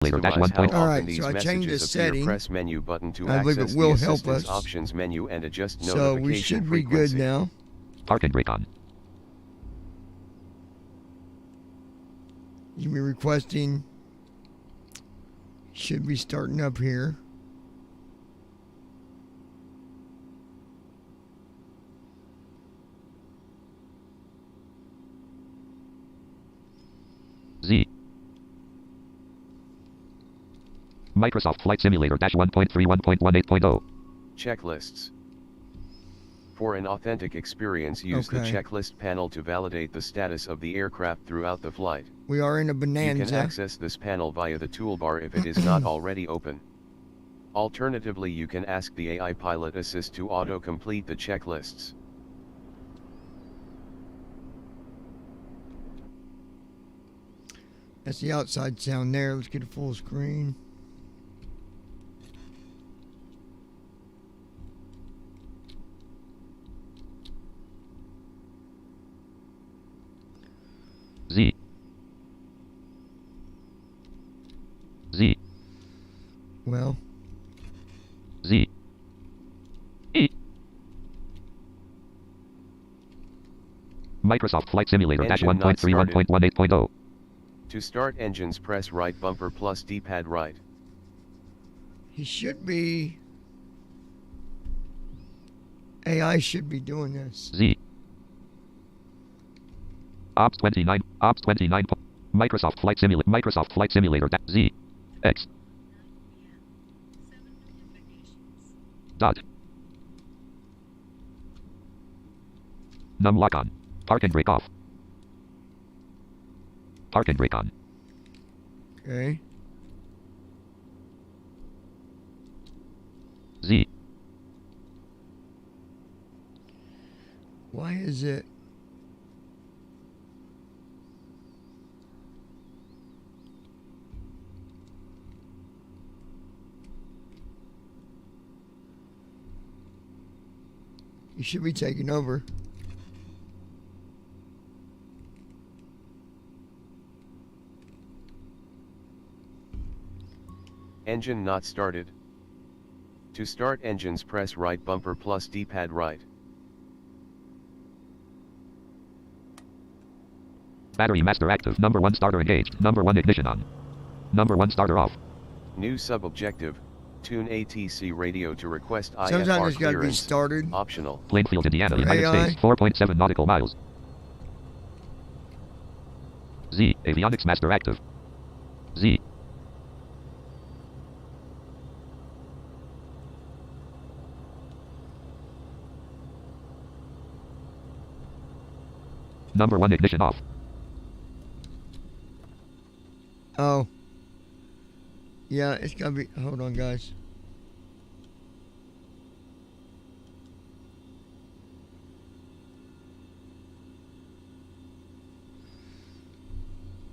Later dash Customize 1. how Alright, often these so I changed messages this appear. setting. Press menu button to I believe it access will the help assistance us. options menu and adjust So notification we should be frequency. good now. Parking brake on. You'll be requesting. Should be starting up here. Z. Microsoft Flight Simulator dash 1.31.18.0. Checklists. For an authentic experience, use the Okay. checklist panel to validate the status of the aircraft throughout the flight. We are in a You can bonanza. access this panel via the toolbar if it is not already open. Alternatively, you can ask the AI Pilot Assist to auto-complete the checklists. That's the outside sound there. Let's get a full screen. Z. Z. Well, Z. E. Microsoft Flight Simulator dash Engine not started. 1.31.18.0. To start engines, press right bumper plus D-pad right. he should be. AI should be doing this. Z. Ops 29. Ops 29. Microsoft Flight Simulator. Microsoft Flight Simulator. Z. X. Dot. Num lock on. Park and brake off. Park and brake on. Okay. Z. Why is it? You should be taking over. Engine not started. To start engines, press right bumper plus D-pad right. Battery master active. Number 1 starter engaged. Number 1 ignition on. Number 1 starter off. New sub-objective. Tune ATC radio to request Sometimes IFR it's got to be clearance. started. Optional. Plainfield, Indiana, For United AI. States. 4.7 nautical miles. Z. Avionics master active. Z. Number 1 ignition off. Oh. Yeah, it's got to be. Hold on, guys.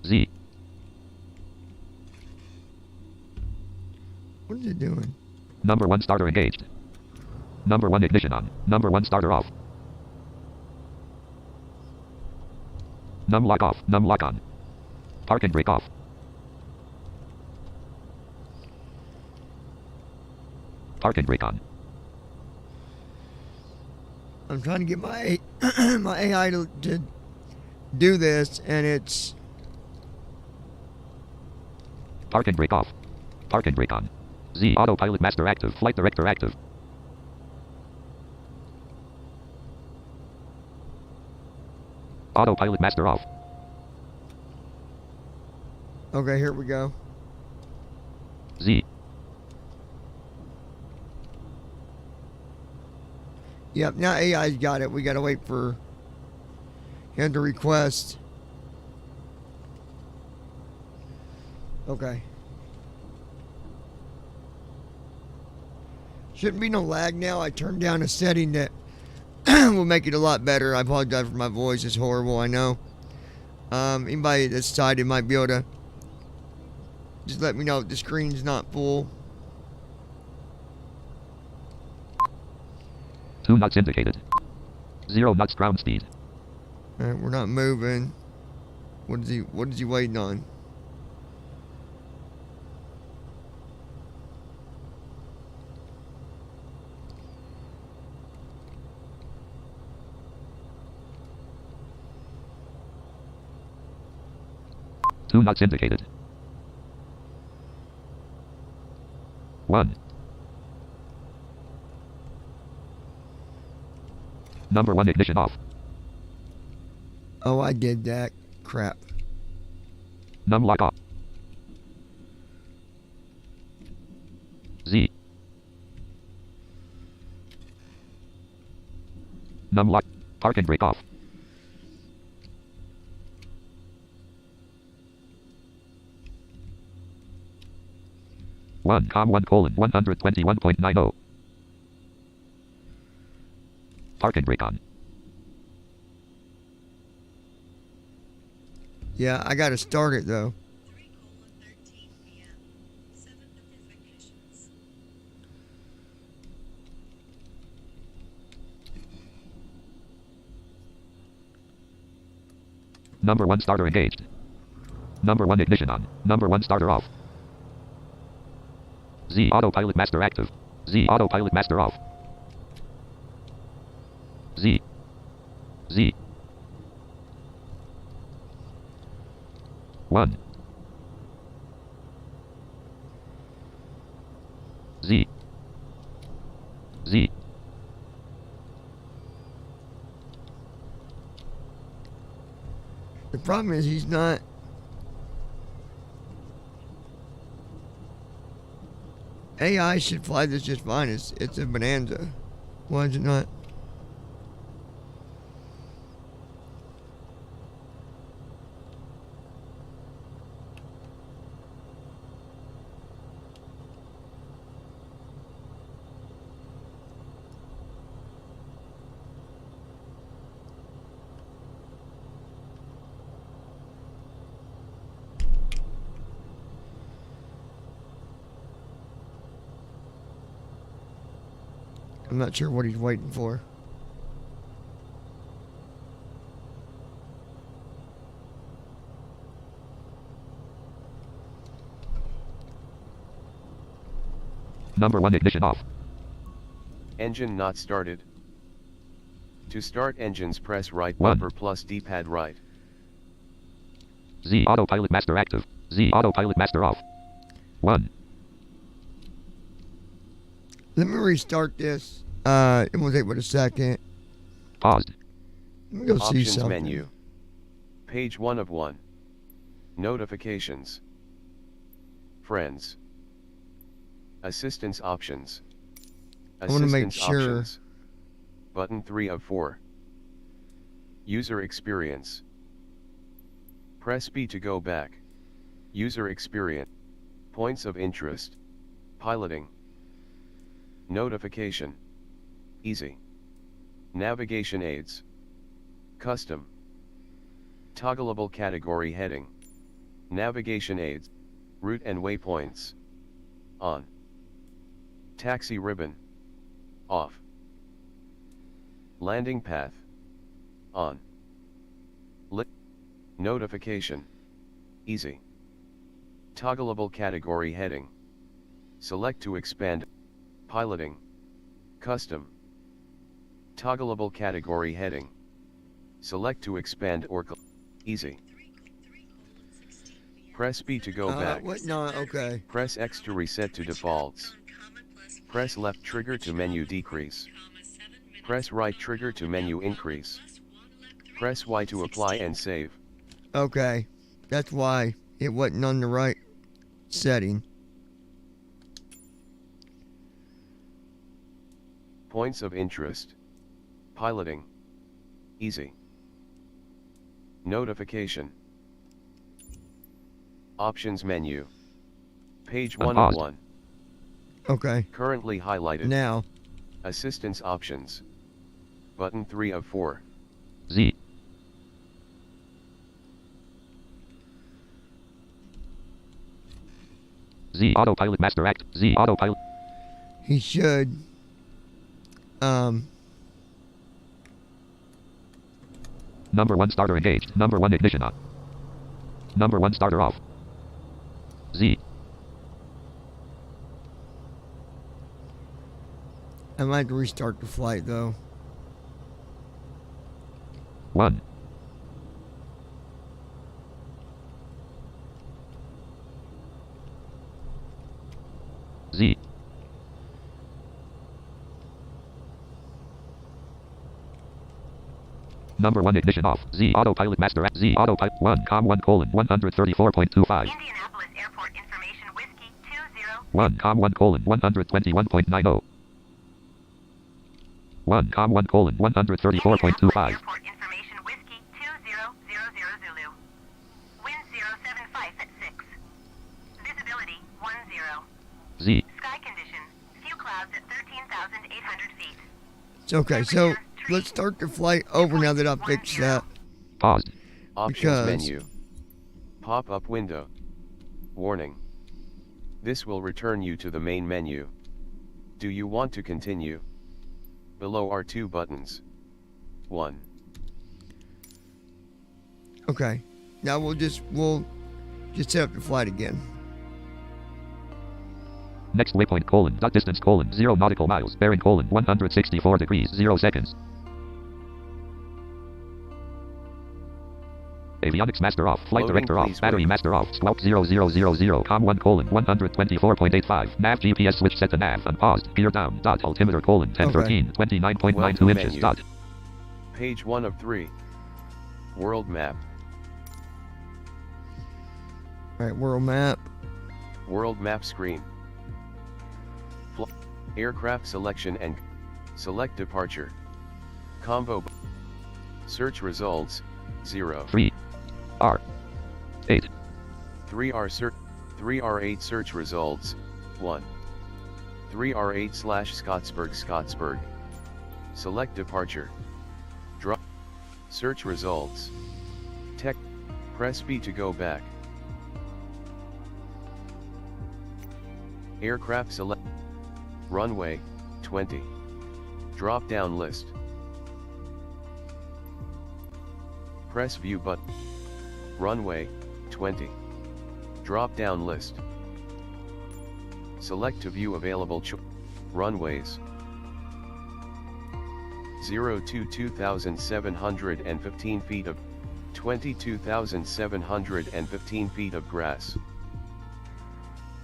Z. What is it doing? Number 1 starter engaged. Number 1 ignition on. Number 1 starter off. Num lock off. Num lock on. Park and brake off. Park and brake on. I'm trying to get my my AI to do this, and it's Park and brake off. Park and brake on. Z. Autopilot master active. Flight director active. Autopilot master off. okay. Here we go. Z. Yep. Now AI's got it. We got to wait for him to request. Okay. Shouldn't be no lag now. I turned down a setting that will make it a lot better. I apologize for my voice. It's horrible, I know. Anybody that's decided might be able to just let me know if the screen's not full. 2 knots indicated. 0 knots ground speed. Alright, we're not moving. What is he waiting on? 2 knots indicated. 1. Number 1 ignition off. Oh, I did that. Crap. Num lock off. Z. Num lock. Park and brake off. One com 1:121.90. Park and brake on. Yeah, I gotta start it though. 3:13 p.m. 7 Pacific missions. Number 1 starter engaged. Number 1 ignition on. Number 1 starter off. Z autopilot master active. Z autopilot master off. Z. Z. 1. Z. Z. The problem is he's not. AI should fly this just fine. It's a bonanza. Why is it not? I'm not sure what he's waiting for. Number 1 ignition off. Engine not started. To start engines, press right 1. bumper plus D-pad right. Z autopilot master active. Z autopilot master off. 1. Let me restart this. It will take but a second. Paused. Let me go see Options something. menu. Page 1 of 1. Notifications. Friends. Assistance options. I wanna make Assistance sure. options. Button 3 of 4. User experience. Press B to go back. User experience. Points of interest. Piloting. Notification. Easy. Navigation aids. Custom. Toggleable category heading. Navigation aids. Route and waypoints. On. Taxi ribbon. Off. Landing path. On. Lit. Notification. Easy. Toggleable category heading. Select to expand. Piloting. Custom. Toggleable category heading. Select to expand or easy. 3:16 p.m. Press B to go back. What? No, okay. Press X to reset to defaults. Press left trigger to menu decrease. Press right trigger to menu increase. Press Y to apply and save. Okay. That's why it wasn't on the right setting. Points of interest. Piloting. Easy. Notification. Options menu. Page 1 of Unpaused. 1. Okay. Currently highlighted. Now. Assistance options. Button 3 of 4. Z. Z autopilot master act. Z autopilot. He should. Number 1 starter engaged. Number 1 ignition on. Number 1 starter off. Z. I might have to restart the flight though. 1. Z. Number 1 ignition off. Z autopilot master Z autopilot 1 colon 134.25. Indianapolis Airport Information Whiskey 20. 1 colon 121.90. 1 colon 134.25. Airport Information Whiskey 2000 Zulu. Wind 075 at 6. Visibility 10. Z. Sky condition. Few clouds at 13,800 feet. It's okay, so let's start the flight over now that I've fixed that. Paused. Options Because- menu. Pop-up window. Warning. This will return you to the main menu. Do you want to continue? Below are 2 buttons. 1. Okay. Now we'll just set up the flight again. Next waypoint colon dot distance colon 0 nautical miles bearing colon 164 degrees 0 seconds. Avionics master off. Flight Loading, director off. please Battery wait. master off. Squawk 0000 com 1 colon 124.85. Nav GPS switch set to nav unpaused. Gear down. Dot altimeter colon 1013 29.92 Welcome inches. menu. Dot. Page 1 of 3. World map. Alright, world map. World map screen. Aircraft selection and select departure. Combo. Search results 0. 3 R 8 3R8 search results 1. 3R8 Scottsburg. Select departure. Drop. Search results. Tech. Press B to go back. Aircraft select. Runway 20. Drop down list. Press view button. Runway 20. Drop down list. Select to view available runways. 0 to 2,715 feet of 22,715 feet of grass.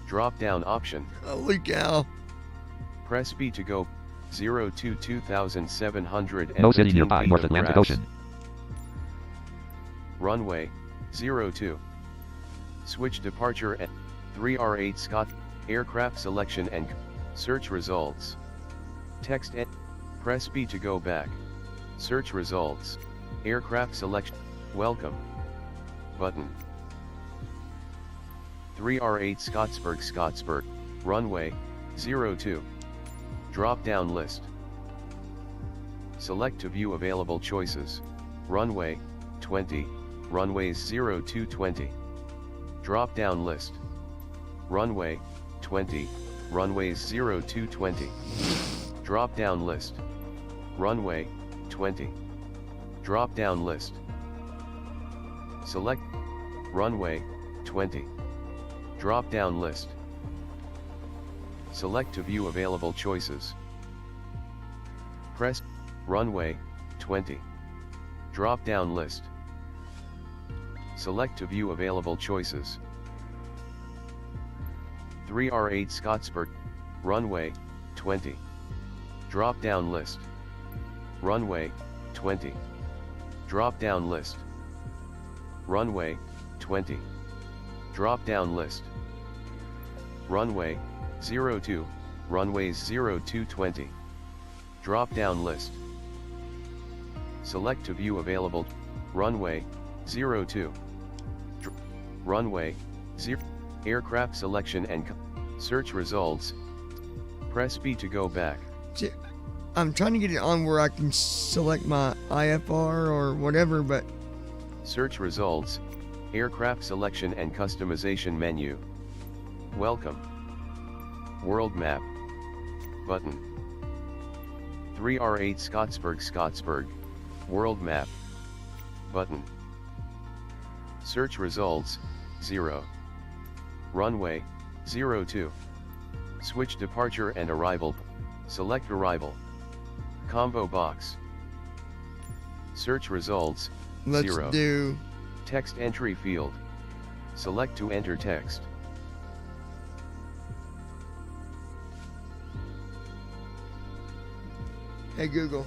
Drop down option. Holy cow. Press B to go 0 to 2,715 No city nearby. feet North of Atlantic grass. Ocean. Runway 02. Switch departure and 3R8 Scott. Aircraft selection and search results. Text and press B to go back. Search results. Aircraft selection. Welcome. Button. 3R8 Scottsburg. Runway 02. Drop down list. Select to view available choices. Runway 20. Runways 0 to 20. Drop down list. Runway 20. Runways 0 to 20. Drop down list. Runway 20. Drop down list. Select runway 20. Drop down list. Select to view available choices. Press runway 20. Drop down list. Select to view available choices. 3R8 Scottsburg. Runway 20. Drop down list. Runway 20. Drop down list. Runway 20. Drop down list. Runway 02. Runways 0 to 20. Drop down list. Select to view available. Runway 02. Runway 0. Aircraft selection and search results. Press B to go back. See, I'm trying to get it on where I can select my IFR or whatever, but Search results. Aircraft selection and customization menu. Welcome. World map. Button. 3R8 Scottsburg. World map. Button. Search results 0. Runway 02. Switch departure and arrival. Select arrival. Combo box. Search results let's 0. do Text entry field. Select to enter text. Hey Google,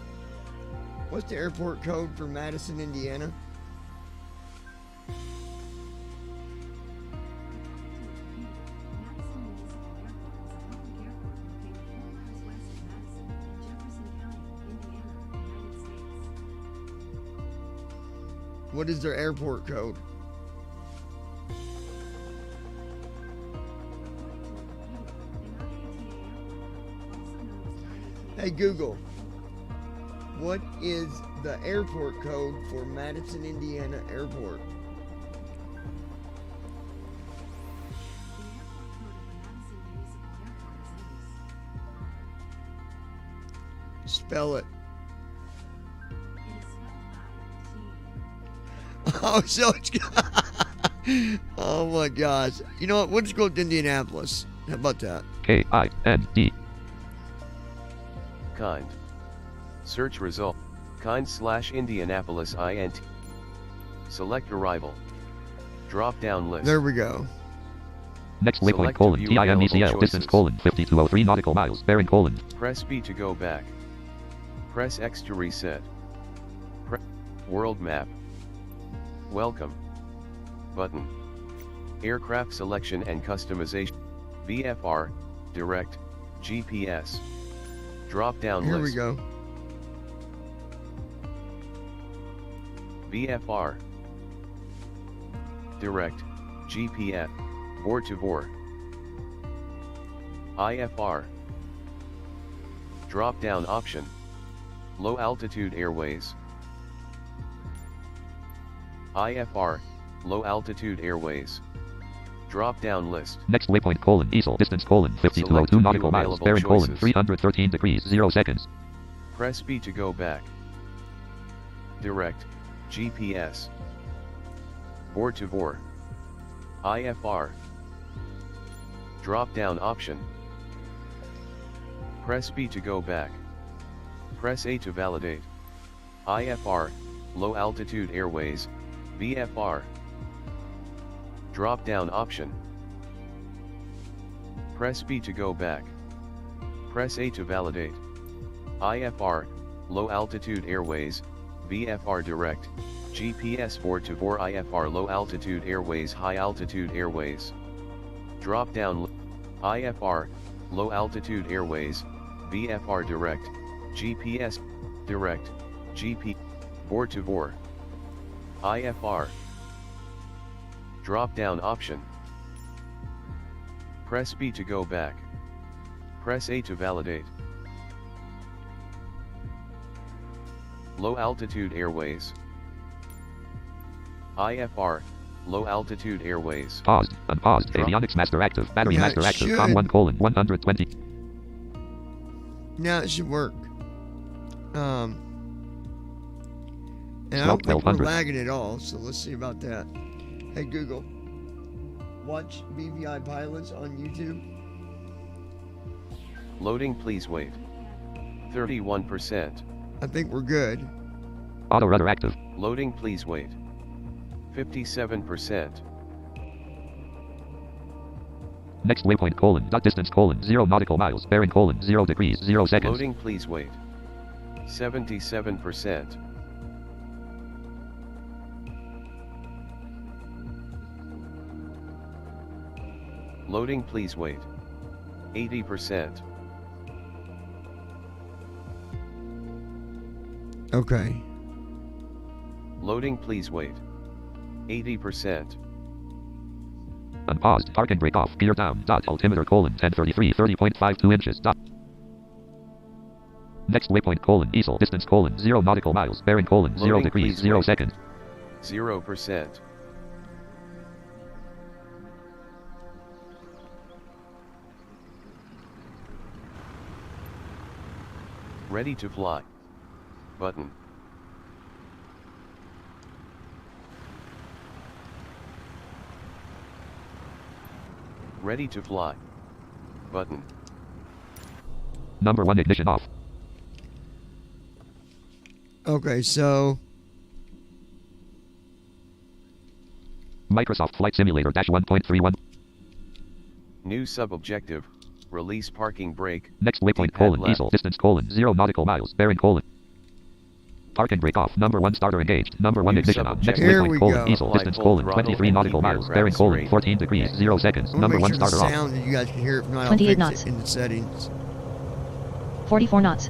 what's the airport code for Madison, Indiana? What is their airport code? Hey Google, what is the airport code for Madison, Indiana Airport? Spell it. Oh, so it's oh my gosh. You know what? We'll just go with Indianapolis. How about that? KIND. Kind. Search result. Kind/Indianapolis INT. Select arrival. Drop down list. There we go. Next waypoint Select colon to view available TIMECL distance choices. colon 5203 nautical miles bearing colon. Press B to go back. Press X to reset. World map. Welcome. Button. Aircraft selection and customization. VFR. Direct. GPS. Drop down Here list. we go. VFR. Direct. GPS. Bore to bore. IFR. Drop down option. Low altitude airways. IFR. Low altitude airways. Drop down list. Next waypoint colon ESL distance colon 5202 Select to nautical view miles available bearing colon choices. 313 degrees 0 seconds. Press B to go back. Direct. GPS. Bore to bore. IFR. Drop down option. Press B to go back. Press A to validate. IFR. Low altitude airways. VFR. Drop down option. Press B to go back. Press A to validate. IFR. Low altitude airways. VFR direct. GPS bore to bore. IFR. Low altitude airways. High altitude airways. Drop down. IFR. Low altitude airways. VFR direct. GPS. Direct. GP. Bore to bore. IFR. Drop down option. Press B to go back. Press A to validate. Low altitude airways. IFR. Low altitude airways. Paused. Unpaused. Drop. Avionics master active. Battery Yeah, master it active. should. Com 1 colon 120. Now it should work. And I Swap don't think we're 1200. lagging at all, so let's see about that. Hey Google, watch BVI pilots on YouTube. Loading, please wait. 31%. I think we're good. Auto rudder active. Loading, please wait. 57%. Next waypoint colon dot distance colon 0 nautical miles bearing colon 0 degrees 0 seconds. Loading, please wait. 77%. Loading, please wait. 80%. Okay. Loading, please wait. 80%. Unpaused. Park and brake off. Gear down. Dot altimeter colon 1033 30.52 inches. Dot. Next waypoint colon ESL distance colon 0 nautical miles bearing colon 0 Loading, degrees please 0 wait. seconds. 0%. Ready to fly. Button. Ready to fly. Button. Number 1 ignition off. Okay, so Microsoft Flight Simulator -1.31. New sub-objective. Release parking brake. Next waypoint, D-pad colon, left. easel, distance, colon, 0 nautical miles, bearing, colon. Parking brake off. Number 1 starter engaged. Number 1 New ignition on. Next subjective. Here waypoint, we colon, go. easel, Apply distance, full colon, throttle 23 and nautical keep miles, aircraft bearing, colon, straight. 14 degrees, 0 seconds. I want Number to 1 make sure the starter off. sound that you guys can hear it. If not, I'll 28 fix knots. it in the settings. 44 knots.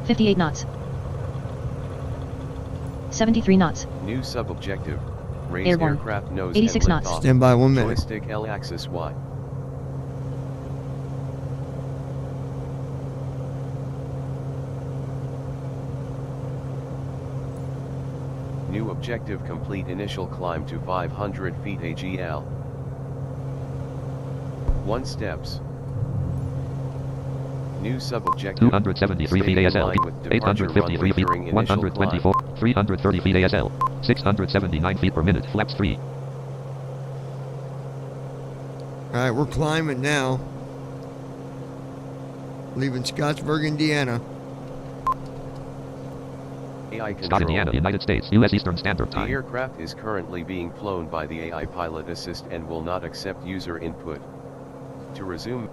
58 knots. 73 knots. New subobjective. Raise Airborne. aircraft nose 86 and knots. lift off. Stand by 1 minute. Joystick L axis Y. New objective complete initial climb to 500 feet AGL. 1 steps. New subobjective. 273 feet Stay in ASL. line with departure 853 runway feet. during initial 124. 330 feet ASL. 679 feet per minute. Flaps 3. Alright, we're climbing now. Leaving Scottsburg, Indiana. AI Scott, control. Indiana, United States. U.S. Eastern Standard The Time. aircraft is currently being flown by the AI pilot assist and will not accept user input. To resume,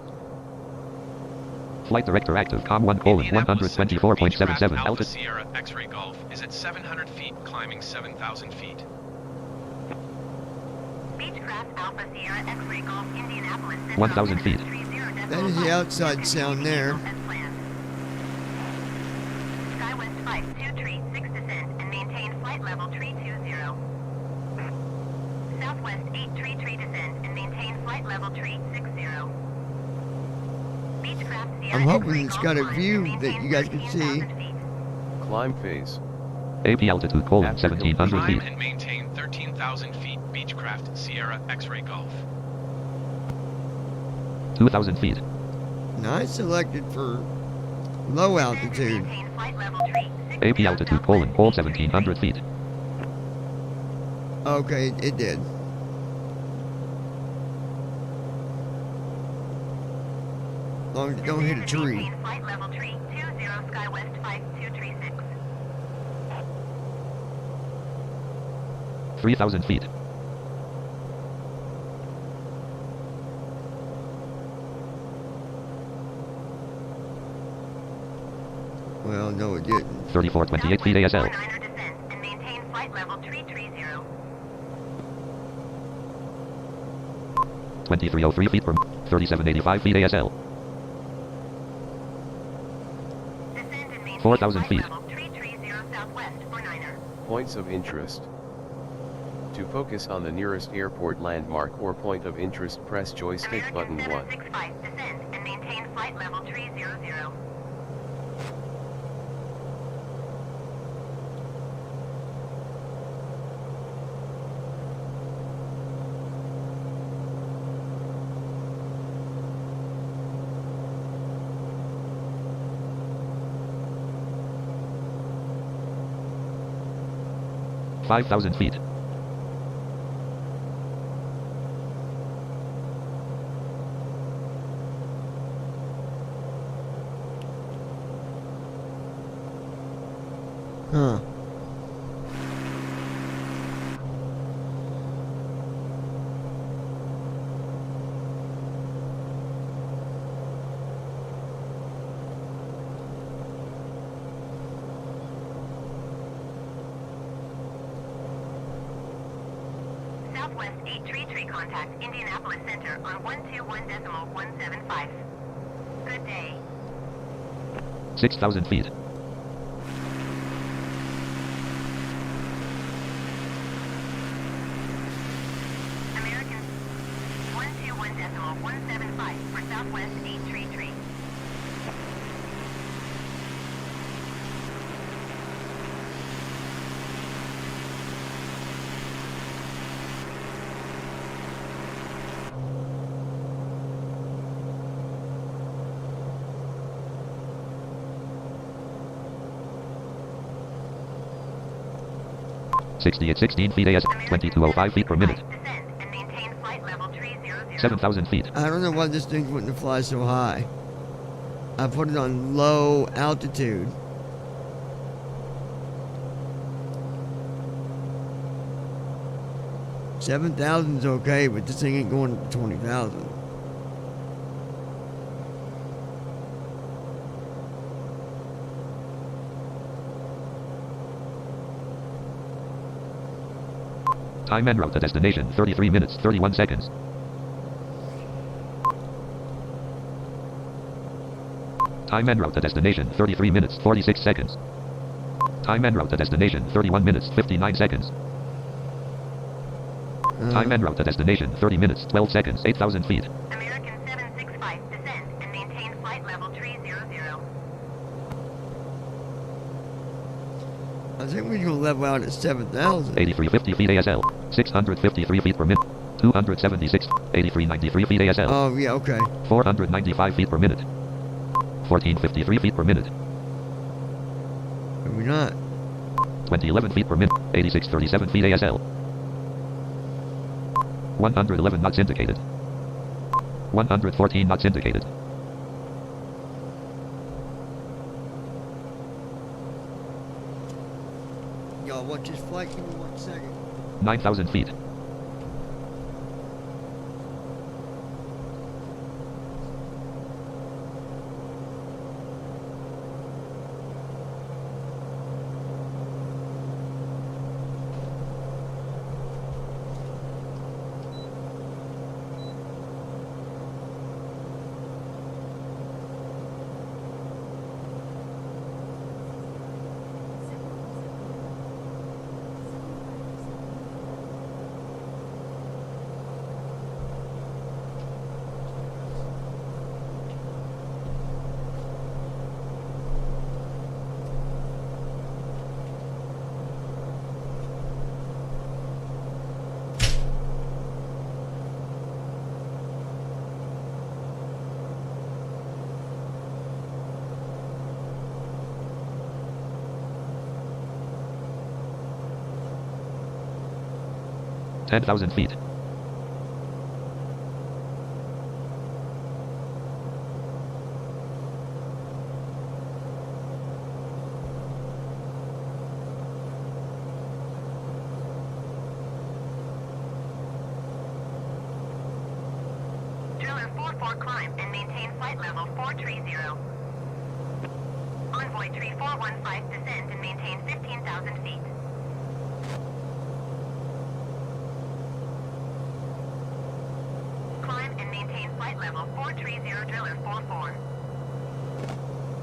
Flight director active. Com 1 colon, Indianapolis Center, 124.77. Beechcraft Alpha Altitude. Sierra X-ray Golf is at 700 feet, climbing 7,000 feet. Beechcraft Alpha Sierra X-ray Golf Indianapolis. 1,000 feet. That is the outside sound there. SkyWest 5 2 tree 6 descend and maintain flight level tree 20. Southwest 8 tree descend and maintain flight level tree 60. Beechcraft Sierra I'm hoping X-ray it's Golf got a climb view and that you guys can see. 13,000 feet. climb phase. AP altitude colon, After 1,700 Climb feet. and maintain 13,000 feet, Beechcraft Sierra X-ray Golf. 2,000 feet. Now I selected for low Descend and altitude. maintain flight level tree 60 AP altitude colon, hold 1,700 feet. Okay, it did. Long as it don't hit a tree. Maintain flight level tree 20 SkyWest 5236. 3,000 feet. Well, no, it didn't. 3428 feet ASL. Southwest 49er descend and maintain flight level tree 30. 2303 feet per 3785 feet ASL. Descend and maintain 4,000 flight feet. level tree 30 Southwest 49er. Points of interest. To focus on the nearest airport landmark or point of interest, press joystick American button 1. 765 descend and maintain flight level tree 00. Huh. 5,000 feet. Huh. Southwest 8 tree contact Indianapolis Center on 121.175. Good day. 6,000 feet. American 121.175 for Southwest 8 tree. Sixty-eight 16 feet AS. 2205 feet per minute. Descend and maintain flight level tree 00. 7,000 feet. I don't know why this thing wouldn't fly so high. I put it on low altitude. $7,000's okay, but this thing ain't going to 20,000. Time en route to destination 33 minutes 31 seconds. Time en route to destination 33 minutes 46 seconds. Time en route to destination 31 minutes 59 seconds. Time en route to destination 30 minutes 12 seconds 8,000 feet. American 765, descend and maintain flight level 300. I think we're gonna level out at 7,000. 8350 feet ASL. 653 feet per minute. 276. 8393 feet ASL. Oh yeah, okay. 495 feet per minute. 1453 feet per minute. Maybe not. 2011 feet per minute. 8637 feet ASL. 111 knots indicated. 114 knots indicated. Y'all watch this flight. Give me 1 second. 9,000 feet. Ten thousand feet. Driller 44, climb and maintain flight level 430. Envoy tree 415, descend and maintain 15,000 feet. Climb and maintain flight level 430, driller 44.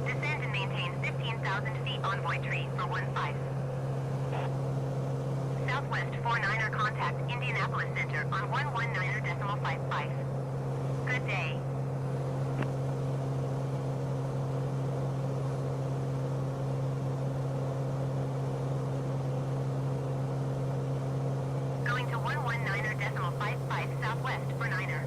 Descend and maintain 15,000 feet, envoy tree for 15. Southwest 49er, contact Indianapolis Center on 119.55. Good day. Going to 119.55 southwest for 9er.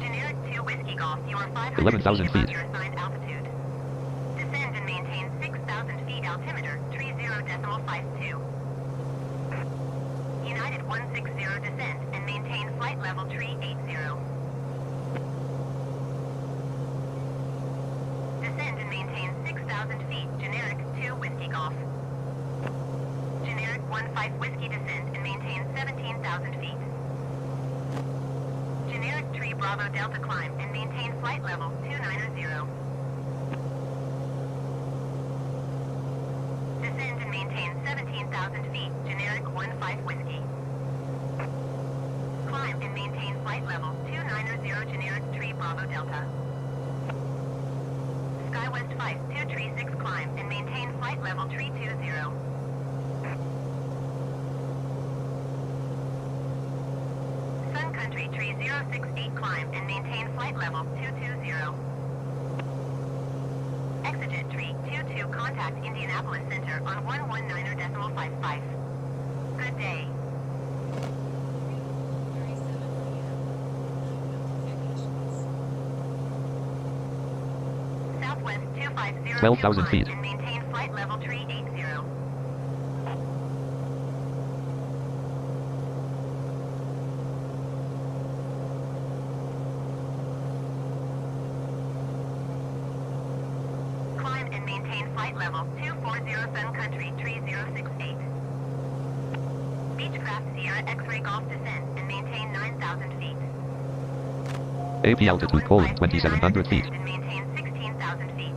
Generic 2 Whiskey Golf, you are 500 11,000 above feet. your assigned altitude. Descend and maintain 6,000 feet, altimeter 30.52. United 160, descend and maintain flight level 380. Descend and maintain 6,000 feet, generic 2 Whiskey Golf. Generic 15 Whiskey, descend and maintain 17,000 feet. Generic 3 Bravo Delta, climb and maintain flight level 290. Descend and maintain 17,000 feet, generic 15 Whiskey. Climb and maintain flight level 290, generic 3 Bravo Delta. Skywest 5236, climb and maintain flight level 320. Sun Country 3068, climb and maintain flight level 220. Exigent tree 22, contact Indianapolis Center on 119.55. Good day. Southwest 250, 12,000 climb feet. and maintain flight level 380. Climb and maintain flight level 240, Sun Country 3068. Beechcraft Sierra X-ray Golf descend and maintain 9,000 feet. AP altitude, 2700 feet. And maintain 16,000 feet.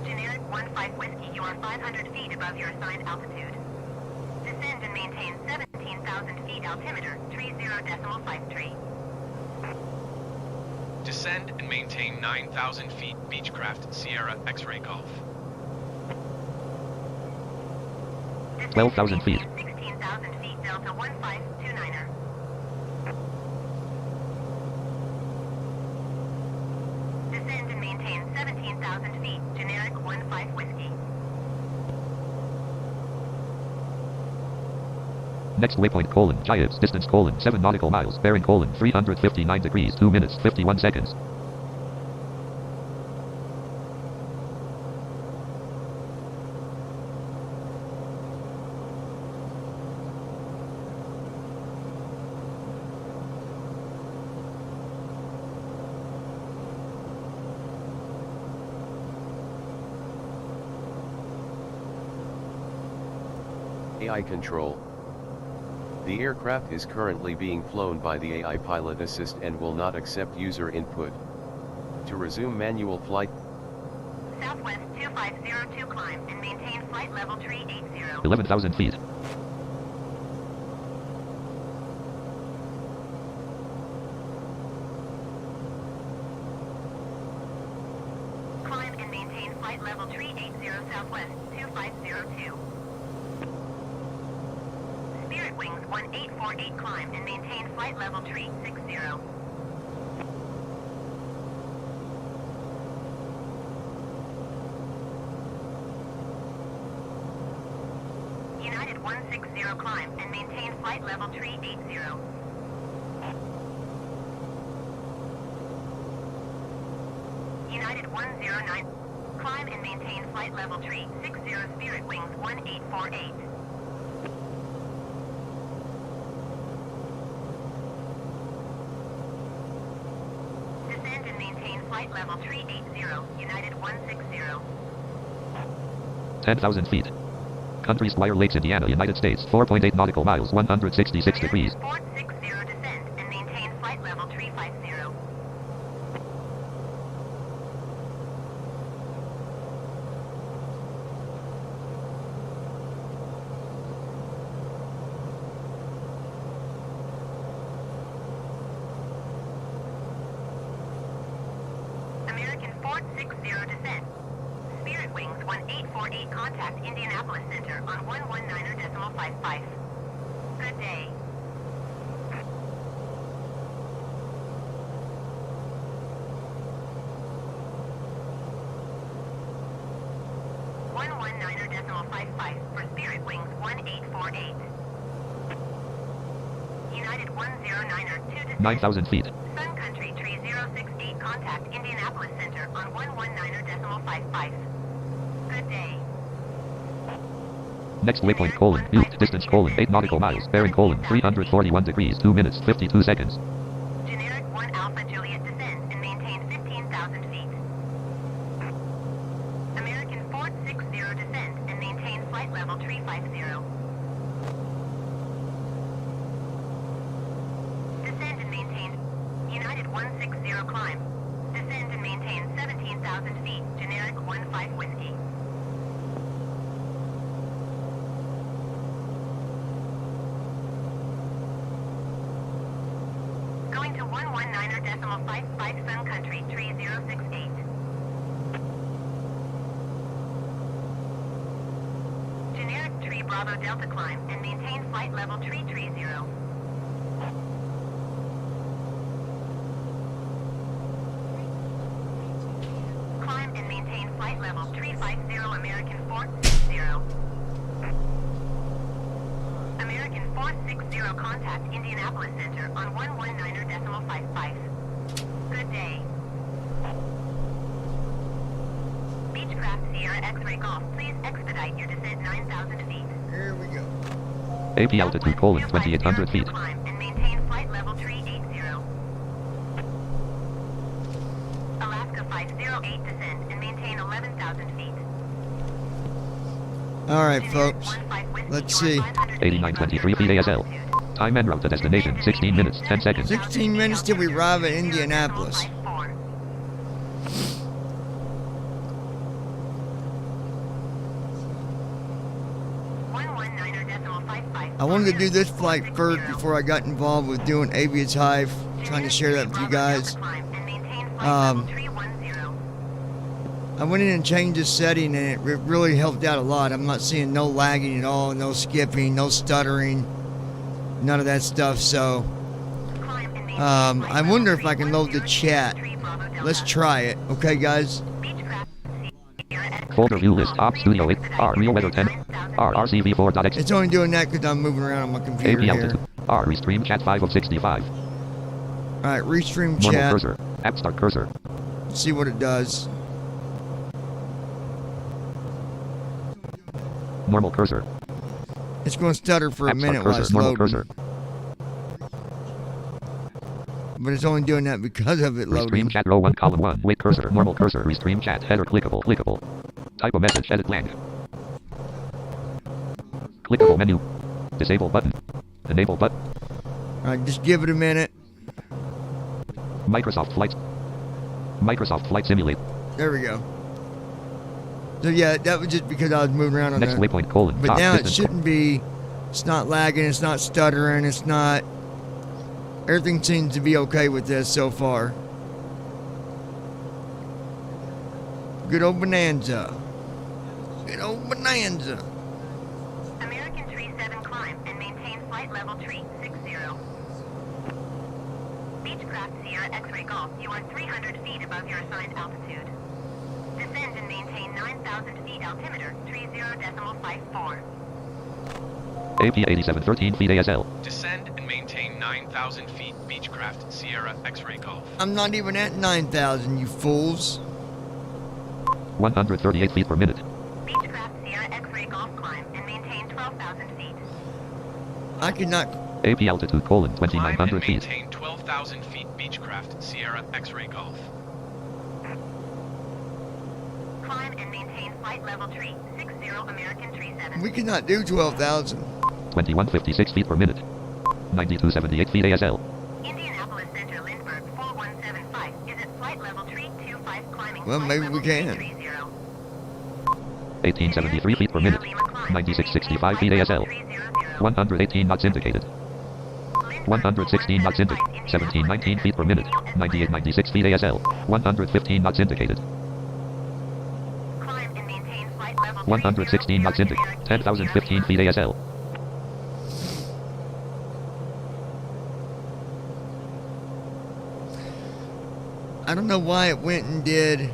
Generic 15 Whiskey, you are 500 feet above your assigned altitude. Descend and maintain 17,000 feet altimeter, 30.53. Descend and maintain 9,000 feet Beechcraft Sierra X-ray Golf. 12,000 feet. 16,000 feet Delta 1529er. Descend and maintain 17,000 feet, generic 15 Whiskey. Next waypoint, Giants, distance, 7 nautical miles, bearing, 359 degrees, 2 minutes, 51 seconds. AI control. The aircraft is currently being flown by the AI pilot assist and will not accept user input. To resume manual flight, Southwest 2502 climb and maintain flight level 380. 11,000 feet. Climb and maintain flight level 380 Southwest 2502. Spirit Wings 1848 climb and maintain flight level 360. United 160 climb and maintain flight level 380. United 109 climb and maintain flight level 360 Spirit Wings 1848. Descend and maintain flight level 380, United 160. 10,000 feet. Country Squire Lakes, Indiana, United States, 4.8 nautical miles, 166 degrees. Port 60 descend and maintain flight level 350. American Fort 60 descend. Spirit Wings 1848 contact Indianapolis Center on 119.55. Good day. For Spirit Wings 1848. United 109er 2 descend. 9,000 feet. Sun Country 3068 contact Indianapolis Center on 119.55. Good day. Next waypoint, Butte, distance, 8 nautical miles, bearing, 341 degrees, 2 minutes, 52 seconds. Generic 1 Alpha Juliet descend and maintain 15,000 feet. American Fort 60 descend and maintain flight level 350. Descend and maintain United 160 climb. Descend and maintain 17,000 feet. Generic 15 Whiskey. Going to 119.55 Sun Country 3068. Generic 3 Bravo Delta climb and maintain flight level 330. Climb and maintain flight level 350 American Fort 60. American 460 contact Indianapolis Center on 119.55. Good day. Beechcraft Sierra X-ray Golf, please expedite your descent 9,000 feet. Here we go. AP altitude, 2,800 feet. Climb and maintain flight level 380. Alaska 508 descend and maintain 11,000 feet. Alright, folks. Let's see. 8923 feet ASL. Time en route to destination 16 minutes 10 seconds. 16 minutes till we arrive at Indianapolis. I wanted to do this flight first before I got involved with doing Avia's Hive, trying to share that with you guys. I went in and changed the setting, and it really helped out a lot. I'm not seeing no lagging at all, no skipping, no stuttering, none of that stuff. So I wonder if I can load the chat. Let's try it, okay, guys? Folder view list op studio 8 R real weather 10 R RCV4.x It's only doing that because I'm moving around on my computer AP here. altitude R restream chat 5 of 65. Alright, restream Normal chat. cursor. App start cursor. Let's see what it does. Normal cursor. It's going to stutter for a App start minute while cursor. it's Normal loading. cursor. But it's only doing that because of it loading. Restream chat row 1 column 1. Wait cursor. Normal cursor. Restream chat header clickable. Type a message. Edit blank. Clickable menu. Disable button. Enable button. Alright, just give it a minute. Microsoft Flight Simulate. There we go. So yeah, that was just because I was moving around on Next that. waypoint colon. But top now it distance. shouldn't be. It's not lagging. It's not stuttering. It's not. Everything seems to be okay with this so far. Good old Bonanza. Good old Bonanza. American Tree 7 climb and maintain flight level tree 60. Beechcraft Sierra X-Ray Golf, you are 300 feet above your assigned altitude. Descend and maintain 9,000 feet altimeter, tree 0.54. AP 8713 feet ASL. Descend and maintain 9,000 feet Beechcraft Sierra X-Ray Golf. I'm not even at 9,000, you fools. 138 feet per minute. Beechcraft Sierra X-Ray Golf climb and maintain 12,000 feet. I cannot. AP altitude colon Climb and 2,900 feet. maintain 12,000 feet Beechcraft Sierra X-Ray Golf. Climb and maintain flight level tree 60 American Tree 7. We cannot do 12,000. 2156 feet per minute. 9278 feet ASL. Indianapolis Center Lindbergh 4175 is at flight level tree 25 climbing. Well, flight maybe level we can. tree 30. 1873 feet per minute. 9665 feet ASL. 118 knots indicated. 116 knots indicated. 1719 feet per minute. 9896 feet ASL. 115 knots indicated. Climb and maintain flight level 116 knots indicated. 10,015 feet ASL. I don't know why it went and did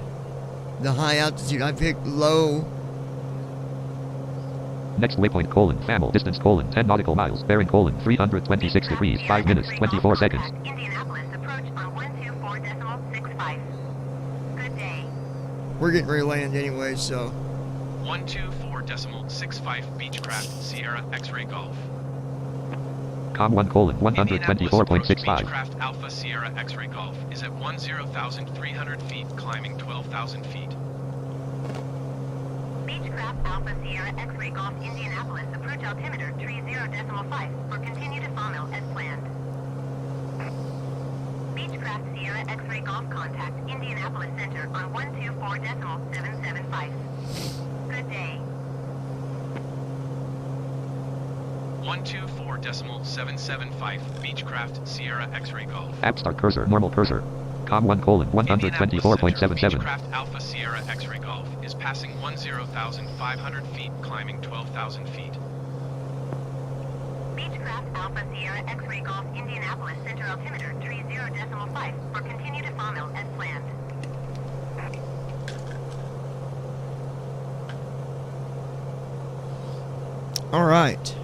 the high altitude. I picked low. Next waypoint colon FAML distance colon 10 nautical miles. Bearing colon 326 degrees 5 minutes 24 seconds. Indianapolis approach on 124.65. Good day. We're getting ready to land anyway, so. 124.65 Beechcraft Sierra X-Ray Golf. Com 1 colon Indianapolis approach 124.65. Beechcraft Alpha Sierra X-Ray Golf is at 10,300 feet, climbing 12,000 feet. Beechcraft Alpha Sierra X-Ray Golf Indianapolis approach altimeter tree 0.5 for continue to sawmill as planned. Beechcraft Sierra X-Ray Golf contact Indianapolis Center on 124.775. Good day. 124.775 Beechcraft Sierra X-Ray Golf. App start cursor. Normal cursor. Com 1 colon 124.77. Beechcraft Alpha Sierra X-Ray Golf is passing 10,500 feet, climbing 12,000 feet. Beechcraft Alpha Sierra X-Ray Golf Indianapolis Center altimeter tree 0.5 for continue to sawmill as planned. All right.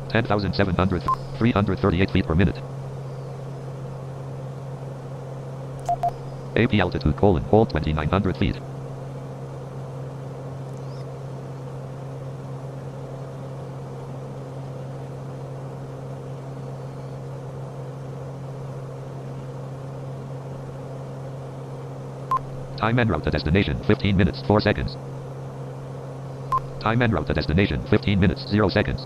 Ten thousand 338 feet per minute. AP altitude colon hold 2900 feet. Time en route to destination 15 minutes 4 seconds. Time en route to destination 15 minutes 0 seconds.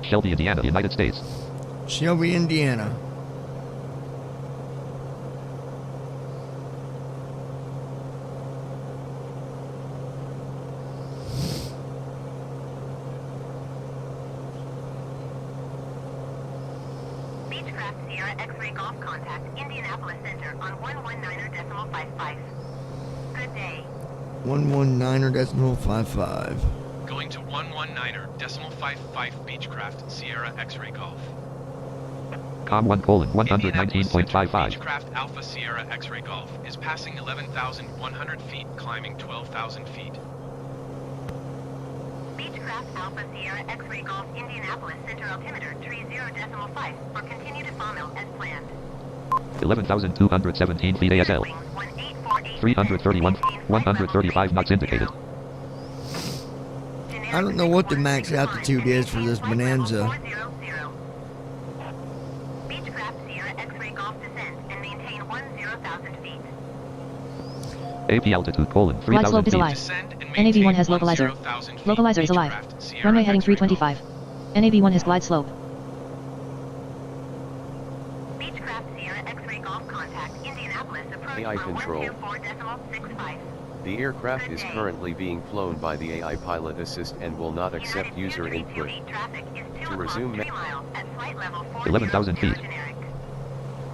Shelby, Indiana, United States. Shelby, Indiana. Beechcraft Sierra X-ray Golf contact Indianapolis Center on 119.55. Good day. 119.55. Going to 119.55 Beechcraft Sierra X-ray Golf. Com 1 colon Indianapolis Center, 119.55. Beechcraft Alpha Sierra X-ray Golf is passing 11,100 feet, climbing 12,000 feet. Beechcraft Alpha Sierra X-ray Golf Indianapolis Center altimeter 30.5 for continue to FOML as planned. 11,217 feet ASL. 331, 135 knots indicated. I don't know what the max altitude is for this Bonanza. Beechcraft Sierra X-ray Golf descend and maintain 10,000 feet. AP altitude colon Glide slope 3000 is feet. alive. Descend and NAV1 maintain has localizer. 10,000 feet. Localizer is alive. Beechcraft Sierra Runway heading X-ray 325. NAV1 has glide slope. Beechcraft Sierra X-ray Golf contact Indianapolis approach AI for control. 124.65. The aircraft is currently being flown by the AI pilot assist and will not accept United user 2328 input. traffic is 2 To o'clock resume 3 miles at flight level 11,000 feet. generic.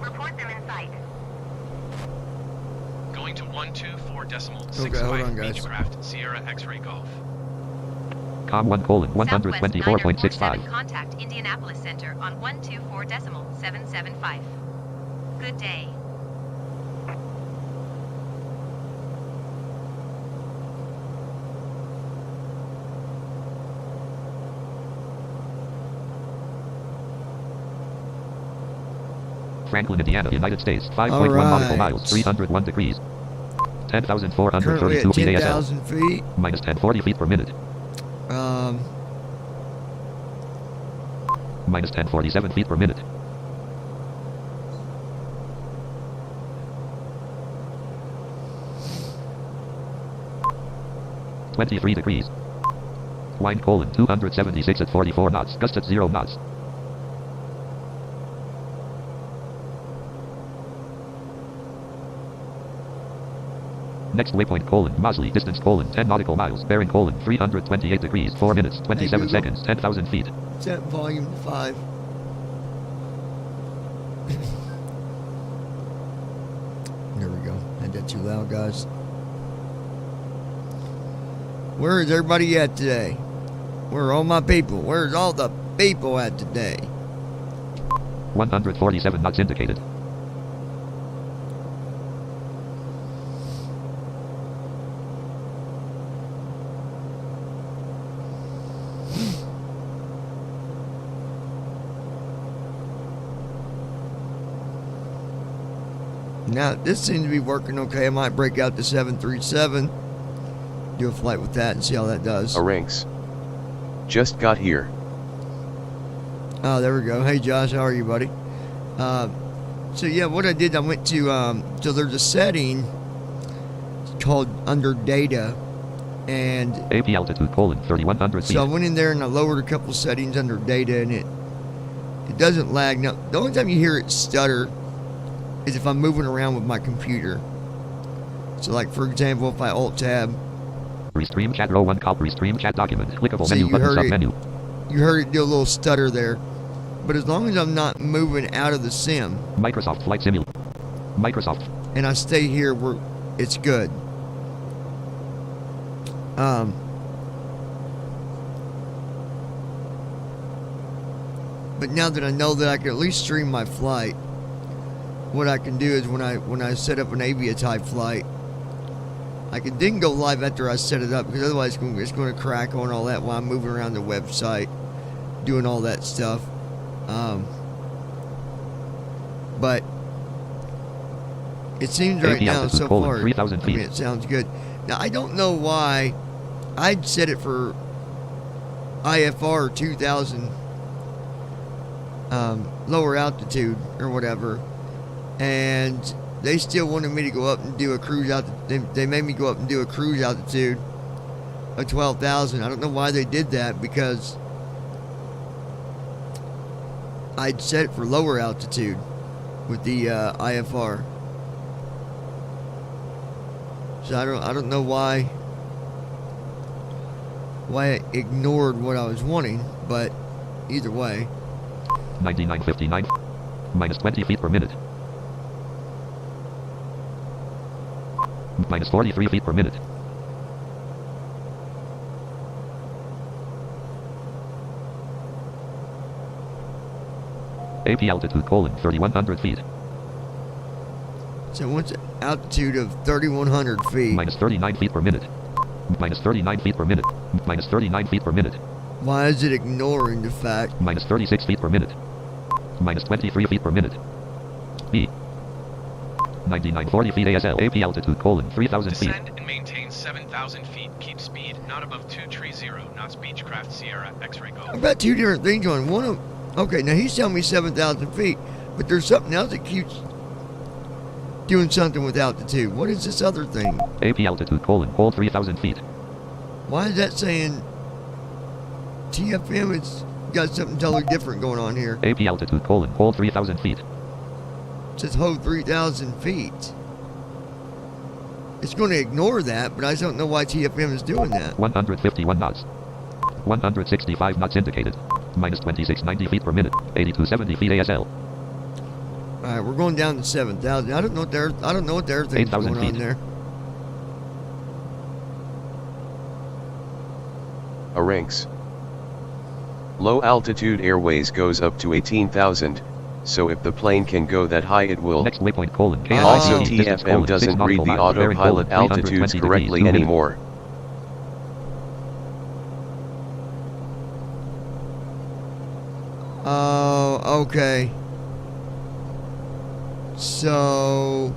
Report them in sight. Going to 124.65 Okay, hold on, guys. Beechcraft Sierra X-ray Golf. Com 1 colon Southwest 124.65. Contact Indianapolis Center on 124.775. Good day. Franklin, Indiana, United States. 5.1 Alright. nautical miles, 301 degrees. 10,432 Currently at feet ASL. 10,000 feet. Minus 1040 feet per minute. Minus 1047 feet per minute. (23 degrees). Wind colon 276 at 44 knots. Gust at 0 knots. Next waypoint colon Mosley distance colon 10 nautical miles. Bearing colon 328 degrees 4 minutes 27 Google. seconds 10,000 feet. Set volume to 5. There we go. Had that too loud, guys. Where is everybody at today? Where are all my people? Where's all the people at today? 147 knots indicated. Now, this seems to be working okay. I might break out the 737, do a flight with that, and see how that does. Aranks. Just got here. Oh, there we go. Hey, Josh, how are you, buddy? So, yeah, what I did, I went to, so there's a setting called under data, and AP altitude colon 3,100 feet. so I went in there and I lowered a couple settings under data, and it doesn't lag. Now, the only time you hear it stutter is if I'm moving around with my computer. So, like, for example, if I alt-tab, Restream chat row 1 cop restream chat document. Clickable So menu you button heard it. sub-menu. you heard it do a little stutter there. But as long as I'm not moving out of the sim, Microsoft Flight Simulator. Microsoft. and I stay here where it's good. But now that I know that I can at least stream my flight, what I can do is when I set up an Avia type flight, I can then go live after I set it up, because otherwise it's going to crack on all that while I'm moving around the website. doing all that stuff. But it seems right AP now altitude, so colon, far, 3,000 I mean, feet. it sounds good. Now, I don't know why I'd set it for IFR 2,000 lower altitude or whatever, and they still wanted me to go up and do a cruise out. They made me go up and do a cruise altitude of 12,000. I don't know why they did that, because I'd set it for lower altitude with the IFR. So I don't know why I ignored what I was wanting, but either way. 9959. Minus 20 feet per minute. Minus 43 feet per minute. AP altitude, colon, 3,100 feet. So what's altitude of 3,100 feet? Minus 39 feet per minute. Minus 39 feet per minute. Minus 39 feet per minute. Why is it ignoring the fact? Minus 36 feet per minute. Minus 23 feet per minute. B. 9940 feet ASL. AP altitude, colon, 3,000 feet. Descend and maintain 7,000 feet. Keep speed not above 230 knots. Beechcraft Sierra X-ray Golf. I've got two different things on. One of okay, now he's telling me 7,000 feet, but there's something else that keeps doing something with altitude. What is this other thing? AP altitude, colon, hold 3,000 feet. Why is that saying TFM? It's got something totally different going on here. AP altitude, colon, hold 3,000 feet. It says hold 3,000 feet. It's going to ignore that, but I don't know why TFM is doing that. 151 knots. 165 knots indicated. Minus 2690 feet per minute. 8270 feet ASL. All right, we're going down to 7,000. I don't know what their thing's 8,000 going on feet. there. Ranks. Low altitude airways goes up to 18,000, so if the plane can go that high it will. Next waypoint, colon, Also KICD, distance, TFM colon, 6 doesn't read nautical the miles, bearing, colon, autopilot altitudes 320 degrees, correctly 2 minutes. anymore. Oh, okay. So,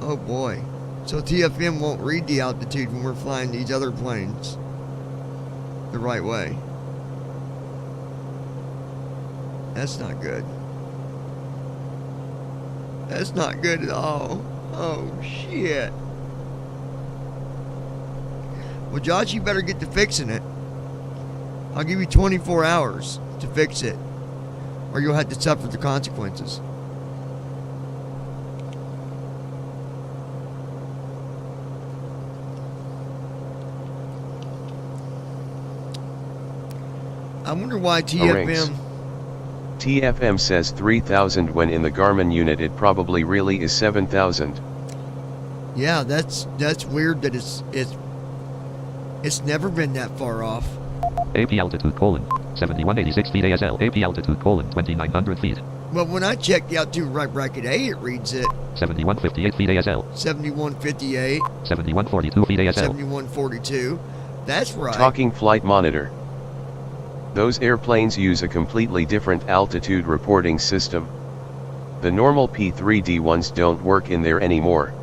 oh boy. So TFM won't read the altitude when we're flying these other planes the right way. That's not good. That's not good at all. Oh, shit. Well, Josh, you better get to fixing it. I'll give you 24 hours to fix it, or you'll have to suffer the consequences. I wonder why TFM... TFM says 3,000 when in the Garmin unit it probably really is 7,000. Yeah, that's weird that it's never been that far off. AP altitude, colon, 7186 feet ASL. AP altitude, colon, 2,900 feet. But when I check the altitude right bracket A, it reads it 7158 feet ASL. 7158, 7142 feet ASL. 7142. That's right. Talking flight monitor. Those airplanes use a completely different altitude reporting system. The normal P3D ones don't work in there anymore.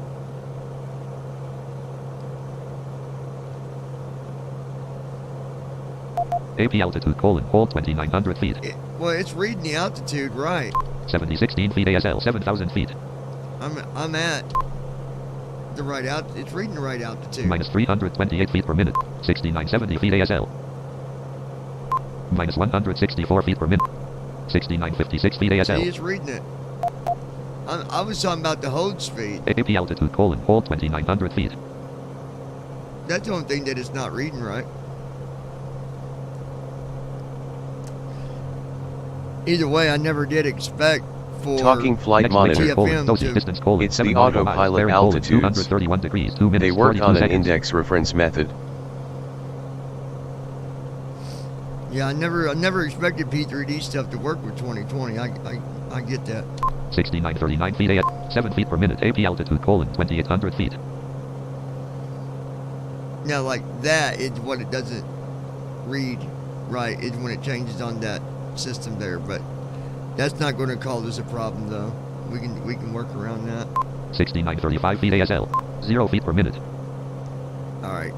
AP altitude, colon, hold 2,900 feet. Well, it's reading the altitude right. 7016 feet ASL, 7,000 feet. I'm at the right it's reading the right altitude. Minus 328 feet per minute. 6970 feet ASL. Minus 164 feet per minute. 6956 feet See, ASL. it's reading it. I was talking about the hold speed. AP altitude, colon, hold 2,900 feet. That's the only thing that it's not reading right. Either way, I never did expect for Talking flight Next monitor. waypoint, colon, TFM dosage to- distance, colon, It's the 7 nautical miles, autopilot bearing, colon, altitudes. 231 degrees, 2 minutes, They work 42 on an seconds. index reference method. Yeah, I never expected P3D stuff to work with 2020. I get that. 6939 feet ASL. 7 feet per minute. AP altitude, colon, 2,800 feet. Now, like that is what it doesn't read right, is when it changes on that system there. But that's not going to cause us a problem, though. We can work around that. 6935 feet ASL. 0 feet per minute. All right.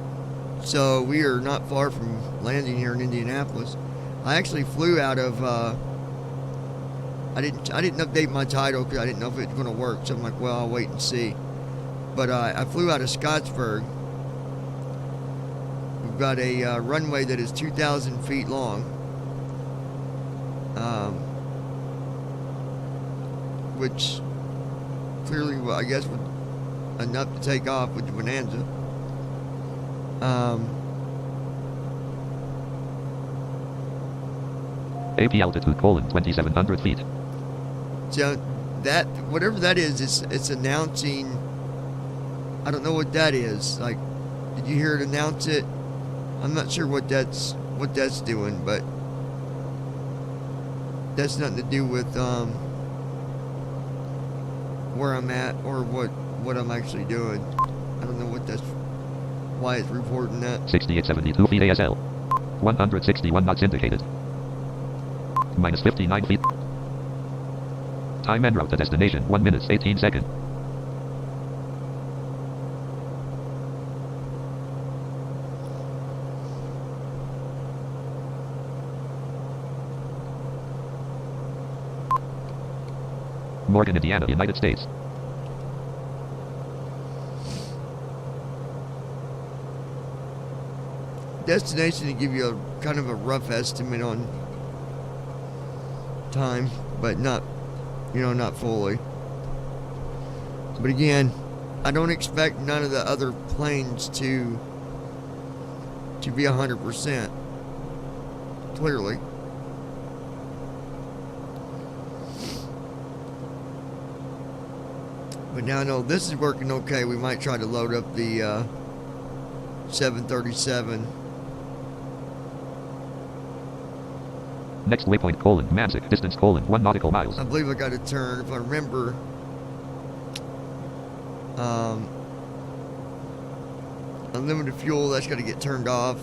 So we are not far from landing here in Indianapolis. I actually flew out of. I didn't update my title because I didn't know if it was going to work. So I'm like, well, I'll wait and see. But I flew out of Scottsburg. We've got a runway that is 2,000 feet long. Which clearly, well, I guess, was enough to take off with the Bonanza. AP altitude : 2,700 feet. So that, whatever that is, it's announcing. I don't know what that is. Like, did you hear it announce it? I'm not sure what that's doing, but that's nothing to do with where I'm at or what I'm actually doing. I don't know why it's reporting that. 6872 feet ASL. 161 knots indicated. Minus 59 feet. Time en route to destination 1 minute 18 seconds. Morgan, Indiana, United States. Destination to give you a kind of a rough estimate on time, but not fully. But again, I don't expect none of the other planes to be 100%. Clearly. But now I know this is working okay. We might try to load up the 737. Next waypoint : Manzik, distance : 1 nautical miles. I believe I got to turn, if I remember. Unlimited fuel, that's got to get turned off.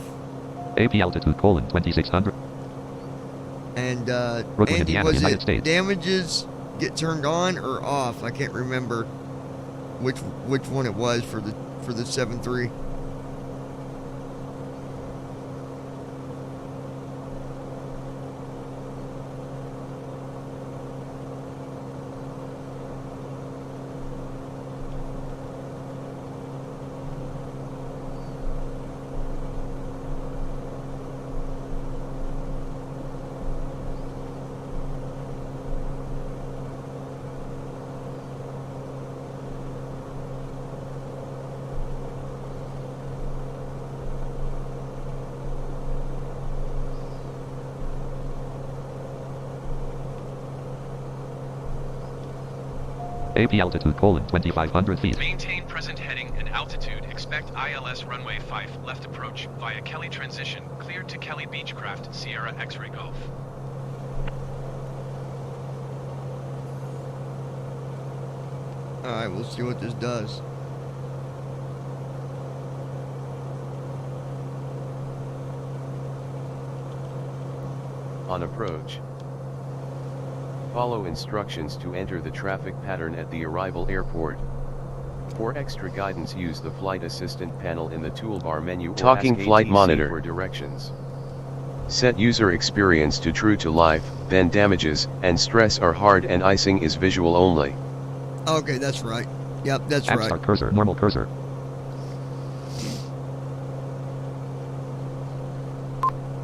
AP altitude : 2,600. And Brooklyn, Andy, Indiana, was United it States. damages get turned on or off? I can't remember which one it was for the 7.3. AP altitude : 2,500 feet. Maintain present heading and altitude. Expect ILS runway 5 left approach via Kelly transition. Cleared to Kelly Beechcraft, Sierra X-ray Golf. Alright, we'll see what this does. On approach, follow instructions to enter the traffic pattern at the arrival airport. For extra guidance, use the flight assistant panel in the toolbar menu or Talking ask flight ATC monitor. for directions. Set user experience to true to life, then damages and stress are hard and icing is visual only. Okay, that's right. Yep, that's App right. start cursor, normal cursor.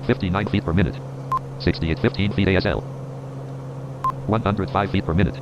59 feet per minute. 6815 feet ASL. 105 feet per minute.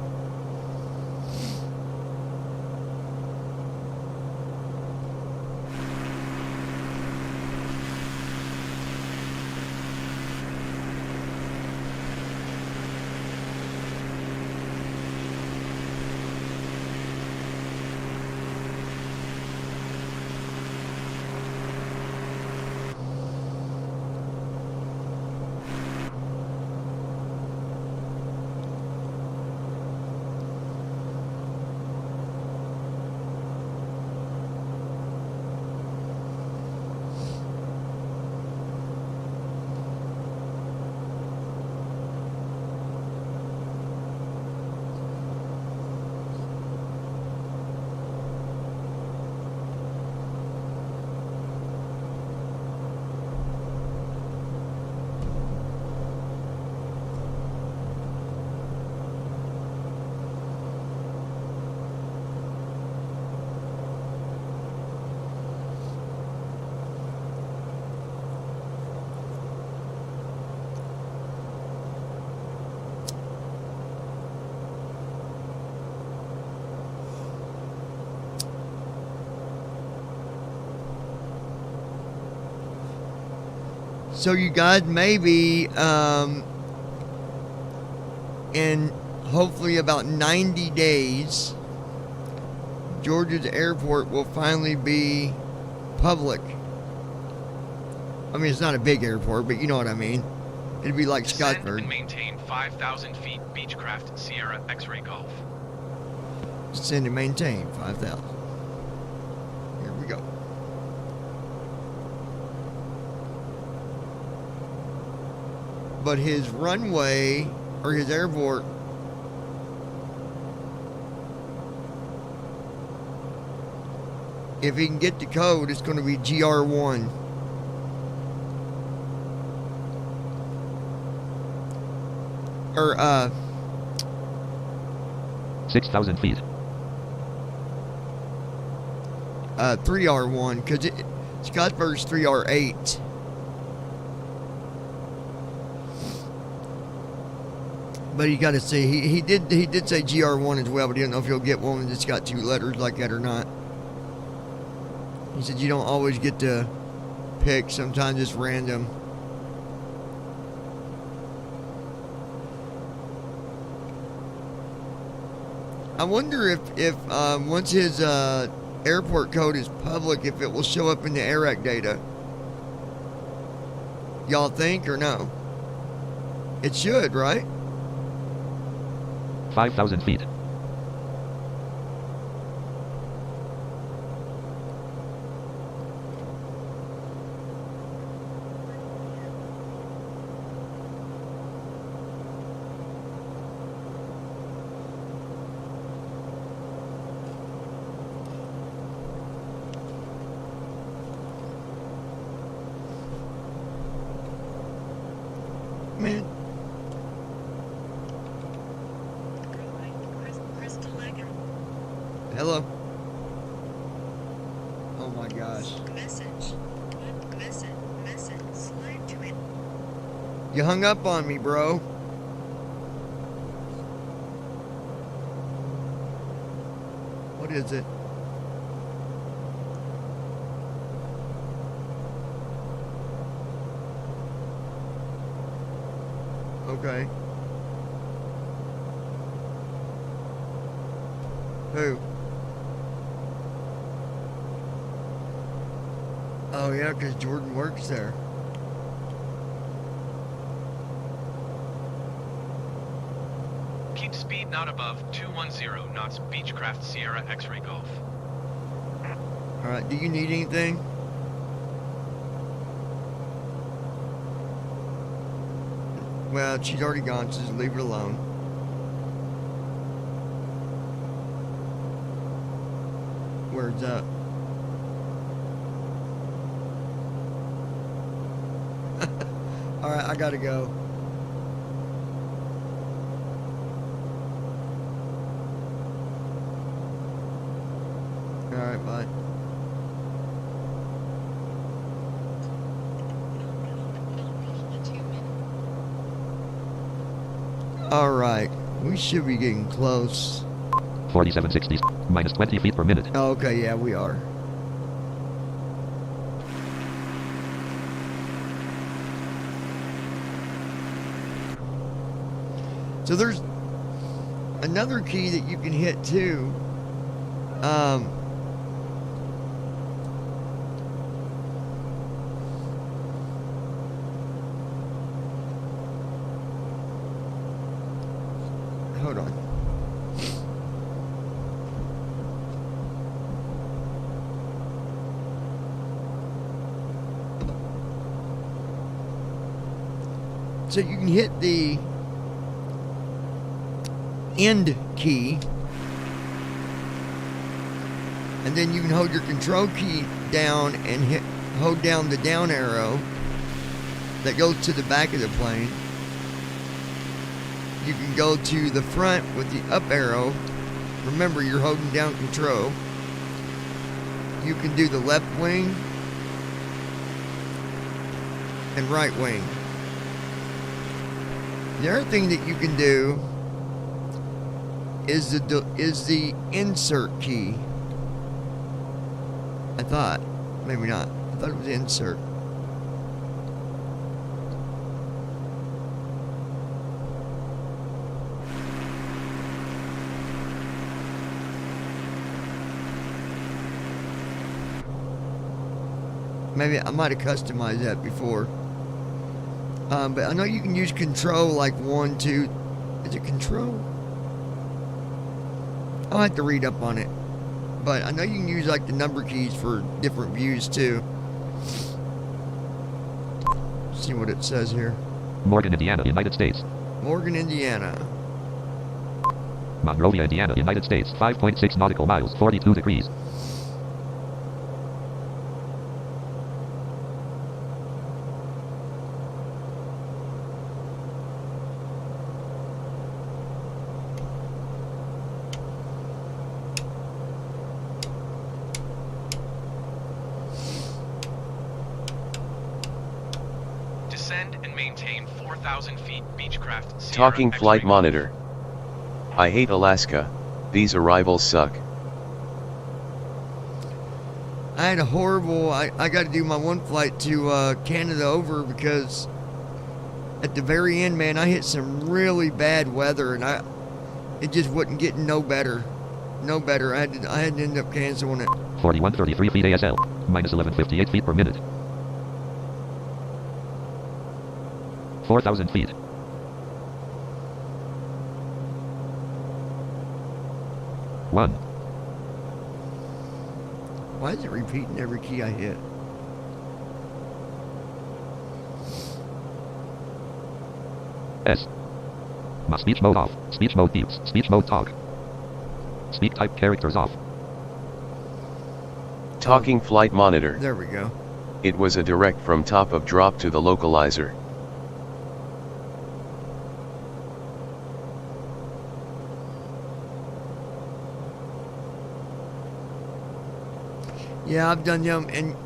So you guys, maybe in hopefully about 90 days, Georgia's airport will finally be public. I mean, it's not a big airport, but you know what I mean. It'd be like Descend Scottsburg. and maintain 5,000 feet Beechcraft Sierra X-ray Golf. Send and maintain 5,000. Here we go. But his runway, or his airport, if he can get the code, it's going to be GR1. Or, 6,000 feet. 3R1, because Scottsburg's 3R8. But you got to see, he did say GR1 as well, but he didn't know if he'll get one that's got 2 letters like that or not. He said you don't always get to pick, sometimes it's random. I wonder if once his airport code is public, if it will show up in the AIRAC data. Y'all think or no? It should, right? 5,000 feet. Man, Crystal Leggett. hello. Oh my gosh. Message. Message. Slide to it. You hung up on me, bro. What is it? Okay. Who? Oh yeah, because Jordan works there. Keep speed not above 210 knots Beechcraft Sierra X-ray Golf. Alright, do you need anything? Well, she's already gone, so just leave her alone. Where's up? Alright, I gotta go. Alright, bye. Alright, we should be getting close. 4760. Minus 20 feet per minute. Oh, okay, yeah, we are. So there's another key that you can hit too. Hold on. So you can hit the end key, and then you can hold your control key down and hold down the down arrow that goes to the back of the plane. You can go to the front with the up arrow. Remember, you're holding down control. You can do the left wing and right wing. The other thing that you can do is the insert key. I thought, maybe not. I thought it was insert. Maybe I might have customized that before. But I know you can use control like 1, 2. Is it control? I'll have to read up on it. But I know you can use like the number keys for different views too. See what it says here. Morgan, Indiana, United States. Morgan, Indiana. Monrovia, Indiana, United States. 5.6 nautical miles, 42 degrees. Descend and maintain 4,000 feet Beechcraft Sierra Talking flight X-ray monitor. I hate Alaska. These arrivals suck. I had a horrible. I got to do my one flight to Canada over because at the very end, man, I hit some really bad weather and it just wasn't getting no better. No better. I had to end up canceling it. 4133 feet ASL. Minus 1158 feet per minute. 4,000 feet. One. Why is it repeating every key I hit? S. My speech mode off. Speech mode mutes. Speech mode talk. Speak type characters off. Talking flight monitor. There we go. It was a direct from top of drop to the localizer. Yeah, I've done them, and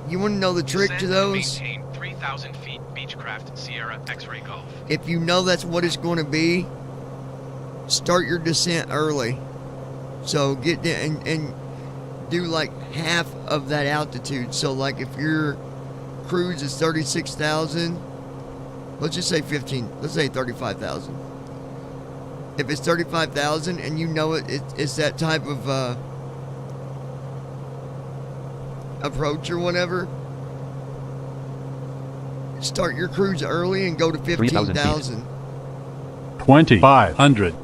you want to know the trick to Descend and those? maintain 3,000 feet Beechcraft Sierra X-ray Golf. If you know that's what it's going to be, start your descent early. So get there and do like half of that altitude. So like if your cruise is 36,000, let's just say 15, let's say 35,000. If it's 35,000 and you know it's that type of approach or whatever, start your cruise early and go to 15,000. 2,500.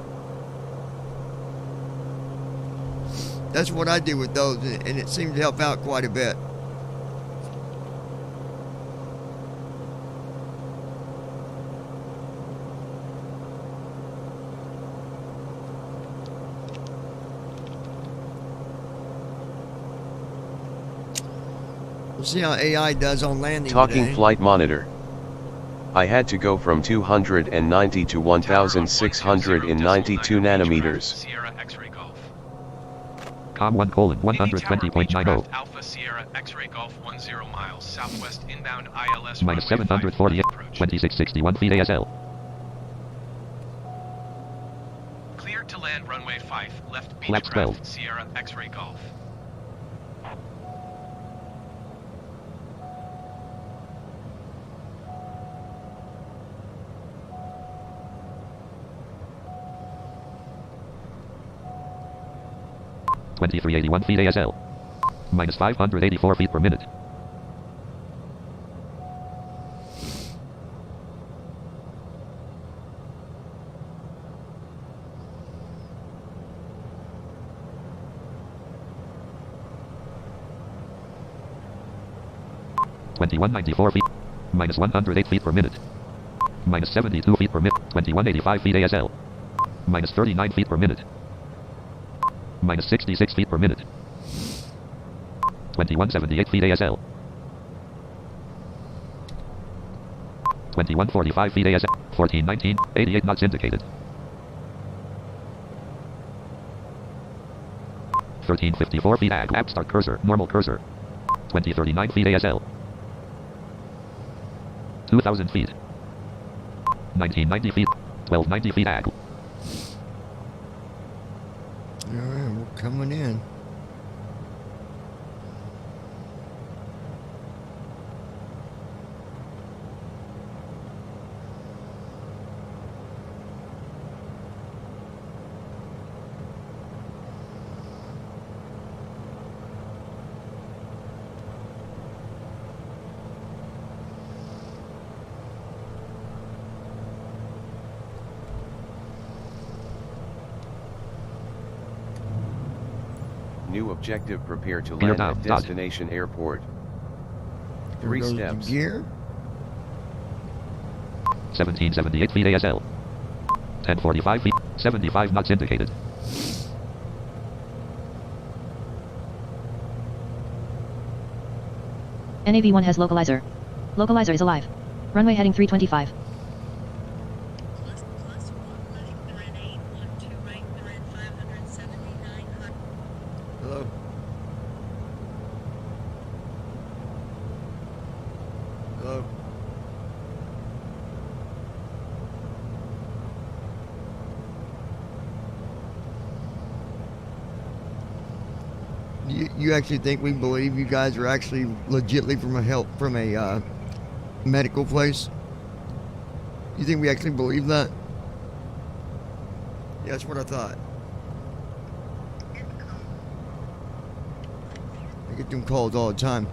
That's what I do with those, and it seems to help out quite a bit. We'll see how AI does on landing Talking today. flight monitor. I had to go from 290 to 1,692 nanometers. Sierra X-ray Golf. Com 1 colon 120.90. Beechcraft Alpha Sierra X-ray Golf 10 miles southwest inbound ILS Minus runway 5 748. approach. 2661 feet ASL. Cleared to land runway 5 left Flaps 12. Beechcraft Sierra X-ray Golf. $23.81 feet ASL. Minus 584 feet per minute. $21.94 feet. Minus 108 feet per minute. Minus 72 feet per minute. 21.85 feet ASL. Minus 39 feet per minute. Minus 66 feet per minute. 2178 feet ASL. 2145 feet ASL. 1419, 88 knots indicated. 1354 feet ag. App start cursor. Normal cursor. 2039 feet ASL. 2000 feet. 1990 feet. 1290 feet ag. Alright, we're coming in. New objective, prepare to Gear land down, at dodge. destination airport. There 3 goes the steps. gear. 1778 feet ASL. 1045 feet. 75 knots indicated. NAV1 has localizer. Localizer is alive. Runway heading 325. Plus 1 left grid 812 right grid 579 hot. Hello. Hello. You actually think we believe you guys are actually legitly from a medical place? You think we actually believe that? Yeah, that's what I thought. I get them calls all the time.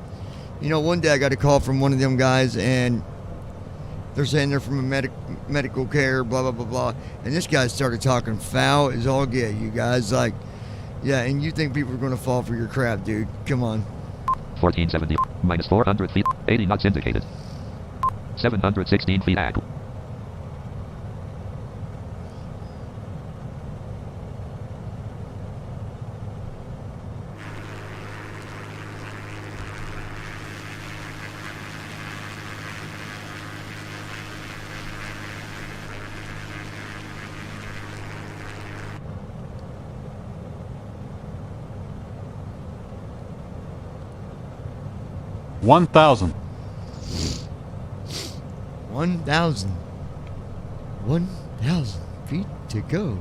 You know, one day I got a call from one of them guys, and they're saying they're from a medical care, blah, blah, blah, blah. And this guy started talking foul as all get, you guys. Like, yeah, and you think people are going to fall for your crap, dude. Come on. 1470. Minus 400 feet. 80 knots indicated. 716 feet AG. One thousand. 1,000. 1,000 feet to go.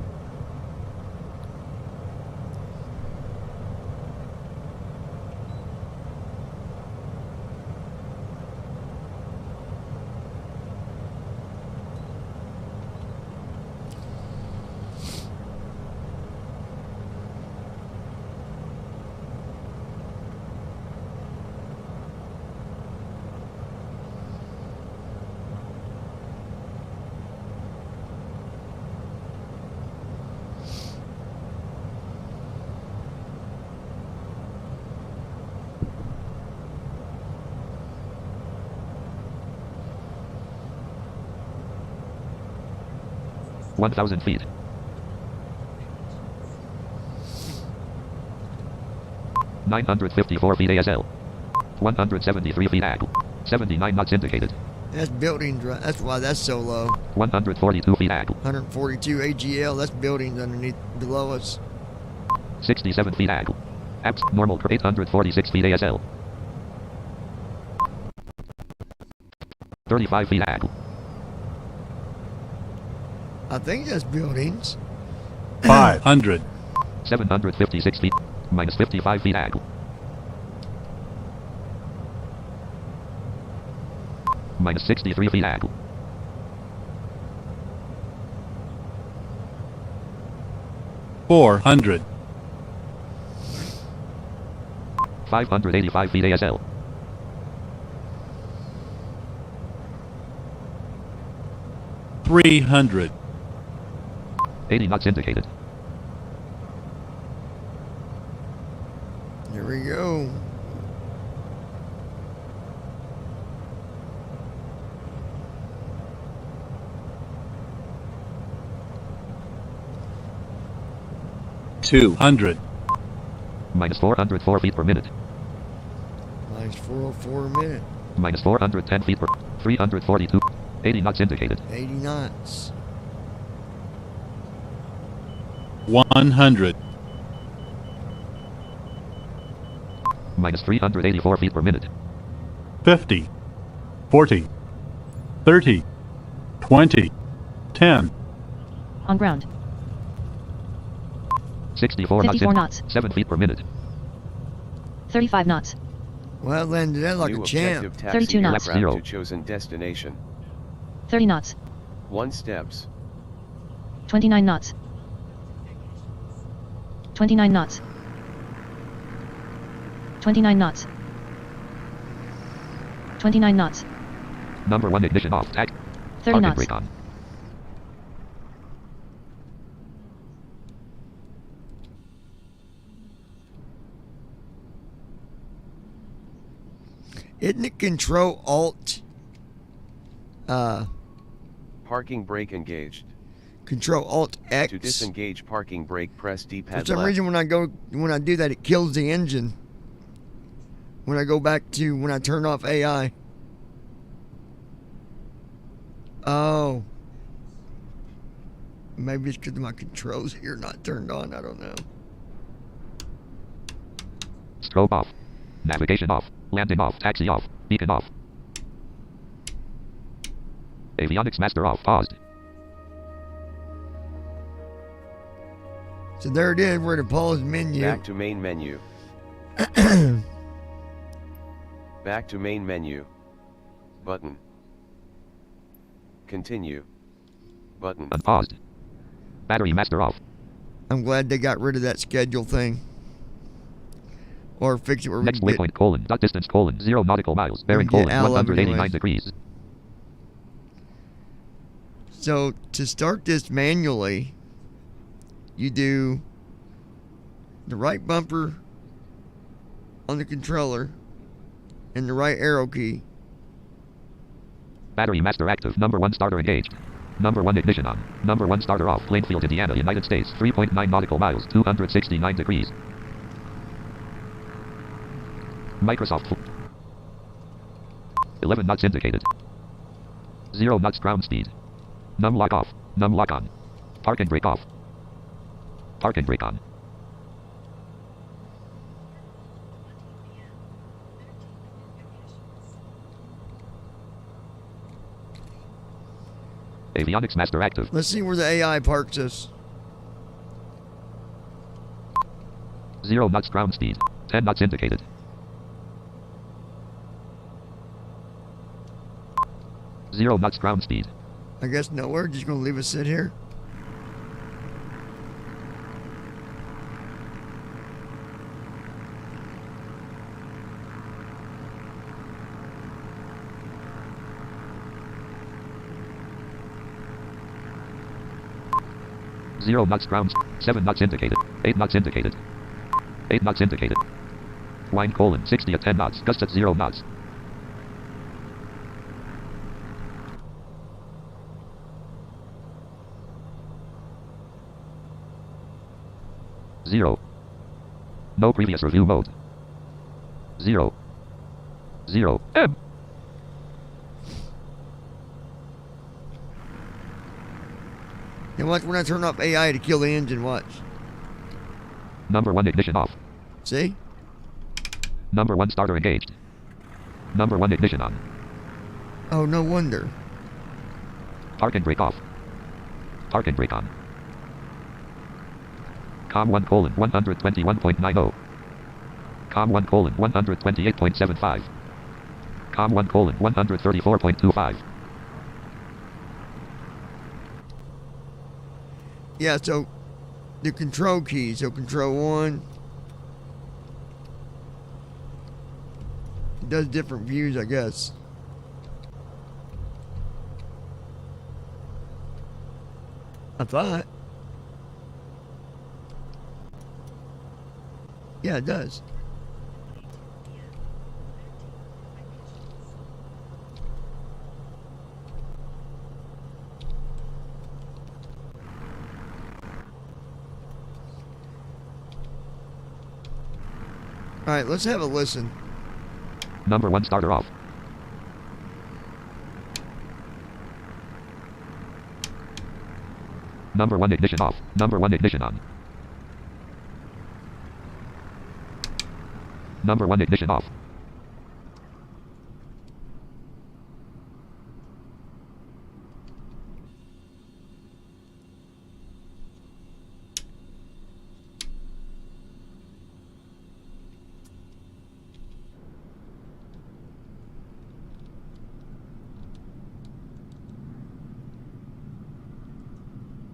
One 1,000 feet. 954 feet ASL. 173 feet AG. 79 knots indicated. That's buildings, right? That's why that's so low. 142 feet AG. 142 AGL, that's buildings underneath, below us. 67 feet AG. Apps normal 846 feet ASL. 35 feet AG. I think that's buildings. 500. 756 feet. Minus 55 feet AG. Minus 63 feet AG. 400. 585 feet ASL. 300. 80 knots indicated. Here we go. $200. Minus 404 feet per minute. Minus 404 a minute. Minus 410 feet per 342. 80 knots indicated. 80 knots. 100. Minus 384 feet per minute. 50. 40. 30. 20. 10. On ground. 64 54 knots. knots. 7 feet per minute. 35 knots. Well, it landed that like New a champ. objective, taxi 32 knots. aircraft Zero. to chosen destination. 30 knots. 1 steps. 29 knots. 29 knots. 29 knots. 29 knots. Number 1 ignition off. Tag. 30 Target knots. brake on. Isn't it Control Alt? Parking brake engaged. Control Alt X. To disengage parking brake, press D-pad For some left. reason, when I do that, it kills the engine. When I go back to when I turn off AI. Oh. Maybe it's because my controls here are not turned on. I don't know. Strobe off. Navigation off. Landing off. Taxi off. Beacon off. Avionics master off. Paused. So there it is. We're at a pause menu. Back to main menu. Back to main menu. Button. Continue. Button. Unpaused. Battery master off. I'm glad they got rid of that schedule thing. Or fix it where Next we can waypoint colon. Dot distance colon. 0 nautical miles. Bearing get colon. out of it 189 anyway. degrees. So to start this manually, you do the right bumper on the controller and the right arrow key. Battery master active. Number 1 starter engaged. Number 1 ignition on. Number 1 starter off. Plainfield, Indiana, United States. 3.9 nautical miles. 269 degrees. Microsoft. 11 knots indicated. 0 knots ground speed. Num lock off. Num lock on. Park and brake off. Park and brake on. Avionics master active. Let's see where the AI parks us. 0 knots ground speed. 10 knots indicated. Zero knots ground speed. I guess nowhere. Just gonna leave us sit here. Zero knots ground. 7 knots indicated. 8 knots indicated. 8 knots indicated. Wind colon 60 at 10 knots. Gust at 0 knots. Zero. No previous review mode. 0. 0. M. And watch when I turn off AI to kill the engine. Watch. Number 1 ignition off. See? Number 1 starter engaged. Number 1 ignition on. Oh, no wonder. Park and brake off. Park and brake on. Com 1 colon 121.90. Com 1 colon 128.75. Com 1 colon 134.25. Yeah, so the control keys. So control 1 it does different views, I guess. I thought. Yeah, it does. All right, let's have a listen. Number 1 starter off. Number 1 ignition off. Number 1 ignition on. Number 1 ignition off.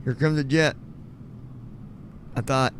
Here comes the jet. I thought.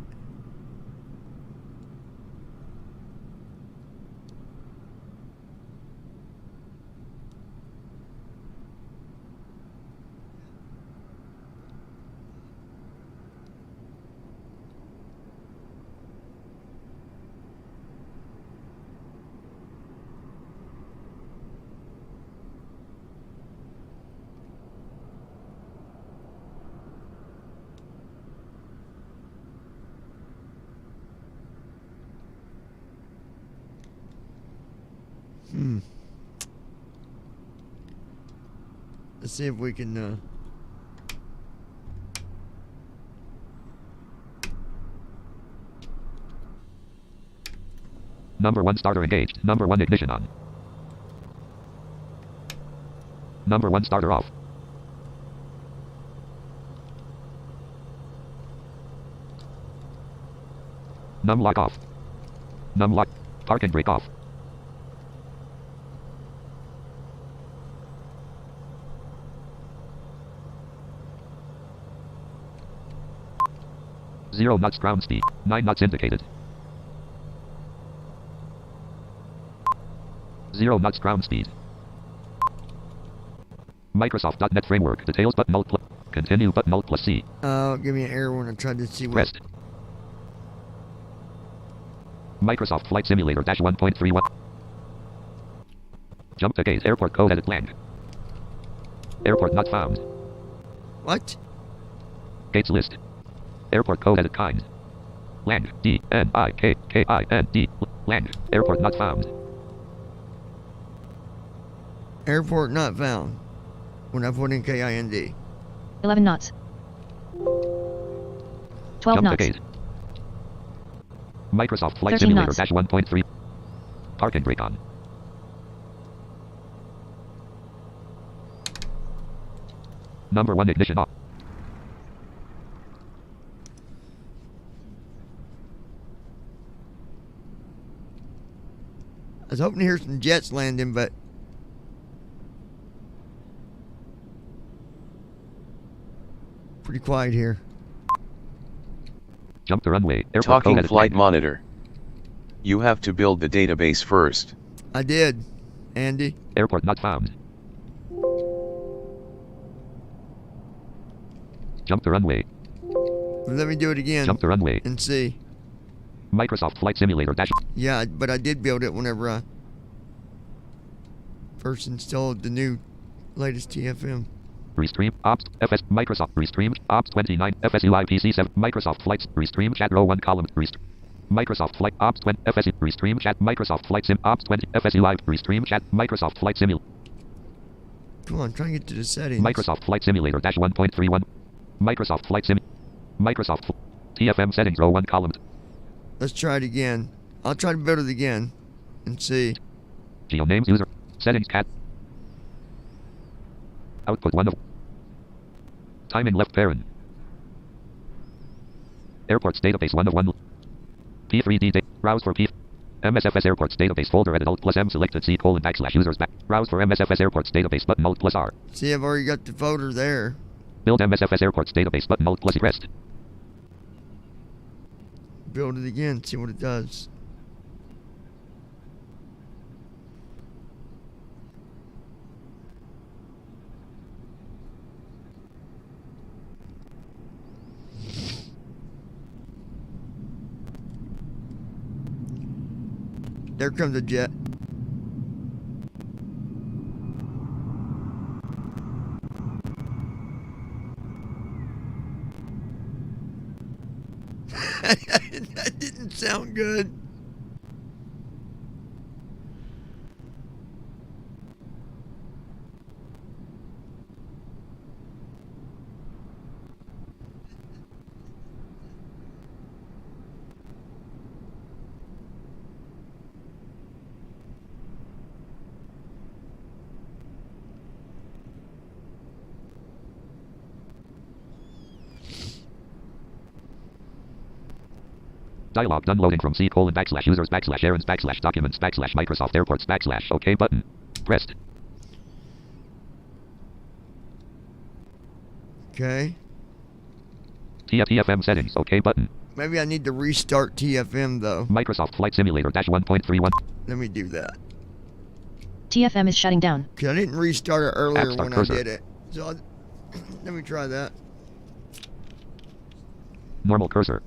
Let's see if we can, Number 1 starter engaged. Number 1 ignition on. Number 1 starter off. Num lock off. Num lock. Park and brake off. Zero knots ground speed. 9 knots indicated. 0 knots ground speed. Microsoft.NET Framework. Details button alt plus. Continue button alt plus C. Give me an error when I tried to see what. Pressed. Microsoft Flight Simulator dash 1.31. Jump to gate. Airport code edit blank. Airport not found. What? Gates list. Airport code edit kind. Land. D-N-I-K-K-I-N-D. Land. Airport not found. Airport not found. When I put in KIND. 11 knots. 12 Jump knots. to gate. Microsoft Flight 13 Simulator knots. dash 1.3. Park and brake on. Number 1 ignition off. I was hoping to hear some jets landing, but pretty quiet here. Jump to runway. Airport Talking code edit flight blank. monitor. You have to build the database first. I did, Andy. Airport not found. Jump to runway. Let me do it again Jump to runway. and see. Microsoft Flight Simulator dash. Yeah, but I did build it whenever I first installed the new latest TFM. Restream. Ops. FS. Microsoft. Restream. Ops 29. FSUI PC 7. Microsoft Flights. Restream chat row 1 column. Microsoft Flight. Ops 20. FSU. Restream chat. Microsoft Flight Sim. Ops 20. FSUI. Restream chat. Microsoft Flight Simulator. Come on, trying to get to the settings. Microsoft Flight Simulator dash 1.31. Microsoft Flight Sim. Microsoft TFM settings row 1 column. Let's try it again. I'll try to build it again and see. Geo names user. Settings cat. Output 1 of. Timing left parent. Airports database 1 of 1. P3D date. Browse for P. MSFS airports database folder edit alt plus M selected C colon / users back. Browse for MSFS airports database button alt plus R. See, I've already got the folder there. Build MSFS airports database button alt plus rest. Build it again, see what it does. There comes a jet. That didn't sound good. Dialog done loading from C colon / users / errands / documents / Microsoft airports / OK button. Pressed. Okay. TFM settings OK button. Maybe I need to restart TFM though. Microsoft Flight Simulator dash 1.31. Let me do that. TFM is shutting down. Cause I didn't restart it earlier App Store when cursor. I did it. So let me try that. Normal cursor.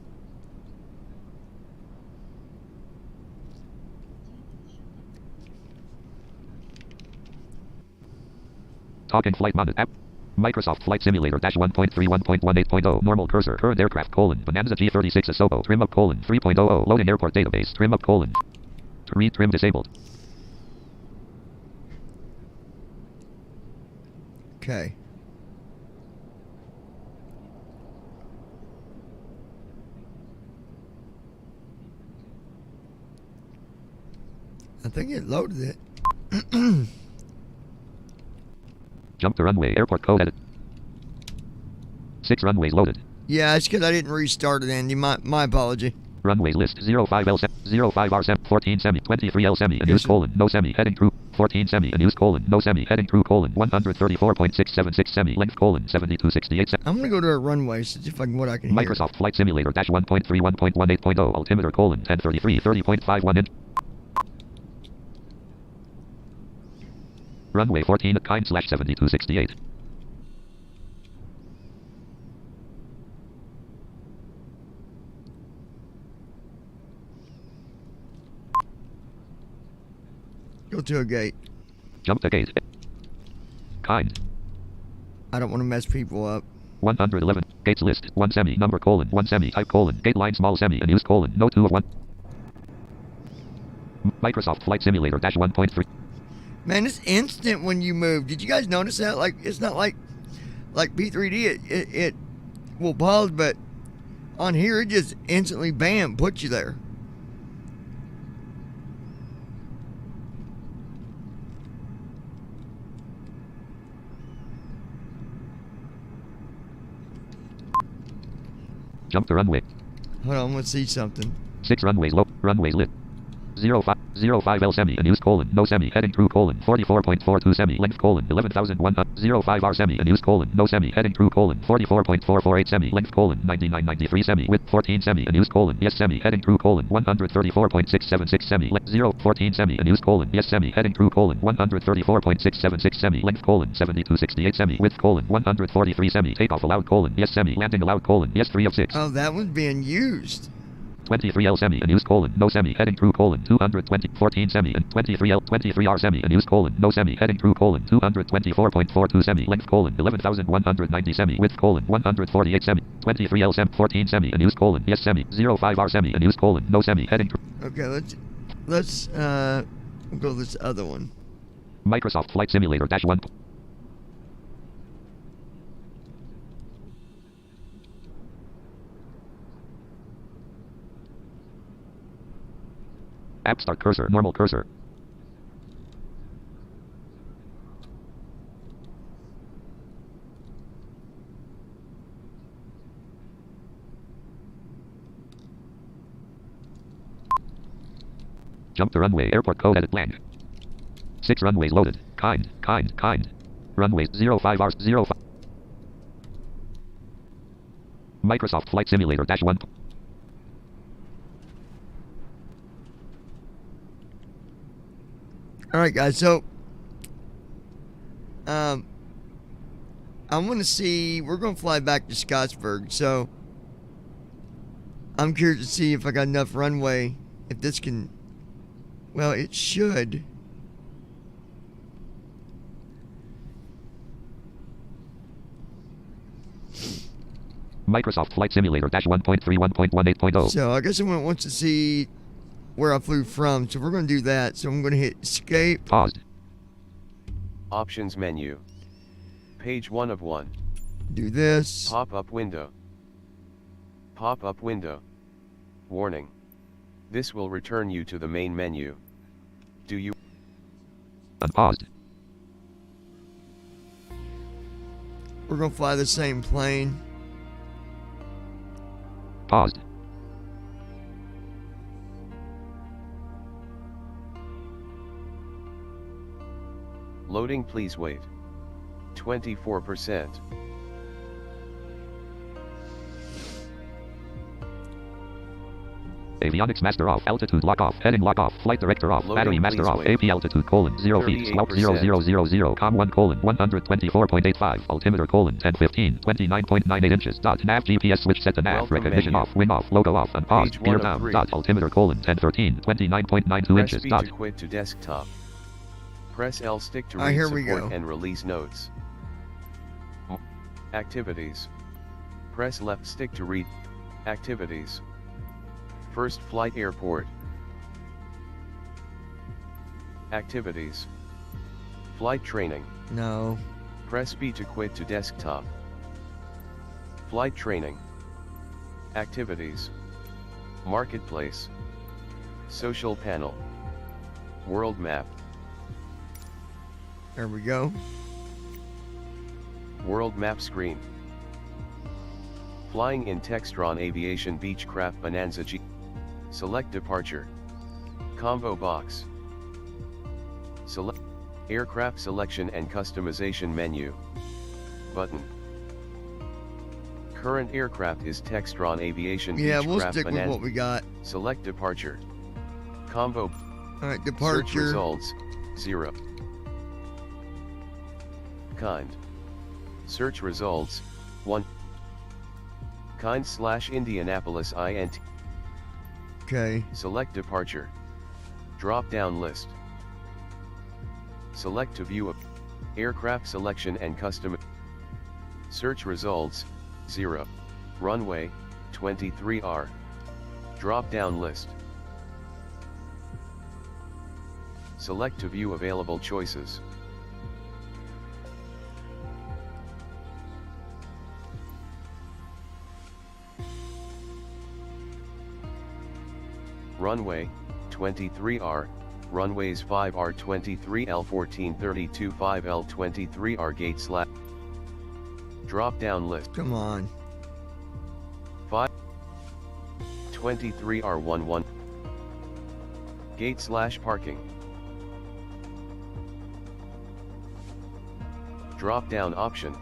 Talking flight monitor app. Microsoft Flight Simulator dash 1.31.18.0 normal cursor current aircraft colon Bonanza G36 Asobo trim up colon 3.00 loading airport database trim up colon read trim disabled. Okay. I think it loaded it. Jump to runway. Airport code edit. 6 runways loaded. Yeah, it's because I didn't restart it, Andy. My apology. Runways list 05L 05R 14 semi 23L semi and use colon no semi heading through 14 semi and use colon no semi heading through colon 134.676 semi length colon 7268 I'm gonna go to a runway, see if I can what I can Microsoft Flight Simulator dash 1.31.18.0 altimeter colon 1033 30.51 inch. Runway 14 at kind / 7268. Go to a gate. Jump to gate. Kind. I don't want to mess people up. 111. Gates list. 1 semi. Number colon. 1 semi. Type colon. Gate line small semi. And use colon. No 2 of 1. Microsoft Flight Simulator dash 1.3. Man, it's instant when you move. Did you guys notice that? Like, it's not like P3D. It will pause, but on here it just instantly bam puts you there. Jump to runway. Hold on, let's see something. 6 runways low. Runways lit. 05L semi and use colon no semi heading through colon 44.42 semi length colon 11,100 05R semi and use colon no semi heading through colon 44.448 semi length colon 9993 semi width 14 semi and use colon yes semi heading through colon 134.676 semi length 014 semi and use colon yes semi heading through colon 134.676 semi length colon 7268 semi width colon 143 semi takeoff allowed colon yes semi landing allowed colon yes 3 of 6. Oh, that one's being used. 23L semi and use colon no semi heading through colon 220 14 semi and 23R semi and use colon no semi heading through colon 224.42 semi length colon 11,190 semi width colon 148 semi 23L semi 14 semi and use colon yes semi 05R semi and use colon no semi heading through. Okay, let's go this other one. Microsoft Flight Simulator dash 1. App start cursor, normal cursor. Jump to runway, airport code edit blank. 6 runways loaded. Kind. Runways 05R 05. Microsoft Flight Simulator dash 1. All right, guys. So, I'm going to see. We're going to fly back to Scottsburg. So, I'm curious to see if I got enough runway. If this can, well, it should. Microsoft Flight Simulator dash 1.31.18.0. So, I guess someone wants to see where I flew from, so we're going to do that. So I'm going to hit escape. Paused. Options menu. Page 1 of 1. Do this. Pop-up window. Pop-up window. Warning. This will return you to the main menu. Do you... Unpaused. We're going to fly the same plane. Paused. Loading, please wait. 24%. Avionics master off, altitude lock off, heading lock off, flight director off, Loading, battery master please off, wait. AP altitude colon 0 feet, slope 0000, com 1 colon 124.85, altimeter colon 1015, 29.98 inches, dot, nav GPS switch set to nav, Welcome recognition menu. off, wing off, logo off, unpaused, Page gear 1 of down, 3. dot, altimeter colon 1013, 29.92 Press inches, B dot. to quit to desktop. Press L stick to Alright, read here we support go. and release notes. Activities. Press left stick to read. Activities. First flight airport. Activities. Flight training. No. Press B to quit to desktop. Flight training. Activities. Marketplace. Social panel. World map. There we go. World map screen. Flying in Textron Aviation Beechcraft Bonanza G. Select departure. Combo box. Select aircraft selection and customization menu. Button. Current aircraft is Textron Aviation Yeah, we'll Beechcraft stick with Bonanza. what we got. Select departure. Combo. All right, Search departure. results, 0. Kind. Search results, 1. Kind / Indianapolis INT. Okay. Select departure. Drop down list. Select to view aircraft selection and custom. Search results, 0. Runway, 23R. Drop down list. Select to view available choices. Runway, 23R, runways 5R 23L 1432 5L 23R gate / drop down list. Come on. 5 23R 11 gate / parking. Drop down option.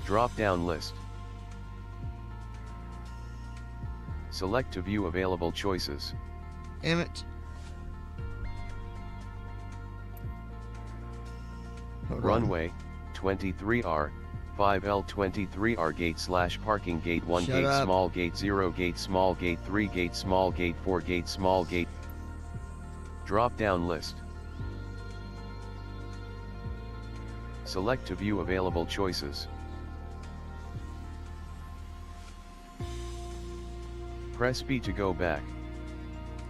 Drop down list. Select to view available choices. Damn it. Hold on. Runway, 23R, 5L 23R gate / parking gate 1 Shut gate up. small gate 0 gate small gate 3 gate small gate 4 gate small gate. Drop down list. Select to view available choices. Press B to go back.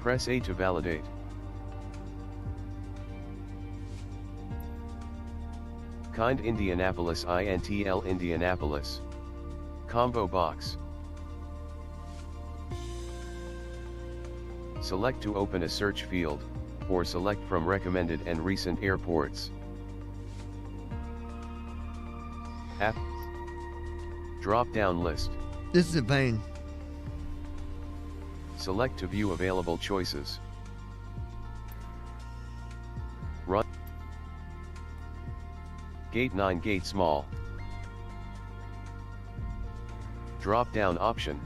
Press A to validate. Kind Indianapolis INTL Indianapolis. Combo box. Select to open a search field, or select from recommended and recent airports. App. Drop down list. This is a pain. Select to view available choices. Run. Gate 9 gate small. Drop down option.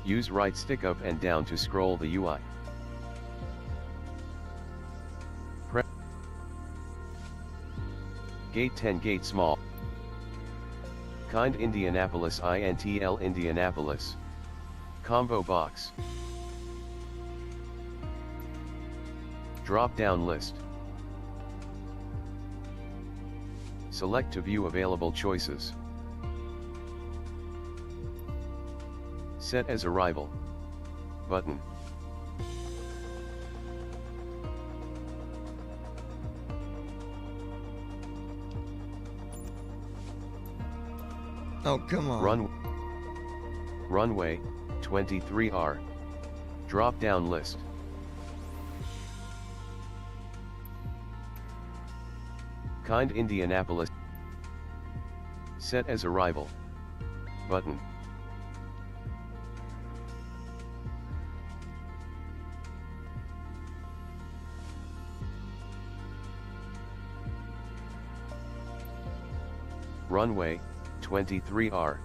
Use right stick up and down to scroll the UI. Press Gate 10 gate small. Kind Indianapolis INTL Indianapolis. Combo box. Drop down list. Select to view available choices. Set as arrival. Button. Oh, come on. Runway, 23R. Drop down list. Kind Indianapolis. Set as arrival. Button. Runway, 23R.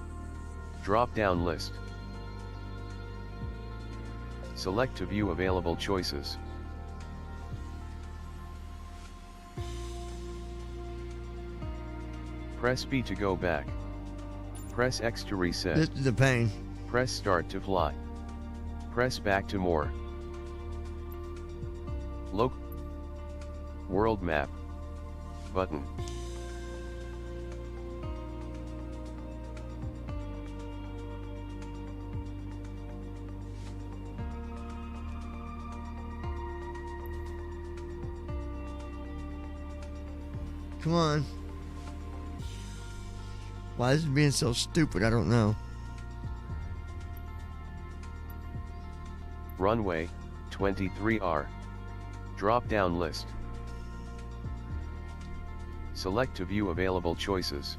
Drop down list. Select to view available choices. Press B to go back. Press X to reset. This is a pain. Press start to fly. Press back to more. Look. World map. Button. Come on. Why is it being so stupid? I don't know. Runway, 23R. Drop down list. Select to view available choices.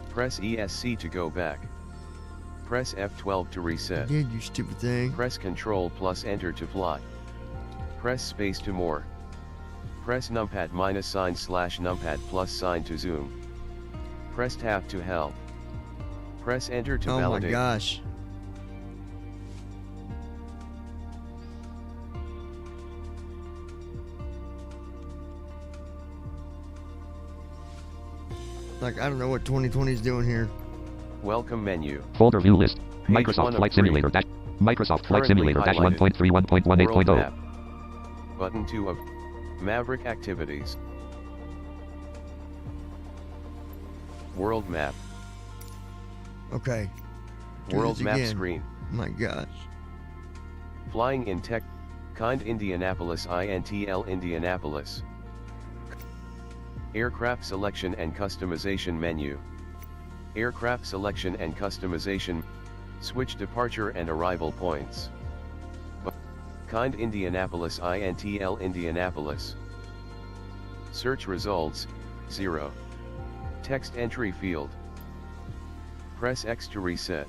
Press ESC to go back. Press F12 to reset. Did you stupid thing? Press Ctrl plus Enter to fly. Press space to more. Press numpad - numpad plus sign to zoom. Press tab to help. Press Enter to validate. Oh my gosh. Like, I don't know what 2020 is doing here. Welcome menu. Folder view list. Page Microsoft 1 of Flight 3. Simulator dash. Microsoft Flight Currently Simulator dash highlighted. 1.3 World 1.18.0. map. Button 2 of Maverick activities. World map. Okay. Do World this map again. screen. My gosh. Flying in tech. Kind Indianapolis INTL Indianapolis. Aircraft selection and customization menu. Aircraft selection and customization. Switch departure and arrival points. Kind Indianapolis INTL Indianapolis. Search results, 0. Text entry field. Press X to reset.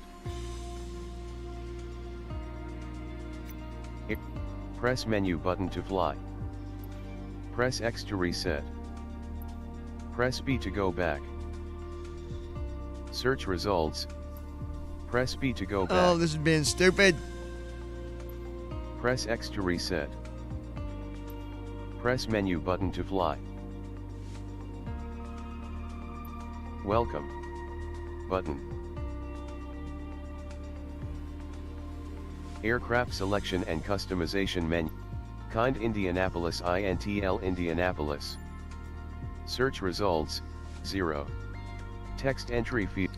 Press menu button to fly. Press X to reset. Press B to go back. Search results. Press B to go back. Oh, this is being stupid. Press X to reset. Press menu button to fly. Welcome. Button. Aircraft selection and customization menu. Kind Indianapolis INTL Indianapolis. Search results, 0. Text entry field.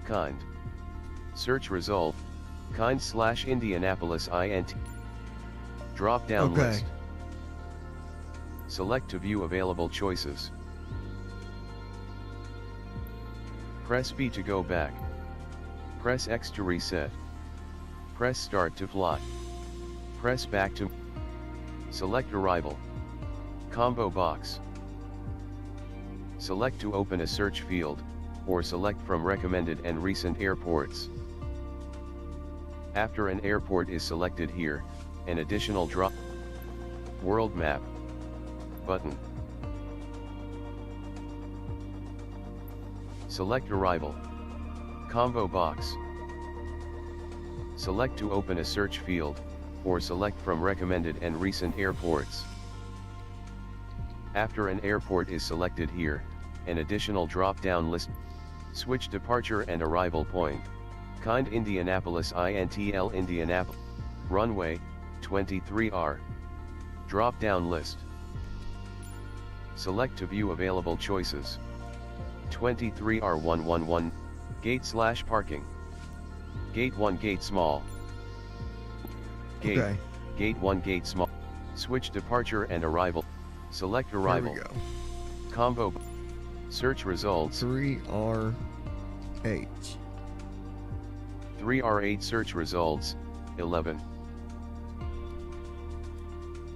Kind. Search result. Kind / Indianapolis INT. Drop down Okay. list. Select to view available choices. Press B to go back. Press X to reset. Press start to fly. Press back to. Select arrival. Combo box. Select to open a search field, or select from recommended and recent airports. After an airport is selected here, an additional drop. World map. Button. Select arrival. Combo box. Select to open a search field, or select from recommended and recent airports. After an airport is selected here, an additional drop-down list. Switch departure and arrival point. Kind Indianapolis INTL Indianapolis. Runway, 23R. Drop-down list. Select to view available choices. 23R111. Gate/parking. Gate 1 gate small. Gate. Okay. Gate 1 gate small. Switch departure and arrival. Select arrival. Here we go. Combo. Search results. 3R8. 3R8 search results, 11.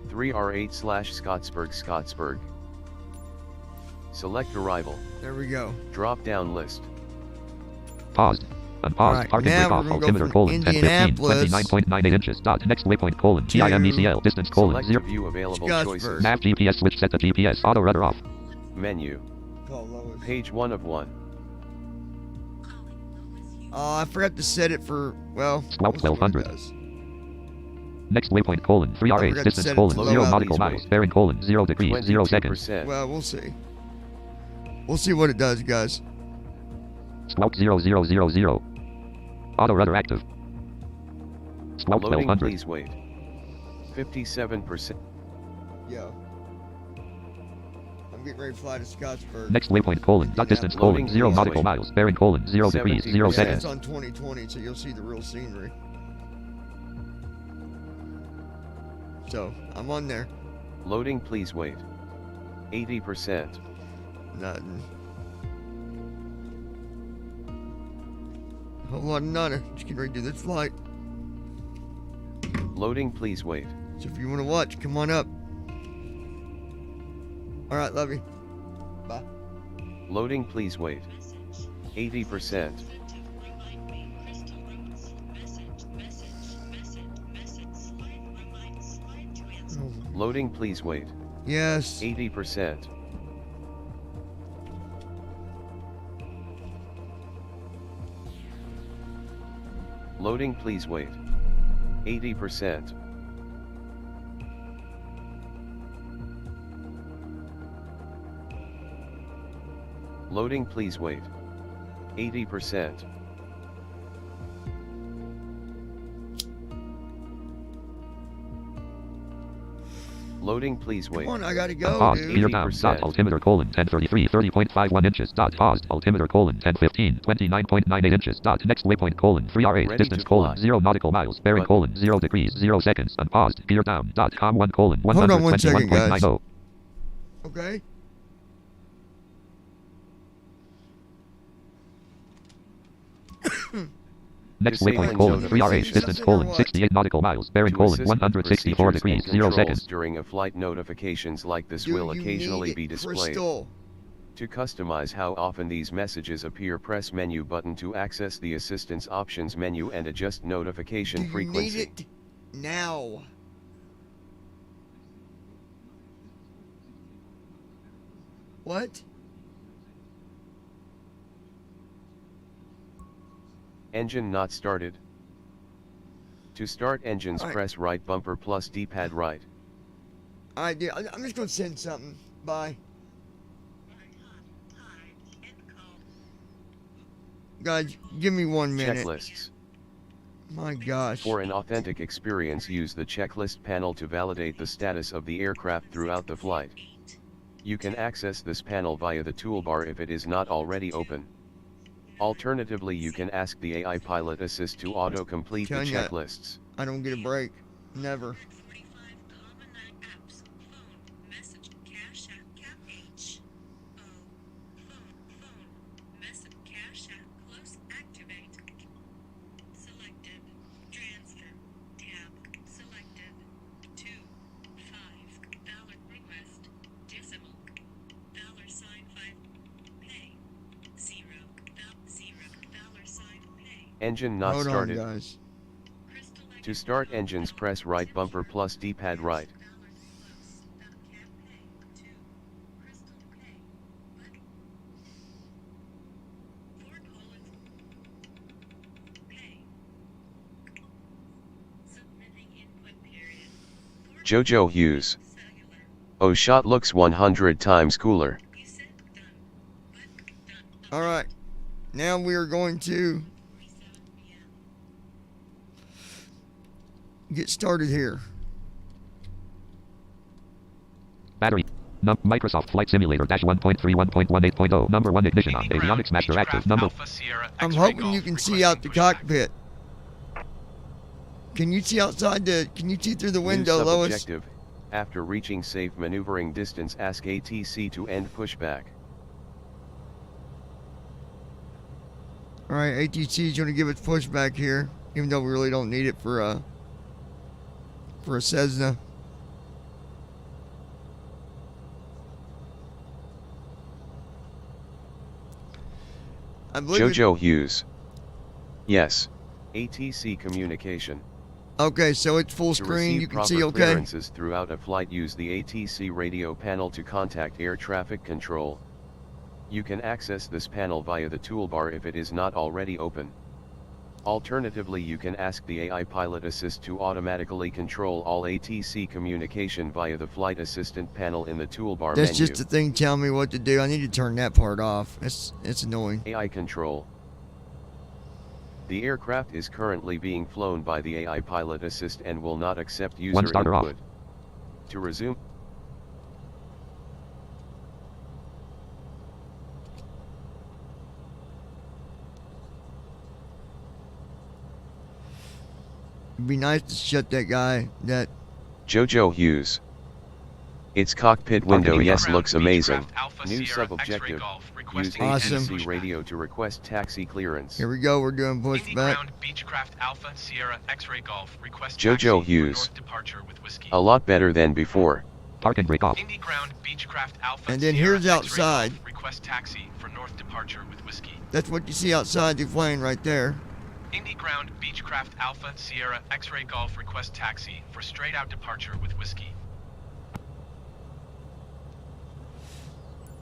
3R8 /Scottsburg. Select arrival. There we go. Drop down list. Paused. Unpaused. Right, Parking now brake off. we're gonna go Altimeter from colon 1015. Indianapolis 29.98 inches. Dot. Next waypoint colon. to TIMECL. Distance colon. Select to 0. view available Scottsburg. choices. Nav GPS switch set to GPS. Auto rudder off. Menu. Call Lois. Page 1 of 1. Oh, I forgot to set it for, well, Squawk we'll see what it 1200. does. Next waypoint colon. I 3R8. forgot to Distance set it colon. to 0 low nautical altitude. miles. Bearing colon. 0 degrees. 0 seconds. 22%. Well, we'll see. We'll see what it does, guys. Squawk 0000. Auto rudder active. Squawk Loading 1200. please wait. 57%. Yeah. I'm getting ready to fly to Scottsburg. Next waypoint colon. Dot Yeah, distance loading colon. 0 please nautical wait. miles. Bearing colon. 0 degrees. 0 70%. Yeah, seconds. it's on 2020, so you'll see the real scenery. So I'm on there. Loading, please wait. 80%. Nothing. Whole lot of nada. Just getting ready to do this flight. Loading, please wait. So if you want to watch, come on up. All right, love you. Bye. Loading, please wait. 80%. Loading, please wait. Yes. 80%. Loading, please wait. 80%. Loading, please wait. 80%. Loading, please wait. Come on, I gotta go, Paused. dude. Gear down. Dot altimeter colon 1033 30.51 inches. Dot paused. Altimeter colon 1015 29.98 inches. Dot next waypoint colon 3R8 Ready distance to colon fly. 0 nautical miles. Bearing colon 0 degrees 0 seconds. Unpaused. Gear down. Dot com 1 colon Hold on 1 second, guys. 121.90. Okay. Next Disabling waypoint colon 3R8 notifications. distance colon What? 68 nautical miles. Bearing To colon assist with 164 procedures degrees and 0 controls seconds. During a flight, notifications like this Do will you occasionally need be it, displayed. Crystal? To customize how often these messages appear, press menu button to access the assistance options menu and adjust notification Do you frequency. need it now? What? Engine not started. To start engines, Alright. press right bumper plus D-pad right. Alright, dude, I'm just gonna send something. Bye. Guys, give me 1 minute. Checklists. My gosh. For an authentic experience, use the checklist panel to validate the status of the aircraft throughout the flight. You can access this panel via the toolbar if it is not already open. Alternatively, you can ask the AI Pilot Assist to auto-complete the Telling ya. checklists. I don't get a break. Never. 45 common apps. Phone, message, cash app, cap H. O. Phone, message, cash app, close, activate. Selected. Transfer. Tab. Selected. 2. 5. Dollar request. Decimal. $5. Pay. 0. $0. Pay. Engine not Hold started. on, guys. To start engines, press right bumper plus D-pad right. Jojo Hughes. Oh, shot looks 100 times cooler. Alright. Now we are going to get started here. Battery. Microsoft Flight Simulator dash 1.31.18.0. Number 1 ignition on. Avionics Master active. Number. I'm hoping you can see out the cockpit. Can you see outside the? Can you see through the window, New Lois? sub-objective. After reaching safe maneuvering distance, ask ATC to end pushback. All right, ATC is going to give us pushback here, even though we really don't need it for a Cessna. I believe Jojo Hughes. Yes. ATC communication. Okay, so it's full To screen. receive You can proper see okay. clearances throughout a flight, use the ATC radio panel to contact air traffic control. You can access this panel via the toolbar if it is not already open. Alternatively, you can ask the AI Pilot Assist to automatically control all ATC communication via the Flight Assistant panel in the toolbar That's menu. just the thing telling me what to do. I need to turn that part off. It's annoying. AI control. The aircraft is currently being flown by the AI Pilot Assist and will not accept user starter off. input. To resume, It'd be nice to shut that guy, that Jojo Hughes. Its cockpit window yes looks amazing. New sub-objective. Use Awesome. ATC radio to request taxi clearance. Here we go. We're doing pushback. Beechcraft Alpha Sierra X-ray Golf request Jojo taxi Hughes. for north departure with whiskey. A lot better than before. Park and brake off. Indy ground Beechcraft Alpha And then Sierra here's X-ray outside. Golf request taxi for north departure with whiskey. That's what you see outside the plane right there. Indy ground Beechcraft Alpha Sierra X-ray Golf request taxi for straight out departure with whiskey.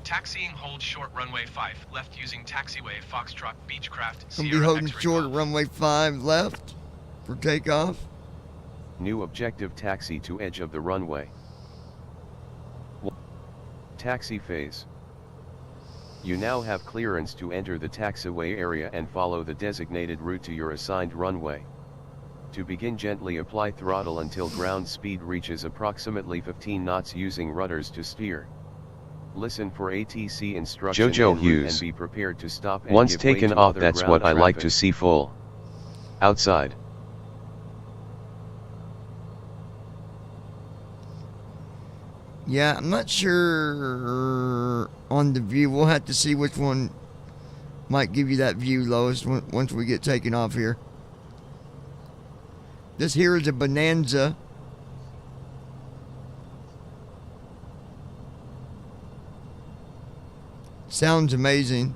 Taxiing hold short runway 5 left using taxiway Foxtrot Beechcraft Gonna Sierra be holding X-ray short Golf. at runway 5 left for takeoff. New objective taxi to edge of the runway. Taxi phase. You now have clearance to enter the taxiway area and follow the designated route to your assigned runway. To begin, gently apply throttle until ground speed reaches approximately 15 knots using rudders to steer. Listen for ATC instruction Jojo Hughes. and be prepared to stop and Once give way taken to off, other that's ground what I like traffic. to see full. Outside. Yeah, I'm not sure on the view. We'll have to see which one might give you that view, Lois, once we get taken off here. This here is a Bonanza. Sounds amazing.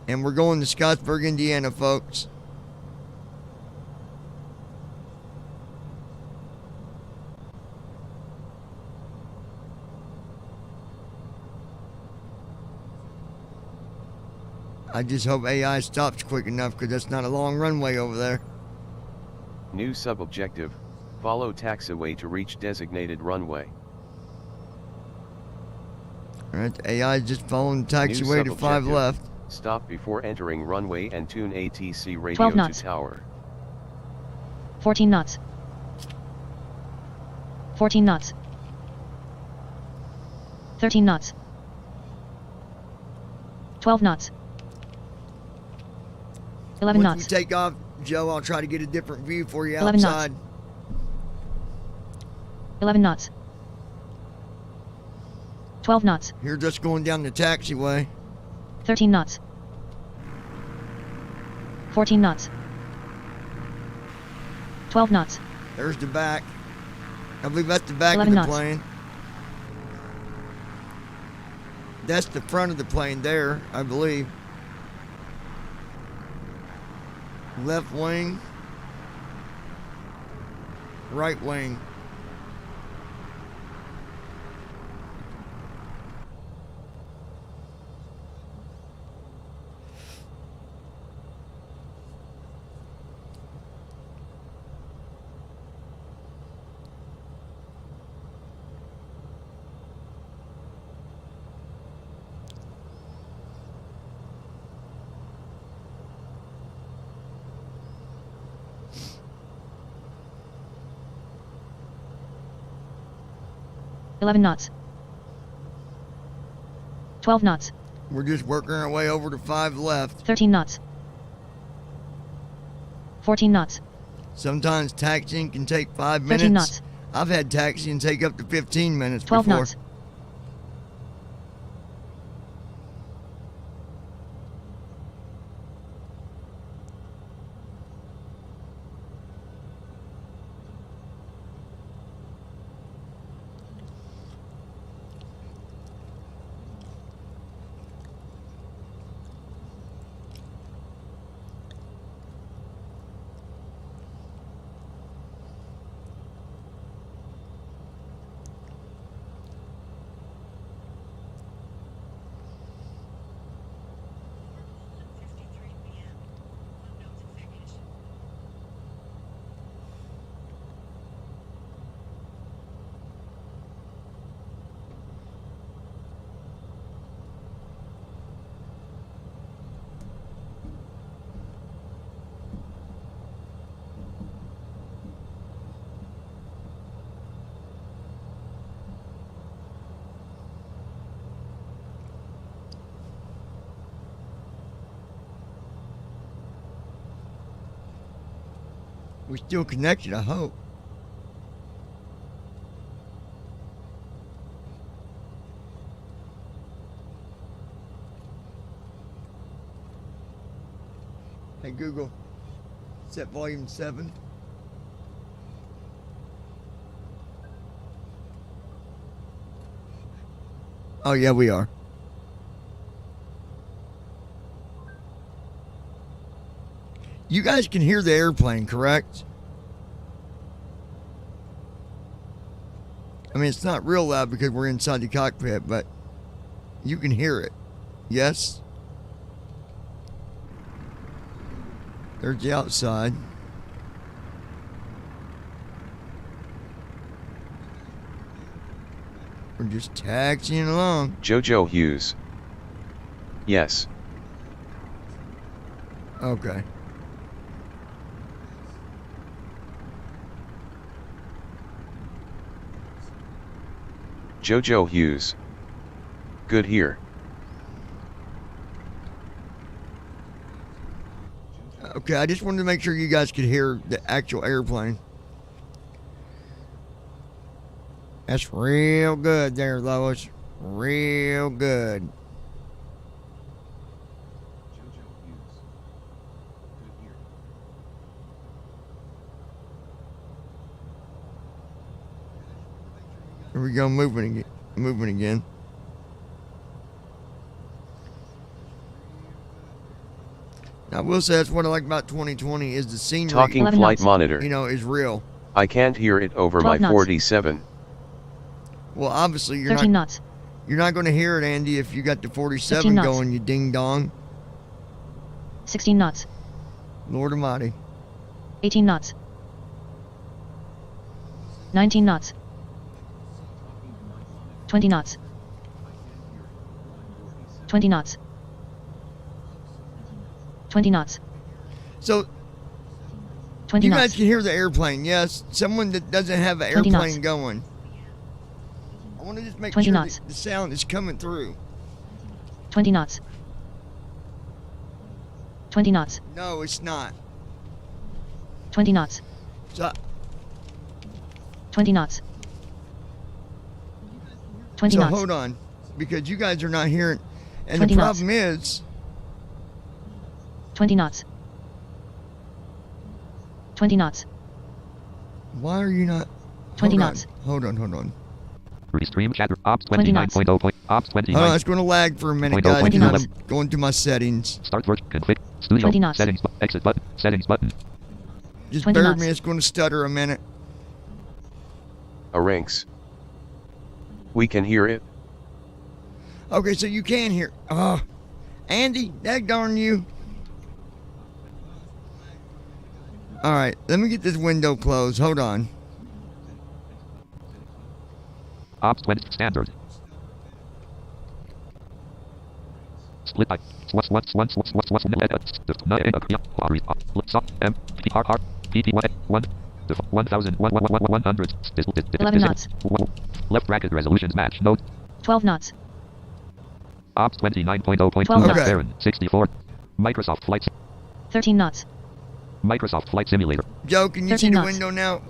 And we're going to Scottsburg, Indiana, folks. I just hope AI stops quick enough because that's not a long runway over there. New sub-objective. Follow taxiway to reach designated runway. Alright, AI is just following the New taxiway to 5 sub-objective. left. Stop before entering runway and tune ATC radio 12 to knots. tower. 14 knots. 14 knots. 13 knots. 12 knots. 11 Once knots. we take off, Joe, I'll try to get a different view for you 11 knots. outside. 11 knots. 12 knots. Here's us going down the taxiway. 13 knots. 14 knots. 12 knots. There's the back. I believe that's the back of 11 the knots. plane. That's the front of the plane there, I believe. Left wing. Right wing. Eleven knots. 12 knots. We're just working our way over to 5 left. 13 knots. 14 knots. Sometimes taxiing can take 5 minutes. 13 knots. I've had taxiing take up to 15 minutes 12 before. knots. We're still connected, I hope. Hey Google, set volume 7. Oh yeah, we are. You guys can hear the airplane, correct? I mean, it's not real loud because we're inside the cockpit, but you can hear it. Yes? There's the outside. We're just taxiing along. Jojo Hughes. Yes. Okay. Jojo Hughes. Good here. Okay, I just wanted to make sure you guys could hear the actual airplane. That's real good there, Lois. Real good. Here we go, moving again. Now, I will say that's what I like about 2020 is the scenery. Talking 11 flight knots. monitor. You know, is real. I can't hear it over my 12 knots. 47. Well, obviously you're 13 not. knots. You're not going to hear it, Andy, if you got the 15 47 knots. going. You ding dong. 16 knots. Lord Almighty. 18 knots. 19 knots. 20 knots. 20 knots. 20 knots. So 20 you knots. guys can hear the airplane. Yes, someone that doesn't have an 20 knots. airplane going. I want to just make 20 sure knots. that the sound is coming through. 20 knots. 20 knots. No, it's not. 20 knots. So, 20 knots. 20 so knots. hold on, because you guys are not hearing. And 20 the knots. problem is, 20 knots. 20 knots. why are you not? 20 hold knots. On, hold on. Restream chatter. Ops 20 knots. 29.0. Ops Hold on, 29. it's going to lag for a minute, 20 guys, because I'm knots. going through my settings. Start work. Config. Studio. 20 knots. Settings. Exit button. Settings button. Just 20 bear with knots. me, it's going to stutter a minute. A rinks. We can hear it. Okay, so you can hear. Oh, Andy, darn you. All right, let me get this window closed. Hold on. Ops 20 standard. Split by knots. Left bracket resolutions match. Note. 12 knots. Ops 29.0.2. 12 knots. Baron 64. Microsoft Flight. 13 knots. Microsoft Flight Simulator. Joe, can you see 13 the knots. window now?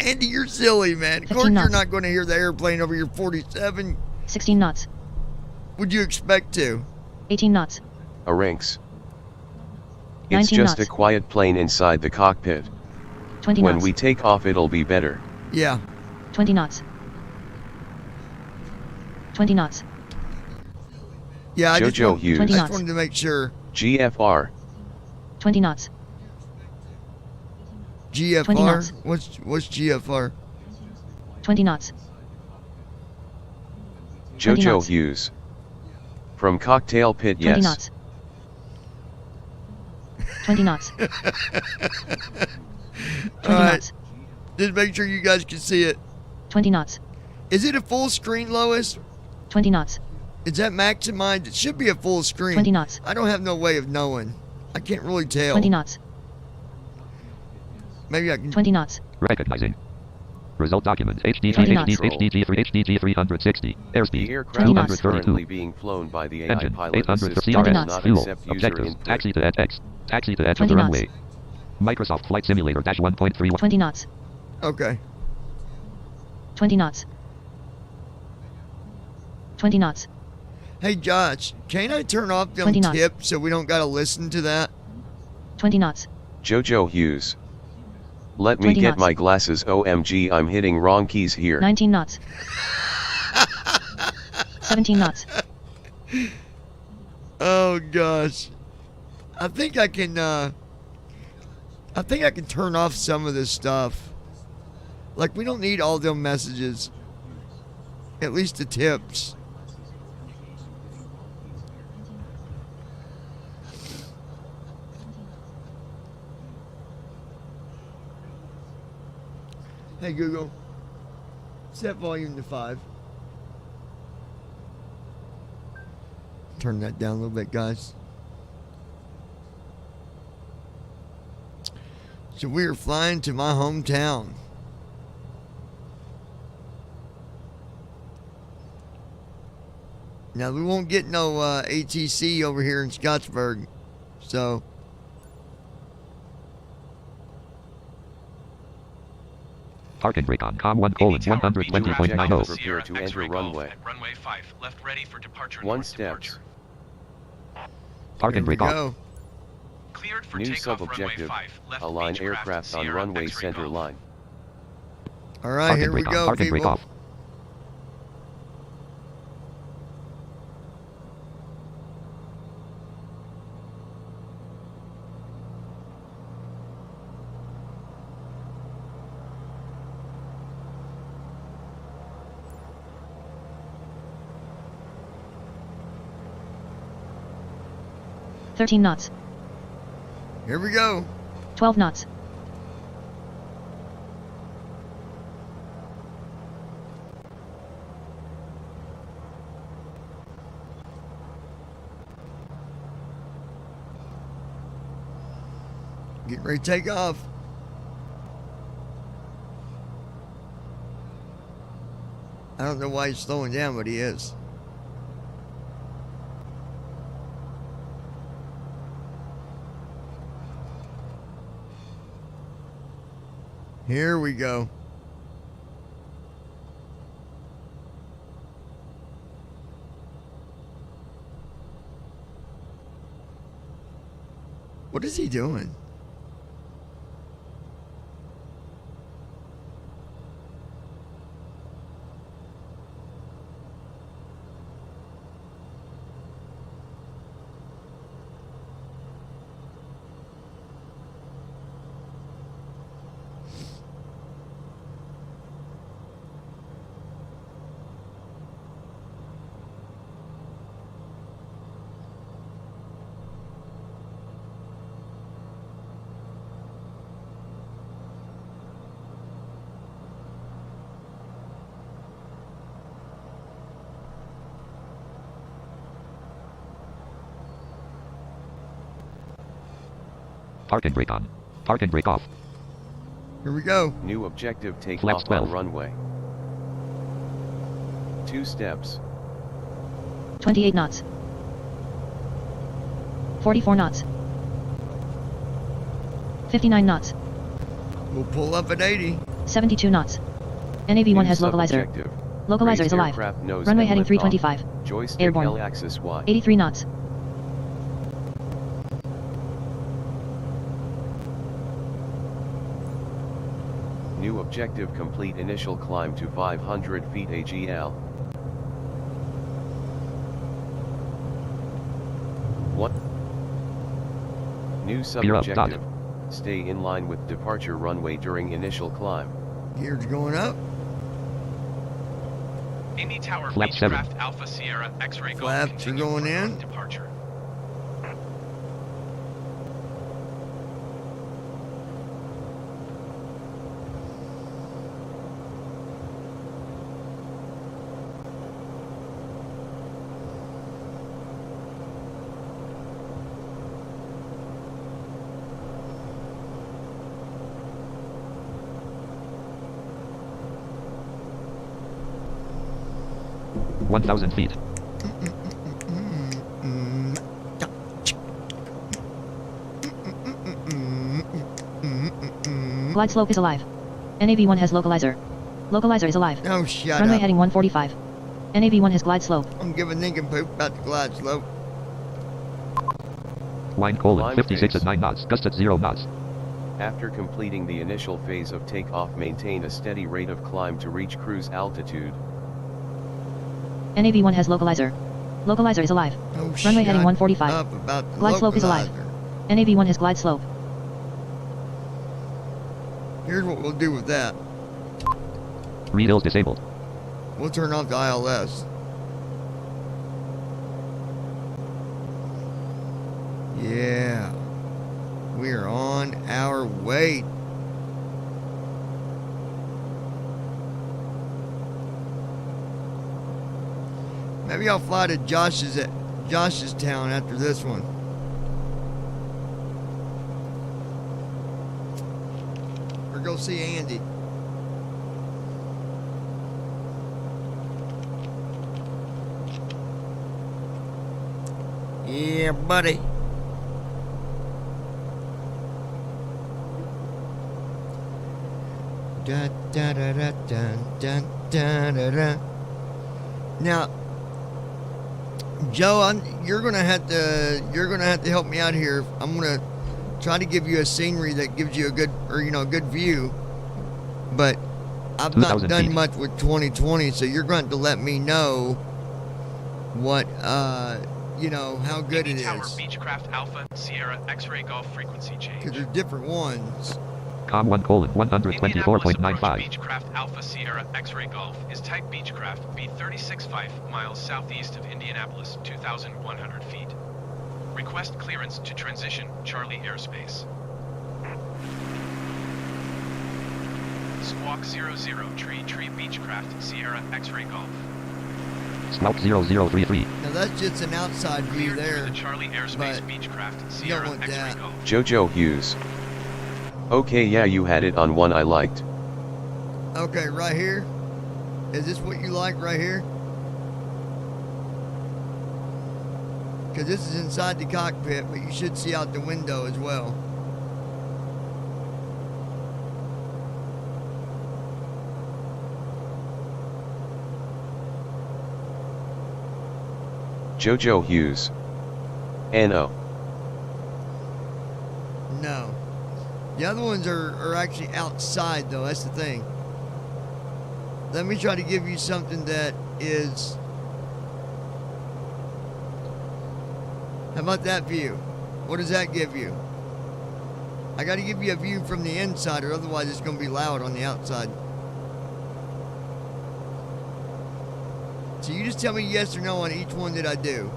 Andy, you're silly, man. Of 15 course you're knots. not going to hear the airplane over your 47. 16 knots. Would you expect to? 18 knots. A rinks. It's 19 just a knots. quiet plane inside the cockpit. 20 When knots. we take off it'll be better. Yeah. 20 knots. 20 knots. Yeah, I Jojo just, Hughes. 20 I knots. just wanted to make sure. GFR. 20 knots. GFR? 20 knots. What's GFR? 20 knots. 20 Jojo knots. Hughes. From Cocktail Pit, 20 yes. knots. 20 knots. 20 All right. knots. Just make sure you guys can see it. 20 knots. Is it a full screen, Lois? 20 knots. Is that maximized? It should be a full screen. 20 knots. I don't have no way of knowing. I can't really tell. 20 knots. Maybe I can. 20 knots. Recognizing. Result document. HDG 20 knots. HDG 360. Airspeed. The aircraft 20 is knots. currently being flown by the Engine. AI pilot 830 assist and 20 does knots. not Fuel. accept user Objectives. input. Taxi to edge. Taxi to edge of 20 the knots. runway. Microsoft Flight Simulator dash 1.3. 20 knots. Okay. 20 knots. 20 knots. Hey, Josh, can't I turn off them 20 knots. tips so we don't got to listen to that? 20 knots. Jojo Hughes. Let me 20 get knots. my glasses. OMG, I'm hitting wrong keys here. 19 knots. 17 knots. Oh, gosh. I think I can turn off some of this stuff. Like, we don't need all them messages. At least the tips. Hey Google, set volume to 5. Turn that down a little bit, guys. So we are flying to my hometown. Now we won't get no ATC over here in Scottsburg, so. Parking brake on com 1 colon Indy Tower, Beach craft 120.90. Alpha Prepare Sierra to X-ray enter Golf runway. at runway 5, left ready for departure. 1 north steps. departure. Parking Here we brake off. go. Cleared for New takeoff runway sub-objective. 5, left Align Beechcraft aircraft on Sierra runway X-ray center Golf. line. All right, Parking here we brake on. go, Parking brake people. off. Thirteen knots. Here we go. 12 knots. Getting ready to take off. I don't know why he's slowing down, but he is. Here we go. What is he doing? Parking brake on. Parking brake off. Here we go. New objective take Flex off 12. on runway. 2 steps. 28 knots. 44 knots. 59 knots. We'll pull up at 80. 72 knots. NAV1 has New localizer. sub-objective. Localizer Raised is alive. aircraft nose Runway and heading lift off. 325. Joystick Airborne. L axis Y. 83 knots. New objective complete. Initial climb to 500 feet AGL. 1. New Gear up, sub-objective. Stay in line with departure runway during initial climb. Gears going up. Indy Tower, Flap 7. Beechcraft Alpha Sierra X-ray Golf. Flaps are continue going for in. north departure. Mm. 1,000 feet. Glide slope is alive. NAV1 has localizer. Localizer is alive. Oh, shut Runway up. heading 145. NAV1 has glide slope. I'm giving nincompoop about the glide slope. Wind colon Climb 56 phase. at 9 knots. Gust at 0 knots. After completing the initial phase of takeoff, maintain a steady rate of climb to reach cruise altitude. NAV1 has localizer. Localizer is alive. Oh, Runway heading shut 145. up about the Glide slope is alive. localizer. NAV1 has glide slope. Here's what we'll do with that. Read hills disabled. We'll turn off the ILS. Yeah. We are on our way. Maybe I'll fly to Josh's town after this one. Or go see Andy. Yeah, buddy. Da da da da da da da da da. Now, Joe, you're gonna have to help me out here. I'm gonna try to give you a scenery that gives you a good good view, but I've not 2,000 done feet. much with 2020, so you're going to let me know what how good it Indy Tower is, Beechcraft Alpha Sierra X-ray Golf frequency change. because there's different ones. Com 1 colon Indianapolis approach 124.95. Beechcraft Alpha Sierra X-ray Golf is type Beechcraft, be 36.5 miles southeast of Indianapolis, 2,100 feet. Request clearance to transition Charlie airspace. Squawk 00 Tree Beechcraft Sierra X-ray Golf. Squawk 0033. Now that's just an outside view Cleared through there. the Charlie airspace but Beechcraft Sierra want X-ray that. Golf. Jojo Hughes. Okay, yeah, you had it on one I liked. Okay, right here. Is this what you like right here? Because this is inside the cockpit, but you should see out the window as well. Jojo Hughes. No. No. The other ones are actually outside, though. That's the thing. Let me try to give you something that is... How about that view? What does that give you? I got to give you a view from the inside, or otherwise it's going to be loud on the outside. So you just tell me yes or no on each one that I do.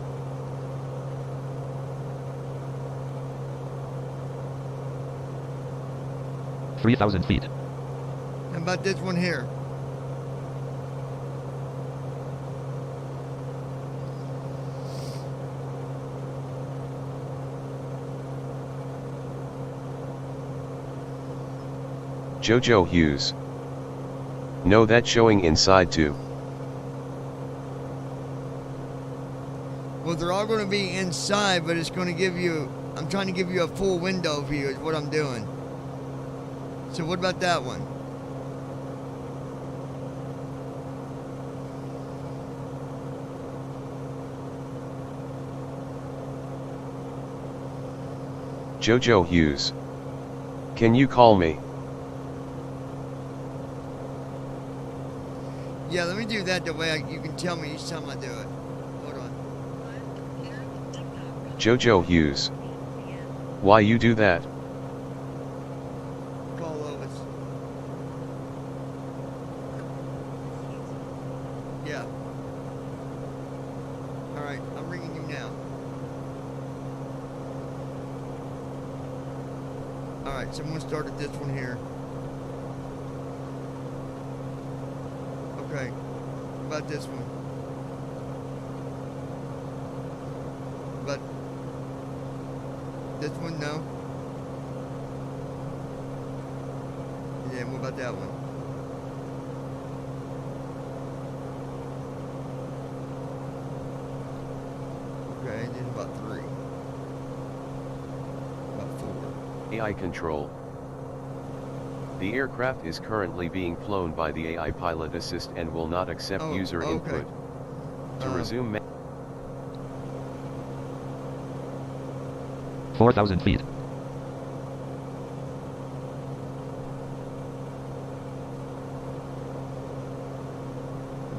$3,000 feet. How about this one here? Jojo Hughes. No, that's showing inside too. Well, they're all going to be inside, but it's going to give you... I'm trying to give you a full window view is what I'm doing. So what about that one? Jojo Hughes. Can you call me? Yeah, let me do that the way you can tell me each time I do it. Hold on. Jojo Hughes. Why you do that? Call Lois. Yeah. Alright, I'm ringing you now. Alright, so I'm going to start at this one here. Okay. What about this one? But this one, no. Yeah, what about that one? Okay, then about 3. About 4. AI control. The aircraft is currently being flown by the AI pilot assist and will not accept user input. To resume 4,000 feet. How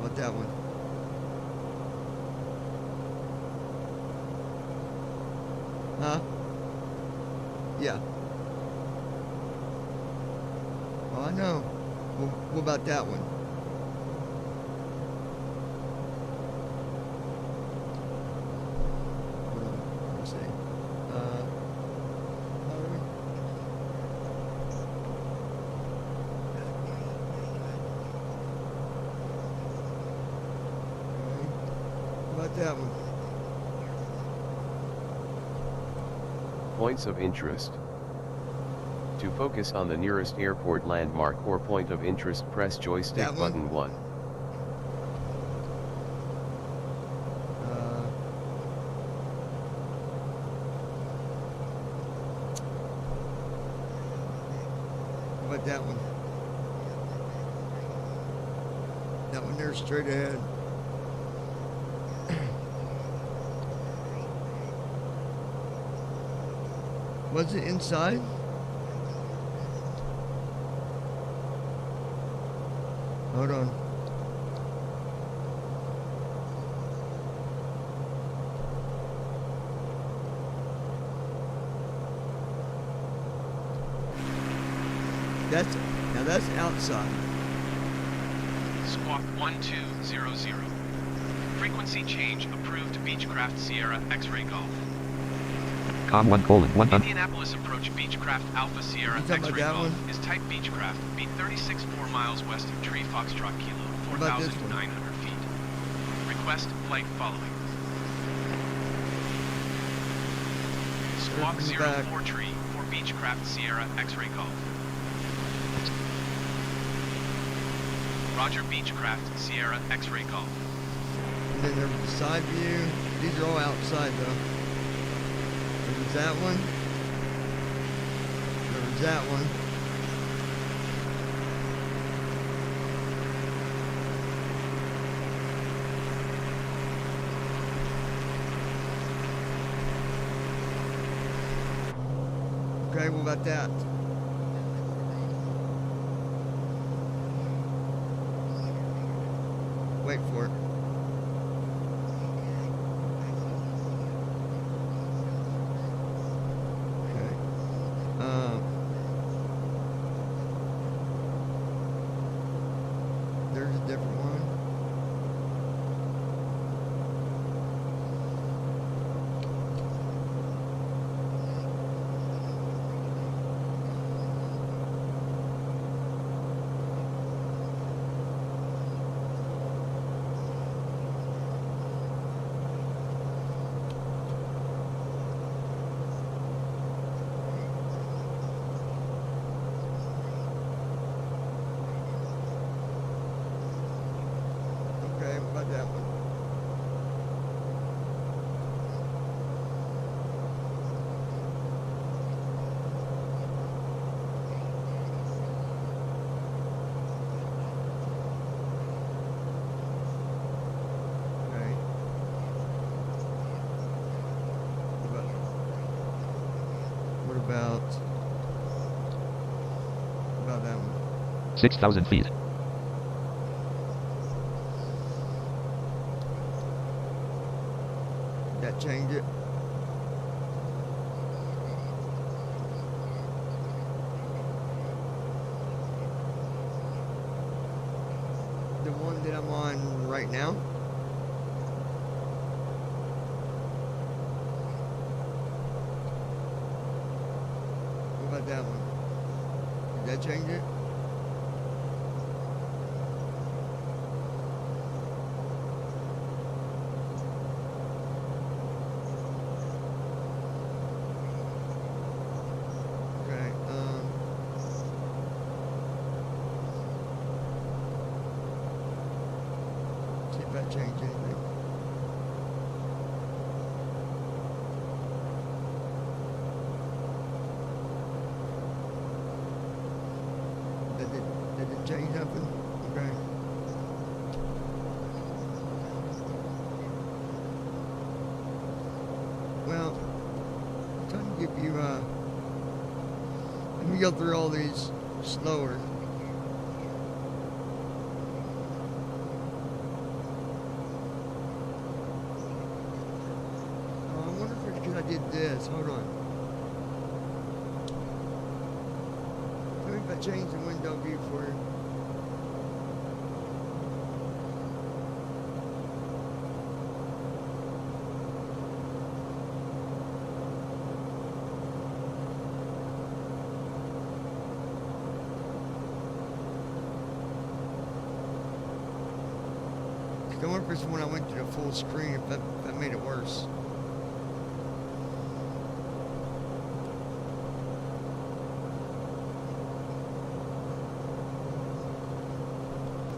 about that one? Huh? Yeah. Oh, I know. Well, what about that one? Hold on. Let me see. How do we? Okay. What about that one? points of interest. To focus on the nearest airport landmark or point of interest, press joystick button 1. How about that one? That one there straight ahead. Was it inside? Hold on. That's outside. Squawk 1200. Frequency change approved Beechcraft Sierra X-Ray Golf. Com 1:100. Indianapolis approach Beechcraft Alpha Sierra X-Ray Golf one? is type Beechcraft, be 36.4 miles west of Tree Foxtrot Kilo, about this one? 4,900 feet. Request flight following. Squawk There's in the back. 04 Tree for Beechcraft Sierra X-Ray Golf. Roger Beechcraft Sierra X-Ray Golf. And then there's the side view. These are all outside though. There's that one. There's that one. Okay, what about that? Wait for it. Okay. There's a different one. Okay, what about that one? Okay. What about that one? 6,000 feet. Did that change it? The one that I'm on right now? What about that one? Did that change it? Okay, see if that changed anything. change nothing? Okay. Well, I'm trying to give you, let me go through all these slower. Oh, I wonder if it's because I did this. Hold on. Tell me if I change the window view for you. I wonder if it's when I went to the full screen, if that made it worse.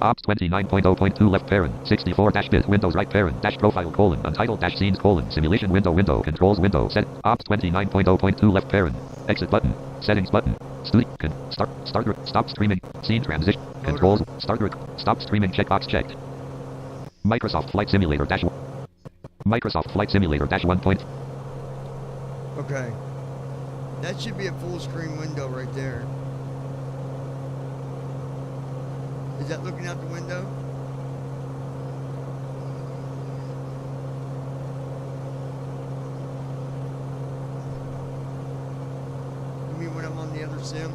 Ops 29.0.2 left parent, 64-bit Windows right parent, dash profile colon, untitled dash scenes colon, simulation window, controls window, set, Ops 29.0.2 left parent, exit button, settings button, stop streaming, scene transition, controls, stop streaming checkbox checked. Microsoft Flight Simulator dash 1 point. Okay. That should be a full screen window right there. Is that looking out the window? You mean when I'm on the other sim?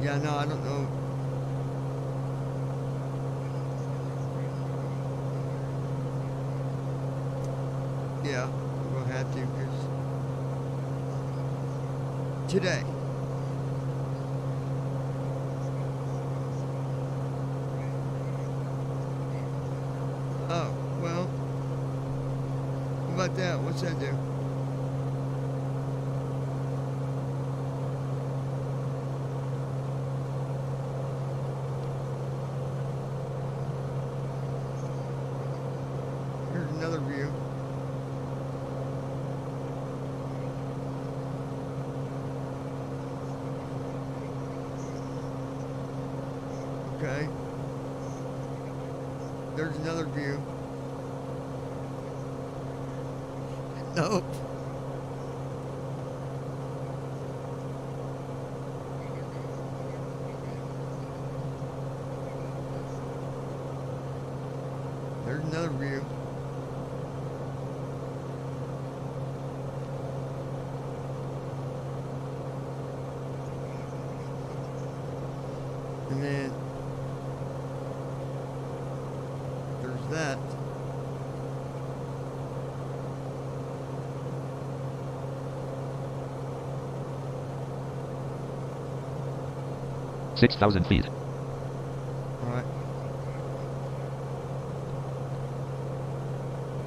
Yeah, no, I don't know. Yeah, we're gonna have to, because today. Oh, well, what about that? What's that do? Here's another view. Okay. There's another view. Nope. There's another view. And then there's that. $6,000 feet. All right.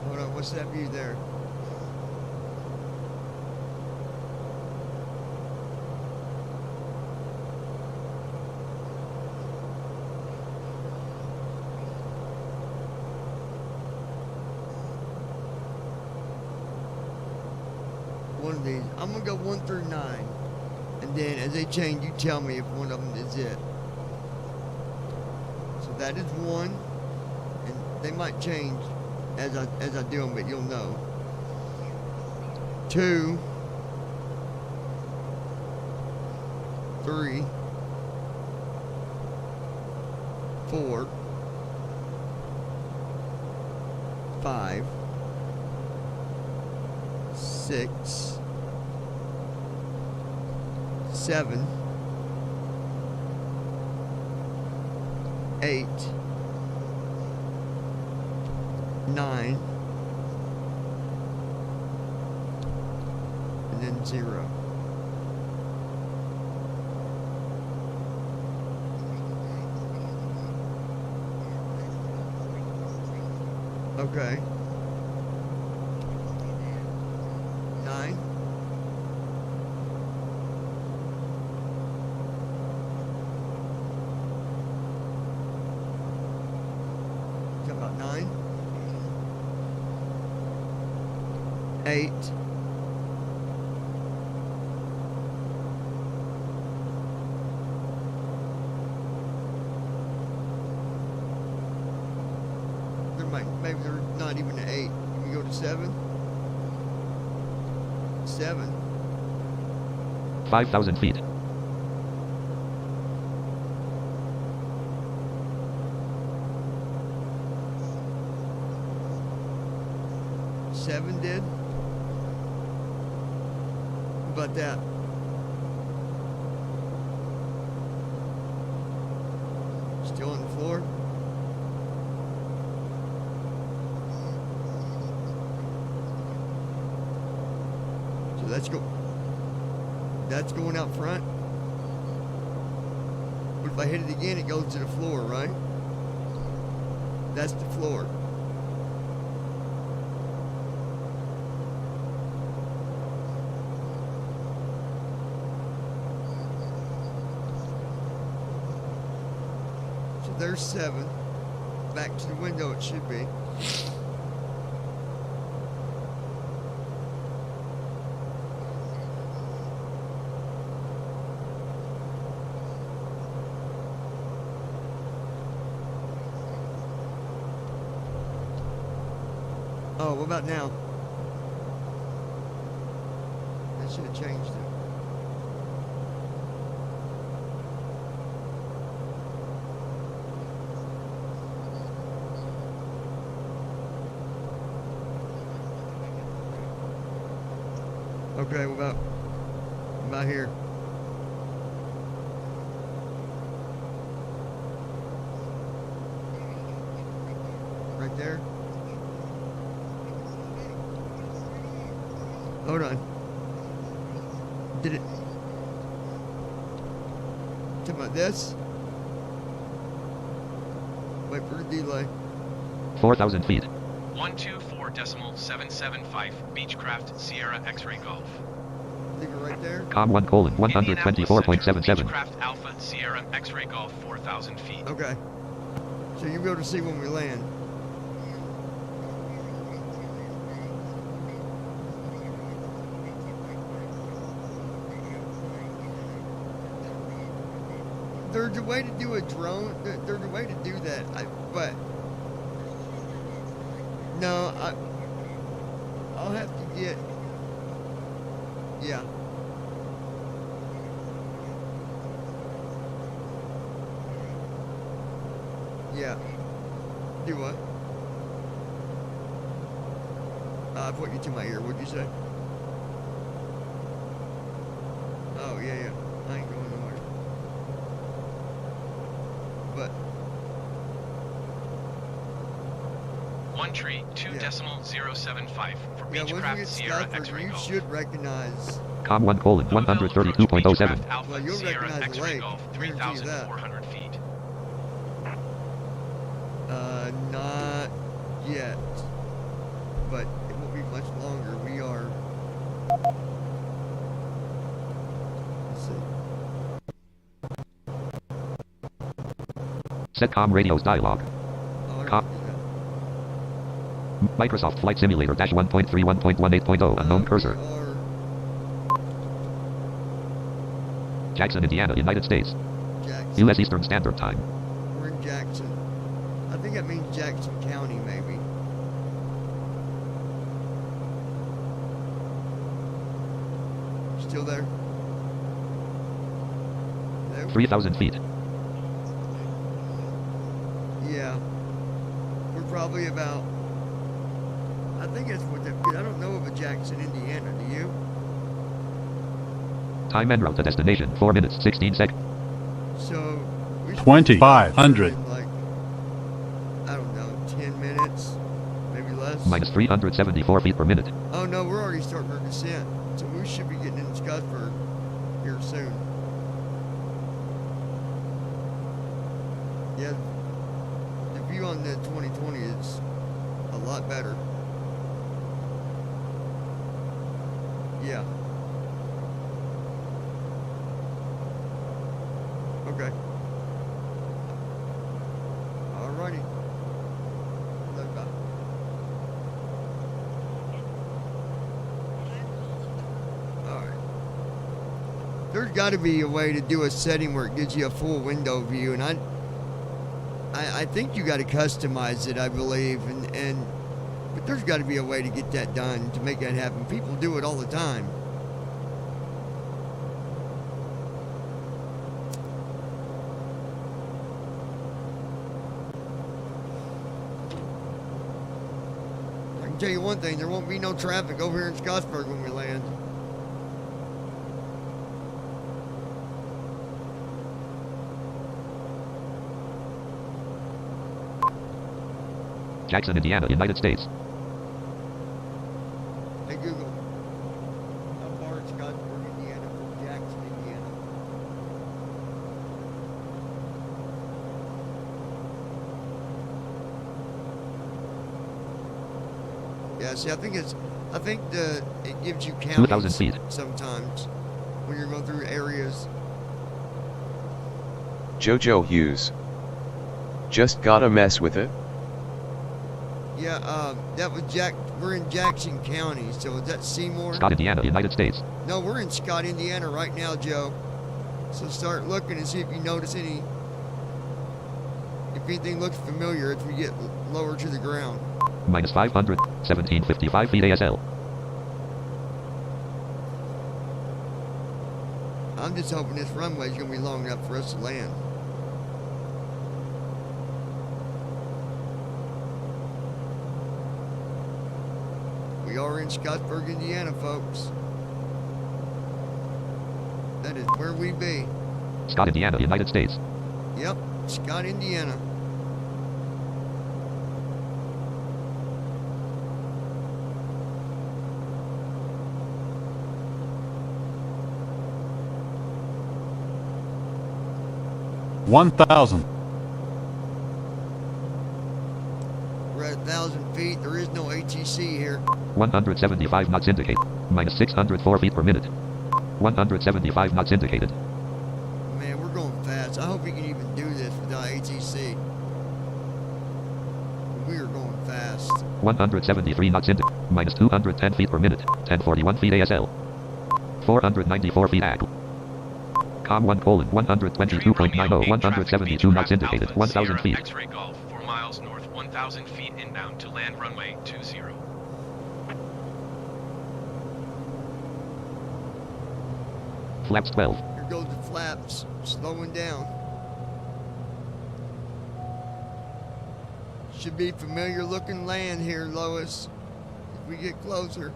Hold on, what's that view there? One of these. I'm gonna go 1 through 9, and then as they change, you tell me if one of them is it. So that is 1, and they might change as I do them, but you'll know. 2, 3, 4, 5, 6, 7, 8, 9, and then 0. Okay. 9. Got about 9. 8. Maybe they're not even an 8. Can we go to 7? 7. 5,000 feet. Seven did? How about that? Still on the floor? So that's going out front. But if I hit it again, it goes to the floor, right? That's the floor. So there's 7. Back to the window it should be. Oh, what about now? That should have changed it. Okay, what about here? Right there? Hold on. Did it? Talking about this? Wait for the delay. 4,000 feet. 124.775 Beechcraft Sierra X-Ray Golf. Leave it right there. Com 1 colon 124.77. Beechcraft Alpha Sierra X-Ray Golf 4,000 feet. Okay. So you'll be able to see when we land. There's a way to do a drone. There's a way to do that. But no, I'll have to get. Yeah. Yeah. Do what? I put you to my ear. What'd you say? Oh yeah. I ain't going nowhere. But 1 tree 2.075 for yeah, once we Beechcraft get Sierra Skyford, X-Ray you Golf. should recognize. Com 1 colon 132.07. Beechcraft Alpha Well, you'll Sierra recognize the X-Ray lake. Golf I guarantee you that. 3,400 feet. Not yet, but it won't be much longer. We are. Let's see. Setcom radios dialog. Oh, I Com- don't do that. Microsoft Flight Simulator dash 1.31.18.0 unknown cursor. We are Jackson, Indiana, United States. Jackson. U.S. Eastern Standard Time. We're in Jackson. I think that means Jackson County, maybe. Still there? Hello? 3,000 feet. Yeah. We're probably about. I think that's what that. I don't know of a Jackson, Indiana. Do you? Time en route to destination 4 minutes 16 seconds. So. We should 2,500. in like, I don't know, 10 minutes, maybe less. Minus 374 feet per minute. Oh no, we're already starting our descent, so we should be getting into Scottsburg here soon. Yeah, the view on the 2020 is a lot better. Yeah. Okay. Alrighty. Bye. There's got to be a way to do a setting where it gives you a full window view, and I think you got to customize it, I believe, but there's got to be a way to get that done, to make that happen. People do it all the time. I can tell you one thing, there won't be no traffic over here in Scottsburg when we land. Jackson, Indiana, United States. Hey Google, how far is Scottsburg, Indiana from Jackson, Indiana? Yeah, see, I think it gives you 2,000 counties feet. sometimes when you're going through areas. Jojo Hughes. Just gotta mess with it. Yeah, that was we're in Jackson County, so is that Seymour? Scott, Indiana, United States. No, we're in Scott, Indiana right now, Joe. So start looking and see if you notice if anything looks familiar as we get lower to the ground. Minus 500, 1755 feet ASL. I'm just hoping this runway is going to be long enough for us to land. We are in Scottsburg, Indiana, folks. That is where we be. Scott, Indiana, United States. Yep, Scott, Indiana. One thousand. We're at 1,000 feet. There is no ATC here. 175 knots indicate. Minus 604 feet per minute. 175 knots indicated. Man, we're going fast. I hope we can even do this without ATC. We are going fast. 173 knots indicated. Minus 210 feet per minute. 1041 feet ASL. 494 feet ACL. Com 1 colon 122.90. 172 knots indicated. 1,000 feet. X-ray Golf, 4 miles north, 1,000 feet inbound to land runway 20. Flaps 12. Here goes the flaps, slowing down. Should be familiar looking land here, Lois, if we get closer.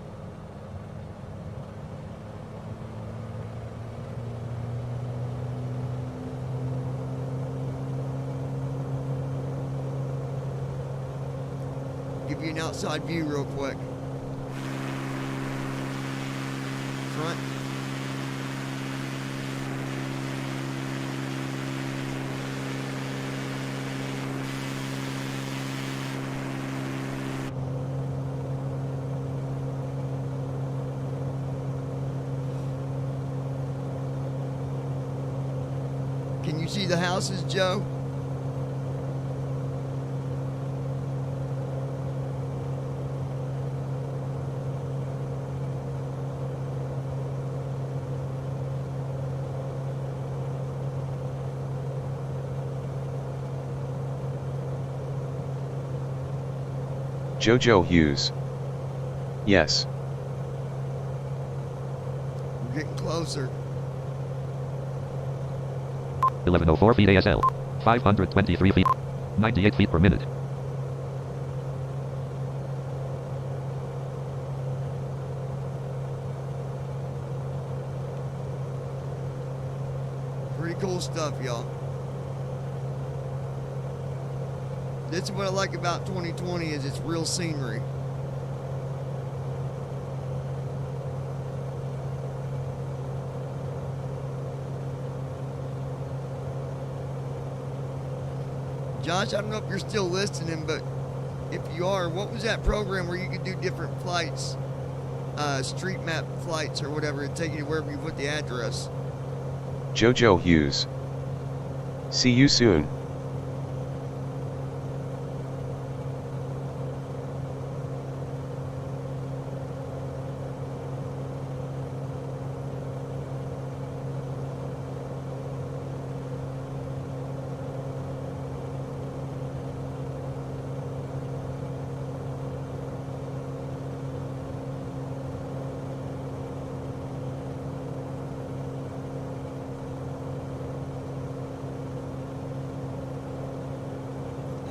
Give you an outside view real quick. Front. Can you see the houses, Joe? Jojo Hughes. Yes. We're getting closer. 1104 feet ASL. 523 feet. 98 feet per minute. Pretty cool stuff, y'all. This is what I like about 2020 is it's real scenery. Josh, I don't know if you're still listening, but if you are, what was that program where you could do different flights, street map flights or whatever, and take you to wherever you put the address? Jojo Hughes. See you soon.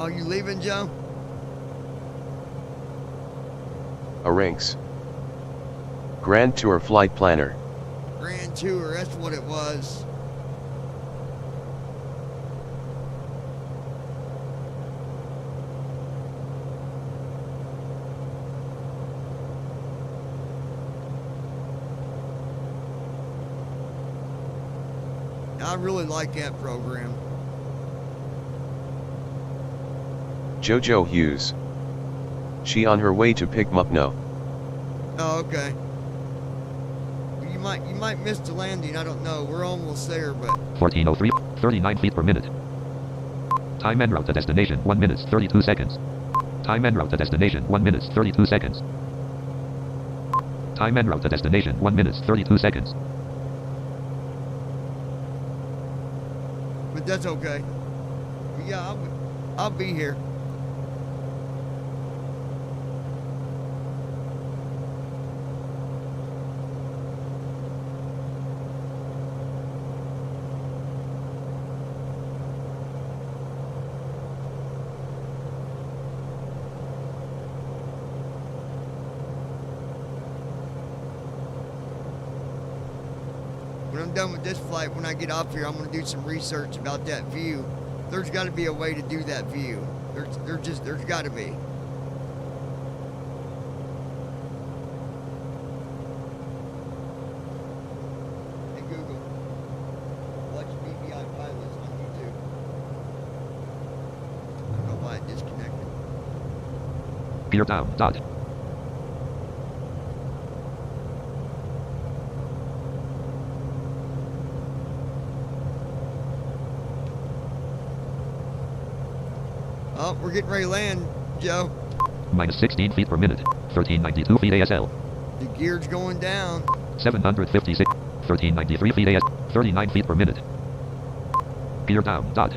Are you leaving, Joe? Arinks. Grand Tour Flight Planner. Grand Tour, that's what it was. I really like that program. Jojo Hughes. She on her way to pick m up no. Oh, okay. You might miss the landing. I don't know. We're almost there, but 1403, 39 feet per minute. Time en route to destination 1 minute 32 seconds. Time en route to destination 1 minute 32 seconds. Time en route to destination 1 minute 32 seconds. but that's okay. But yeah, I'll be here. When I'm done with this flight, when I get off here, I'm going to do some research about that view. There's got to be a way to do that view. There's got to be. Hey Google, watch BBI pilots on YouTube. I don't know why it disconnected. Gear down, dot. Oh, we're getting ready to land, Joe. Minus 16 feet per minute. 1392 feet ASL. The gear's going down. 756. 1393 feet AS. 39 feet per minute. Gear down, dot.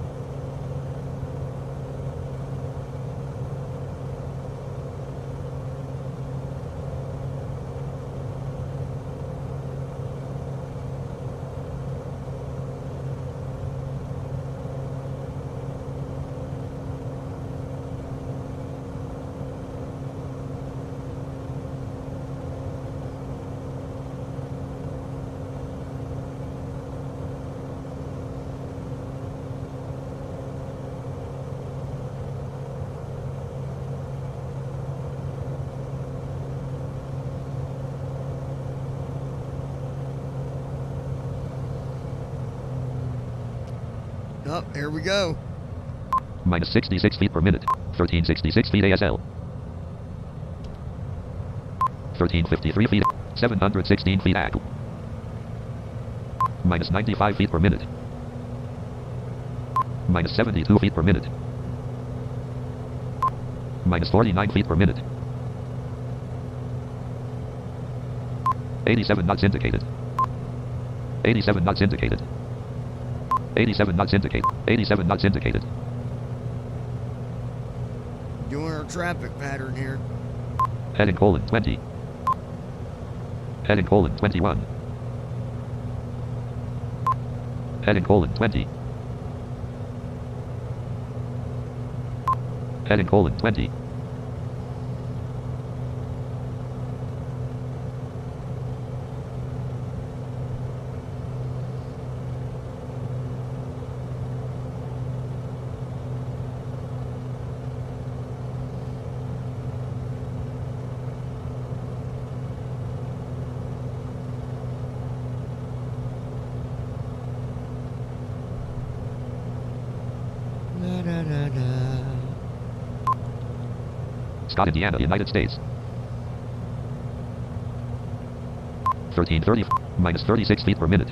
Oh, here we go. Minus 66 feet per minute. 1366 feet ASL. 1353 feet. 716 feet ACL. Minus 95 feet per minute. Minus 72 feet per minute. Minus 49 feet per minute. 87 knots indicated. 87 knots indicated. 87 knots indicated. 87 knots indicated. Doing our traffic pattern here. Heading colon 20. Heading colon 21. Heading colon 20. Heading colon 20. Da, da, da, da. Scott, Indiana, United States. 1330. Minus 36 feet per minute.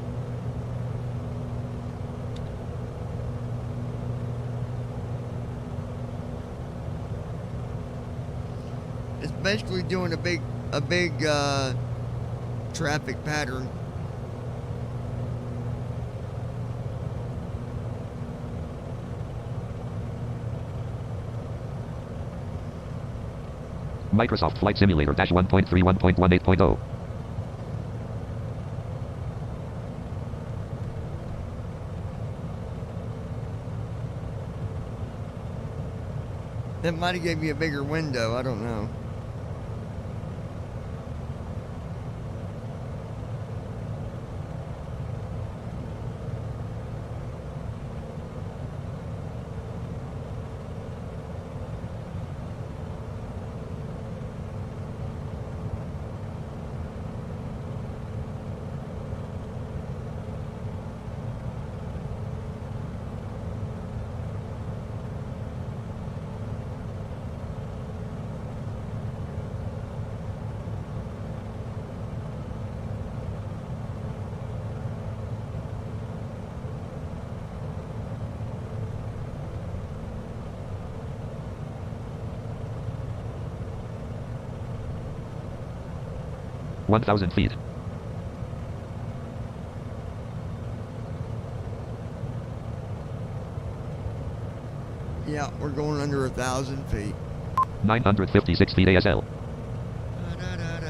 It's basically doing a big traffic pattern. Microsoft Flight Simulator dash 1.31.18.0. That might have gave me a bigger window. I don't know. One 1,000 feet. Yeah, we're going under 1,000 feet. 956 feet ASL. Da-da-da-da.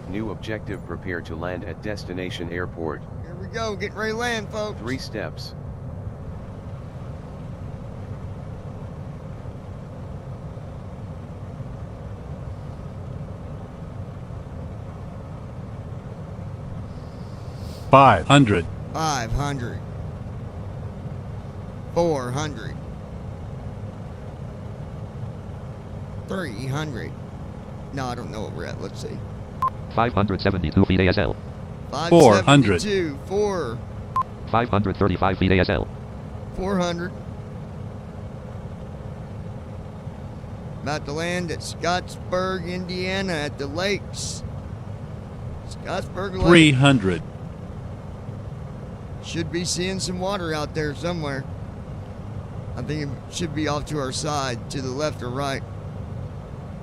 New objective, prepare to land at destination airport. Here we go, getting ready to land, folks. 3 steps. $500. 500. 400. 300. No, I don't know what we're at. Let's see. 572 feet ASL. 400. 572. 535 feet ASL. 400. About to land at Scottsburg, Indiana at the lakes. Scottsburg Lake. 300. Should be seeing some water out there somewhere. I think it should be off to our side, to the left or right,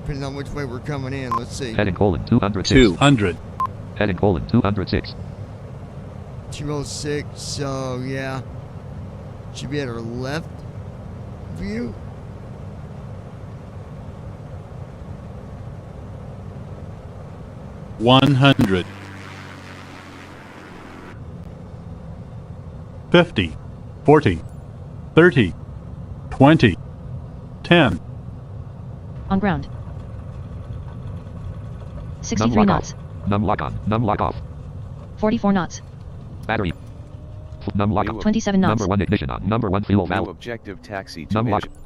depending on which way we're coming in. Let's see. Heading colon 206. 200. Heading colon 206. 206, so yeah. Should be at our left view. $100. 50. 40. 30. 20. 10. On ground. Num 63 lock knots. off. Num lock on. Num lock off. 44 knots. Battery. Num lock New off. 27 knots. Number 1 ignition on. Number 1 fuel New valve. objective, taxi to Num lock. engine.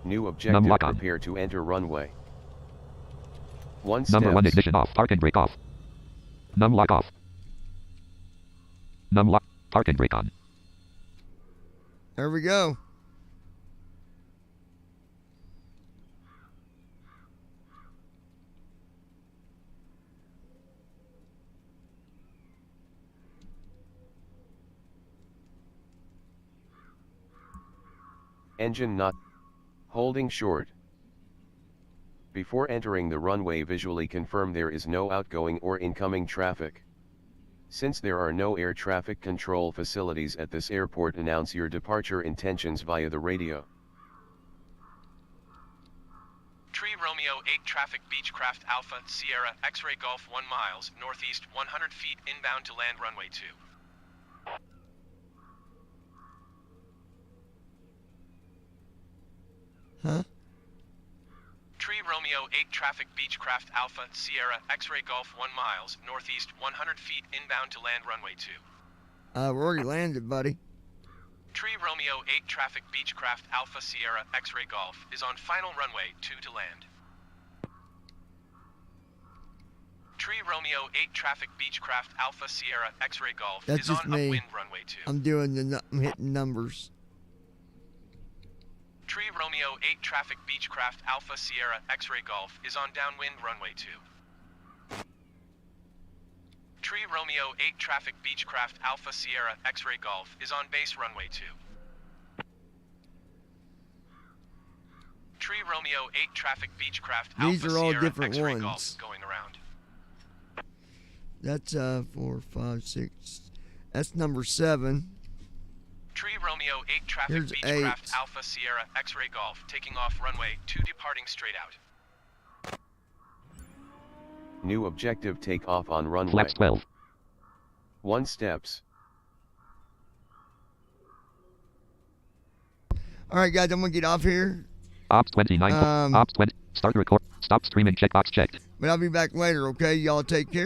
New objective, lock on. prepare to enter runway. 1 Number 1 steps. ignition off. Park and brake off. Num lock off. Num lock. Park and brake on. There we go. Engine not holding short. Before entering the runway, visually confirm there is no outgoing or incoming traffic. Since there are no air traffic control facilities at this airport, announce your departure intentions via the radio. Tree Romeo 8 traffic Beechcraft Alpha Sierra X-ray Golf 1 miles northeast 100 feet inbound to land runway 2. Huh? Tree Romeo 8 traffic Beechcraft Alpha Sierra X-ray Golf 1 miles northeast 100 feet inbound to land runway 2. We're already landed, buddy. Tree Romeo 8 traffic Beechcraft Alpha Sierra X-ray Golf is on final runway 2 to land. Tree Romeo 8 traffic Beechcraft Alpha Sierra X-ray Golf That's is just on me. upwind runway 2. I'm doing I'm hitting numbers. Tree Romeo 8 traffic Beechcraft Alpha Sierra X-ray Golf is on downwind runway 2. Tree Romeo 8 traffic Beechcraft Alpha Sierra X-ray Golf is on base runway 2. Tree Romeo 8 traffic Beechcraft These Alpha are all Sierra different X-ray ones. Golf going around. That's 4, 5, 6. That's number 7. Tree Romeo 8 traffic Here's Beechcraft 8. Alpha Sierra X-ray Golf taking off runway 2 departing straight out. New objective take off on runway. Flaps 12. 1 steps. All right, guys, I'm going to get off here. Ops 29. Ops 20. Start record. Stop streaming checkbox checked. But I'll be back later, okay? Y'all take care.